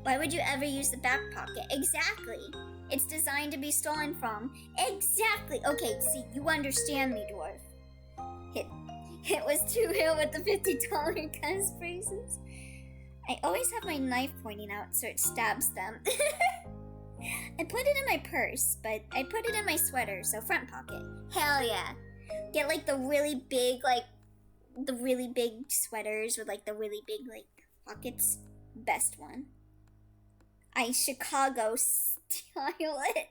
Why would you ever use the back pocket? Exactly. It's designed to be stolen from. Exactly. Okay, see, you understand me, dwarf. It was too real with the $50 gas prices. I always have my knife pointing out so it stabs them. I put it in my purse, but I put it in my sweater, so front pocket. Hell yeah. Get like the really big sweaters with like the really big like pockets. Best one. I Chicago style it.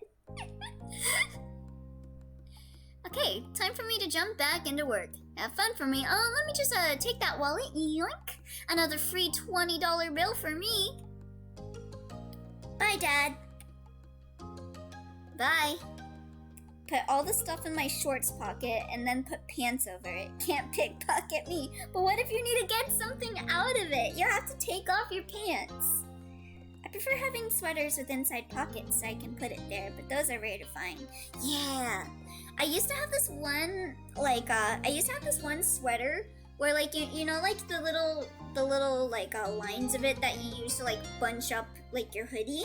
Okay, time for me to jump back into work. Have fun for me. Oh, let me just take that wallet. Yoink. Another free $20 bill for me. Bye, Dad. Bye. Put all the stuff in my shorts pocket and then put pants over it. Can't pickpocket me. But what if you need to get something out of it? You have to take off your pants. I prefer having sweaters with inside pockets so I can put it there, but those are rare to find. Yeah. I used to have this one, sweater where like, you know, like the little lines of it that you use to like bunch up like your hoodie,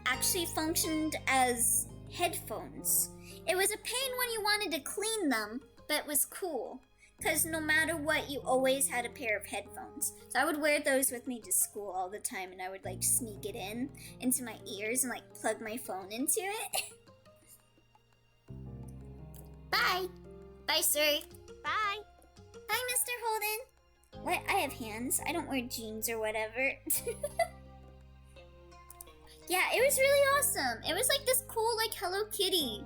actually functioned as headphones. It was a pain when you wanted to clean them, but it was cool. Because no matter what, you always had a pair of headphones. So I would wear those with me to school all the time, and I would like sneak it into my ears and like plug my phone into it. Bye. Bye, sir. Bye. Bye, Mr. Holden. What? I have hands. I don't wear jeans or whatever. Yeah, it was really awesome. It was like this cool like Hello Kitty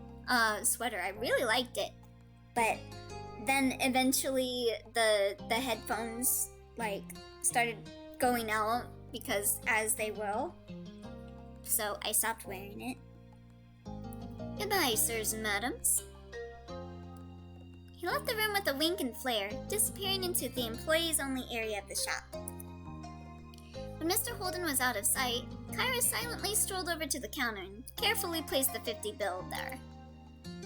sweater. I really liked it. But then eventually the headphones like started going out because as they will. So I stopped wearing it. Goodbye, sirs and madams. He left the room with a wink and flare, disappearing into the employees-only area of the shop. When Mr. Holden was out of sight, Kyra silently strolled over to the counter and carefully placed the 50 bill there.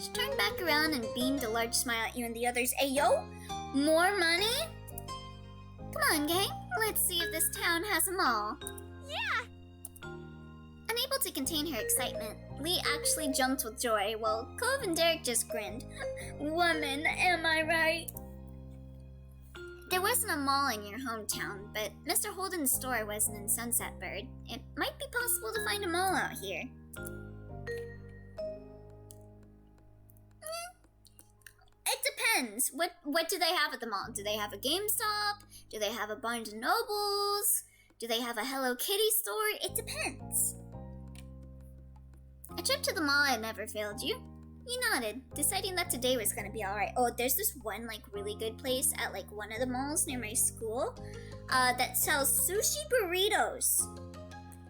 She turned back around and beamed a large smile at you and the others. Hey, yo! More money? Come on, gang. Let's see if this town has them all. Yeah! Unable to contain her excitement, Lee actually jumped with joy, while Cove and Derek just grinned. Woman, am I right? There wasn't a mall in your hometown, but Mr. Holden's store wasn't in Sunset Bird. It might be possible to find a mall out here. It depends. What do they have at the mall? Do they have a GameStop? Do they have a Barnes & Nobles? Do they have a Hello Kitty store? It depends. A trip to the mall had never failed you. You nodded, deciding that today was gonna be alright. Oh, there's this one really good place at one of the malls near my school that sells sushi burritos.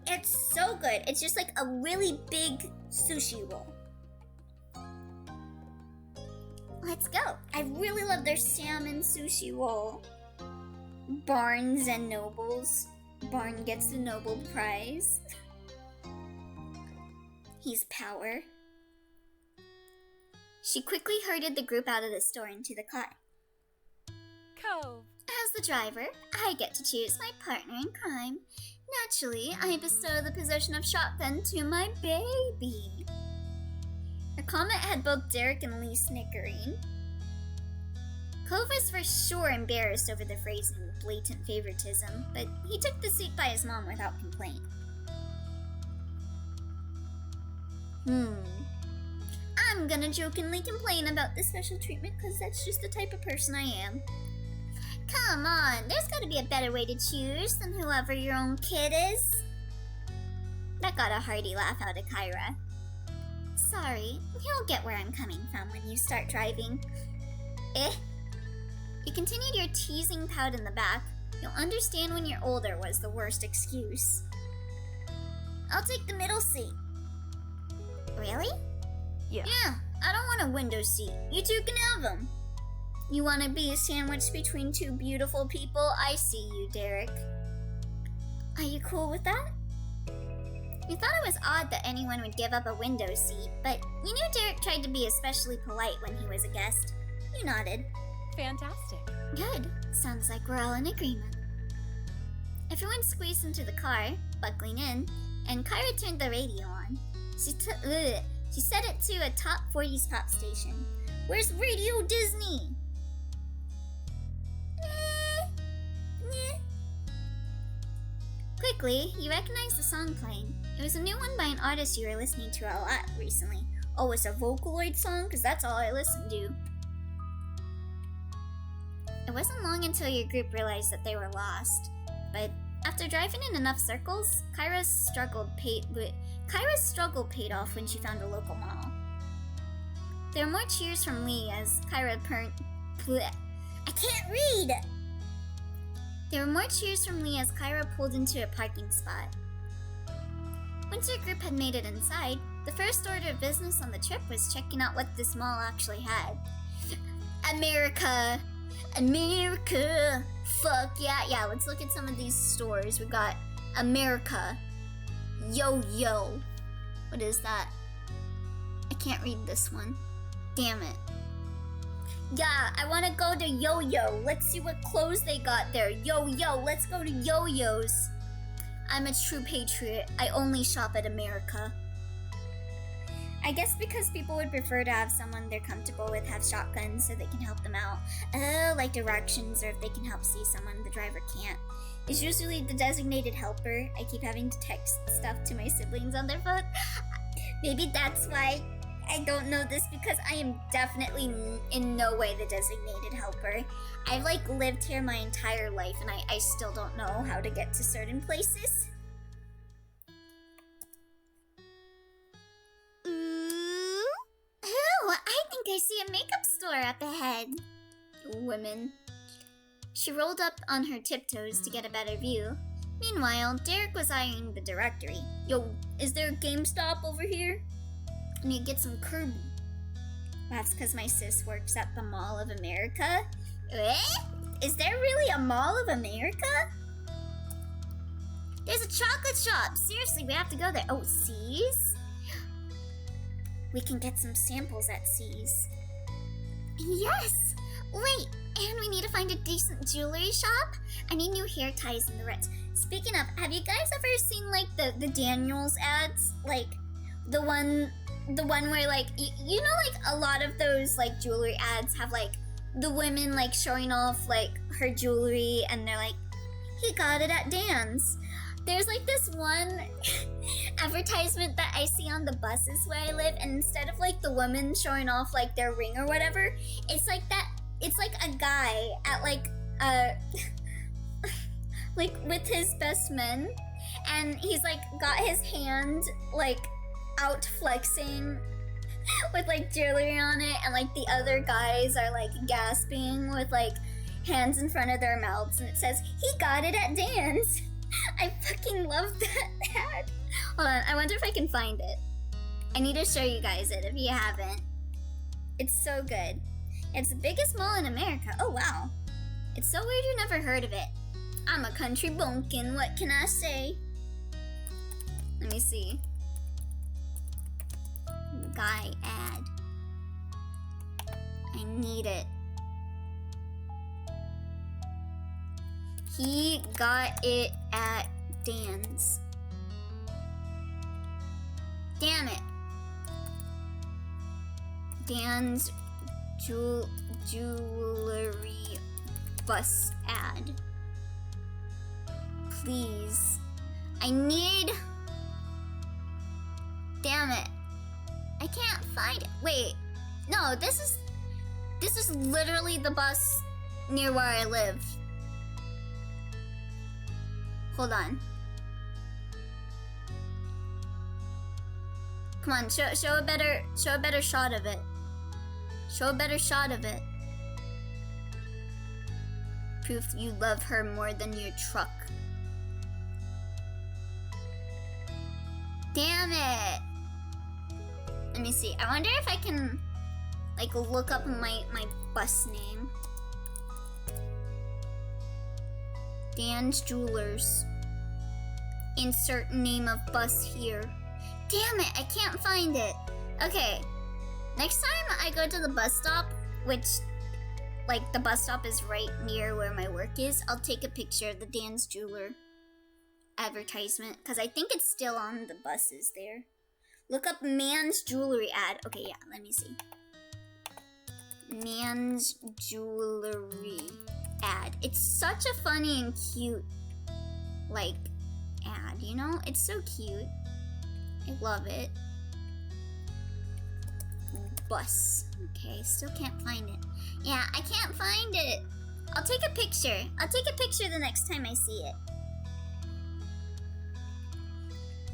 It's so good. It's just a really big sushi roll. Let's go. I really love their salmon sushi roll. Barnes and Nobles. Barn gets the Nobel Prize. He's power. She quickly herded the group out of the store into the car. Cove. As the driver, I get to choose my partner in crime. Naturally, I bestow the possession of shotgun to my baby. The comment had both Derek and Lee snickering. Cove was for sure embarrassed over the phrasing blatant favoritism, but he took the seat by his mom without complaint. I'm gonna jokingly complain about the special treatment because that's just the type of person I am. Come on, there's gotta be a better way to choose than whoever your own kid is. That got a hearty laugh out of Kyra. Sorry, you'll get where I'm coming from when you start driving. You continued your teasing pout in the back. You'll understand when you're older was the worst excuse. I'll take the middle seat. Really? Yeah. Yeah, I don't want a window seat. You two can have them. You want to be sandwiched between two beautiful people? I see you, Derek. Are you cool with that? You thought it was odd that anyone would give up a window seat, but you knew Derek tried to be especially polite when he was a guest. You nodded. Fantastic. Good. Sounds like we're all in agreement. Everyone squeezed into the car, buckling in, and Kyra turned the radio on. She set it to a top 40s pop station. Where's Radio Disney? Quickly, you recognized the song playing. It was a new one by an artist you were listening to a lot recently. Oh, it's a Vocaloid song? Because that's all I listen to. It wasn't long until your group realized that they were lost. But after driving in enough circles, Kyra's struggle paid off when she found a local mall. There were more cheers from Lee as Kyra I can't read! There were more cheers from Lee as Kyra pulled into a parking spot. Once your group had made it inside, the first order of business on the trip was checking out what this mall actually had. America! America! Fuck yeah, let's look at some of these stores. We got America. Yo-Yo. What is that? I can't read this one. Damn it. Yeah, I want to go to Yo-Yo. Let's see what clothes they got there. Yo-Yo, let's go to Yo-Yo's. I'm a true patriot. I only shop at America. I guess because people would prefer to have someone they're comfortable with have shotguns so they can help them out. Like directions, or if they can help see someone the driver can't. It's usually the designated helper. I keep having to text stuff to my siblings on their phone. Maybe that's why I don't know this, because I am definitely in no way the designated helper. I've lived here my entire life and I still don't know how to get to certain places. Ooh, I think I see a makeup store up ahead. Women. She rolled up on her tiptoes to get a better view. Meanwhile, Derek was eyeing the directory. Yo, is there a GameStop over here? I need to get some Kirby. That's because my sis works at the Mall of America. Is there really a Mall of America? There's a chocolate shop. Seriously, we have to go there. Oh, C's? We can get some samples at C's. Yes! Wait, and we need to find a decent jewelry shop. I need new hair ties in the Ritz. Speaking of, have you guys ever seen like the Daniels ads? Like the one where like you know like a lot of those like jewelry ads have like the women like showing off like her jewelry and they're like, he got it at Dan's. There's like this one advertisement that I see on the buses where I live, and instead of like the women showing off like their ring or whatever, it's like a guy at like like with his best men, and he's like got his hand like out flexing with like jewelry on it, and like the other guys are like gasping with like hands in front of their mouths, and it says, he got it at Dan's. I fucking love that ad. Hold on, I wonder if I can find it. I need to show you guys it if you haven't. It's so good. It's the biggest mall in America. Oh wow. It's so weird you never heard of it. I'm a country bumpkin, what can I say? Let me see. Guy ad. I need it. He got it at Dan's. Damn it. Dan's jewelry bus ad. Please. I need... Damn it. I can't find it. Wait. No, this is literally the bus near where I live. Hold on. Come on, show a better shot of it. Show a better shot of it. Proof you love her more than your truck. Damn it! Let me see. I wonder if I can like look up my bus name. Dan's Jewelers. Insert name of bus here. Damn it, I can't find it. Okay, next time I go to the bus stop, which, like, the bus stop is right near where my work is, I'll take a picture of the Dan's Jeweler advertisement, because I think it's still on the buses there. Look up man's jewelry ad. Okay, yeah, let me see. Man's jewelry ad. It's such a funny and cute, like, ad, you know? It's so cute. I love it. Bus. Okay, still can't find it. Yeah, I can't find it. I'll take a picture. I'll take a picture the next time I see it.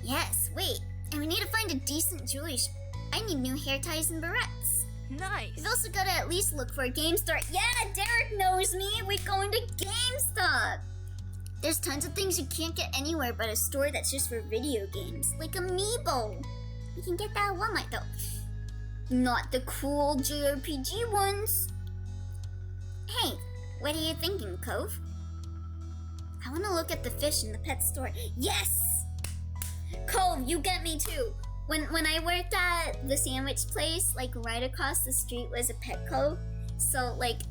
Yes, wait. And we need to find a decent jewelry shop. I need new hair ties and barrettes. Nice. We've also got to at least look for a game store. Yeah, Derek knows me. We're going to GameStop. There's tons of things you can't get anywhere but a store that's just for video games. Like Amiibo. You can get that at Walmart though. Not the cool JRPG ones. Hey, what are you thinking, Cove? I want to look at the fish in the pet store. Yes! Cove, you get me too. When I worked at the sandwich place, like right across the street was a Petco. So like,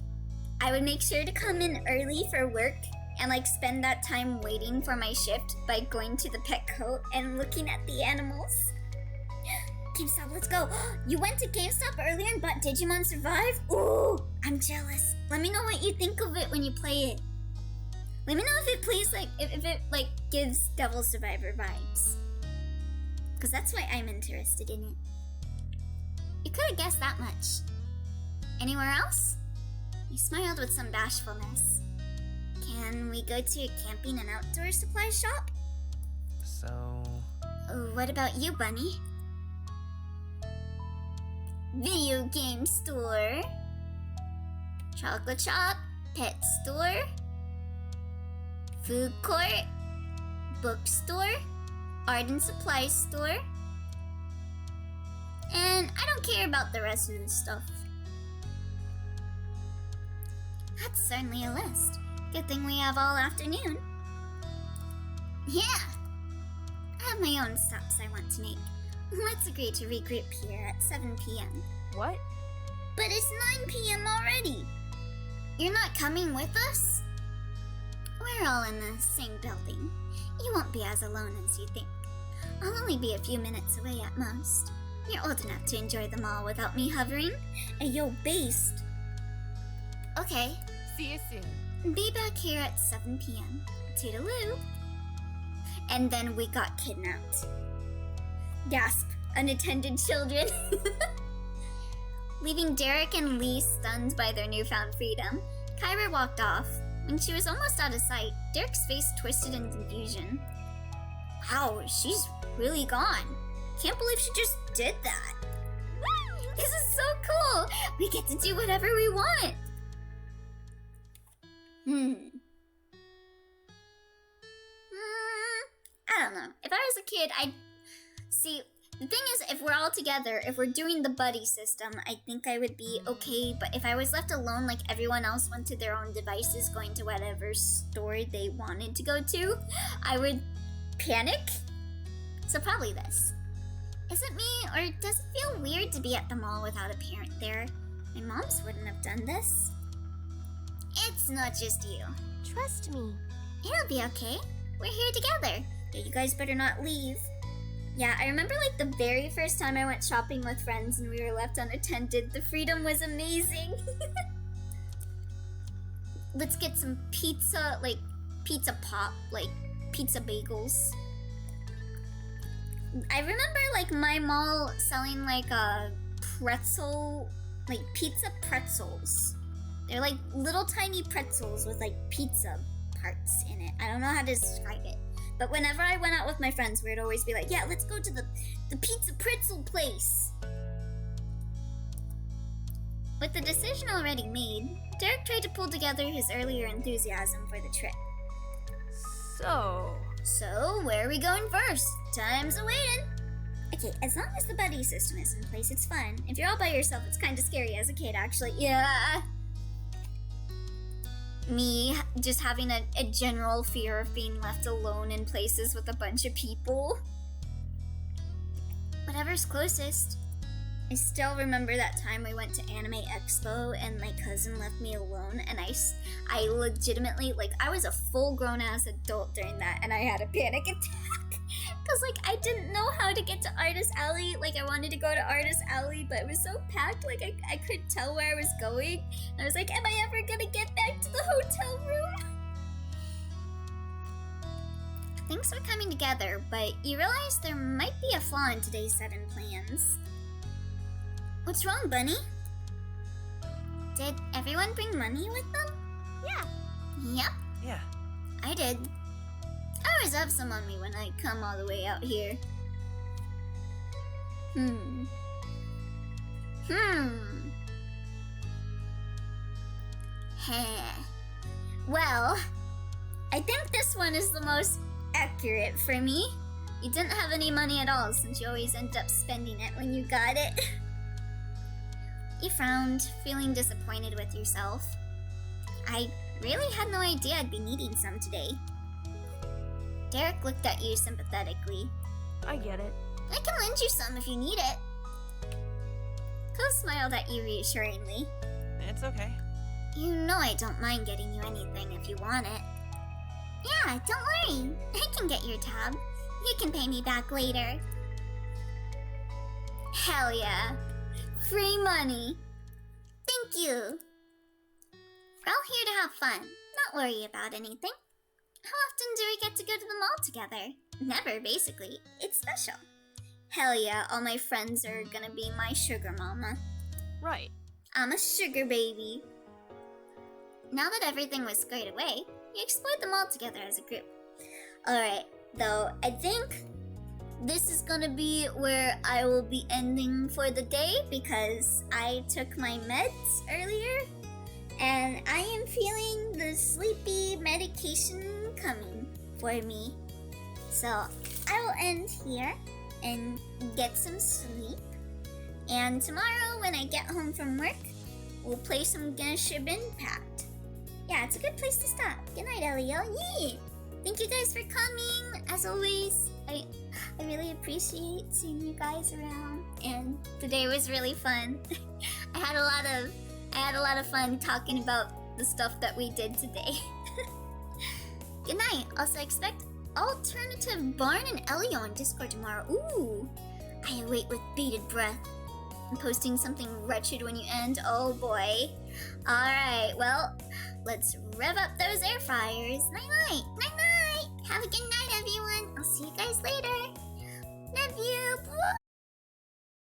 I would make sure to come in early for work and like spend that time waiting for my shift by going to the Petco and looking at the animals. GameStop, let's go. You went to GameStop earlier and bought Digimon Survive? Ooh, I'm jealous. Let me know what you think of it when you play it. Let me know if it plays like, if it like gives Devil Survivor vibes. Because that's why I'm interested in it. You could have guessed that much. Anywhere else? You smiled with some bashfulness. Can we go to a camping and outdoor supply shop? So... What about you, Bunny? Video game store. Chocolate shop. Pet store. Food court. Bookstore. Art and supply store. And I don't care about the rest of this stuff. That's certainly a list. Good thing we have all afternoon. Yeah, have my own stops I want to make. Let's agree to regroup here at 7 p.m. What? But it's 9 p.m. already. You're not coming with us? We're all in the same building. You won't be as alone as you think. I'll only be a few minutes away at most. You're old enough to enjoy the mall without me hovering. Ayo, based. Okay, See you soon. be back here at 7 p.m. Toodaloo. And then we got kidnapped. Gasp, unattended children. Leaving Derek and Lee stunned by their newfound freedom, Kyra walked off. When she was almost out of sight, Derek's face twisted in confusion. Wow, she's really gone. Can't believe she just did that. This is so cool. We get to do whatever we want. I don't know. If I was a kid, I'd... See, the thing is, if we're all together, if we're doing the buddy system, I think I would be okay. But if I was left alone, like everyone else went to their own devices, going to whatever store they wanted to go to, I would panic. So probably this. Is it me, or does it feel weird to be at the mall without a parent there? My moms wouldn't have done this. It's not just you. Trust me. It'll be okay. We're here together. Yeah, you guys better not leave. Yeah, I remember like the very first time I went shopping with friends and we were left unattended. The freedom was amazing. Let's get some pizza, like pizza pop, like pizza bagels. I remember like my mall selling like a pretzel, like pizza pretzels. They're like little tiny pretzels with like pizza parts in it. I don't know how to describe it. But whenever I went out with my friends, we'd always be like, yeah, let's go to the pizza pretzel place. With the decision already made, Derek tried to pull together his earlier enthusiasm for the trip. So, where are we going first? Time's a-waiting. Okay, as long as the buddy system is in place, it's fun. If you're all by yourself, it's kind of scary as a kid, actually. Yeah. Me just having a general fear of being left alone in places with a bunch of people. Whatever's closest. I still remember that time we went to Anime Expo and my cousin left me alone, and I legitimately, like, I was a full-grown ass adult during that, and I had a panic attack. Because, like, I didn't know how to get to Artist Alley. Like, I wanted to go to Artist Alley, but it was so packed, like, I couldn't tell where I was going. And I was like, am I ever gonna get back to the hotel room? Things were coming together, but you realize there might be a flaw in today's set in plans. What's wrong, Bunny? Did everyone bring money with them? Yeah. Yep, Yeah. I did. I always have some on me when I come all the way out here. Well, I think this one is the most accurate for me. You didn't have any money at all since you always end up spending it when you got it. You frowned, feeling disappointed with yourself. I really had no idea I'd be needing some today. Derek looked at you sympathetically. I get it. I can lend you some if you need it. Cove smiled at you reassuringly. It's okay. You know I don't mind getting you anything if you want it. Yeah, don't worry. I can get your tab. You can pay me back later. Hell yeah. Free money. Thank you. We're all here to have fun, not worry about anything. How often do we get to go to the mall together? Never, basically. It's special. Hell yeah, all my friends are gonna be my sugar mama. Right. I'm a sugar baby. Now that everything was squared away, we explored the mall together as a group. Alright, though, I think this is gonna be where I will be ending for the day because I took my meds earlier and I am feeling the sleepy medication coming for me. So I will end here and get some sleep. And tomorrow when I get home from work, we'll play some Genshin Impact. Yeah, it's a good place to stop. Good night, Elio. Yeah! Thank you guys for coming. As always, I really appreciate seeing you guys around, and today was really fun. I had a lot of fun talking about the stuff that we did today. Good night. Also expect Alternative Barn and Ellie on Discord tomorrow. Ooh, I await with bated breath. I'm posting something wretched when you end. Oh boy. Alright, well, let's rev up those air fryers. Night night. Night night. Have a good night, everyone. I'll see you guys later. Love you.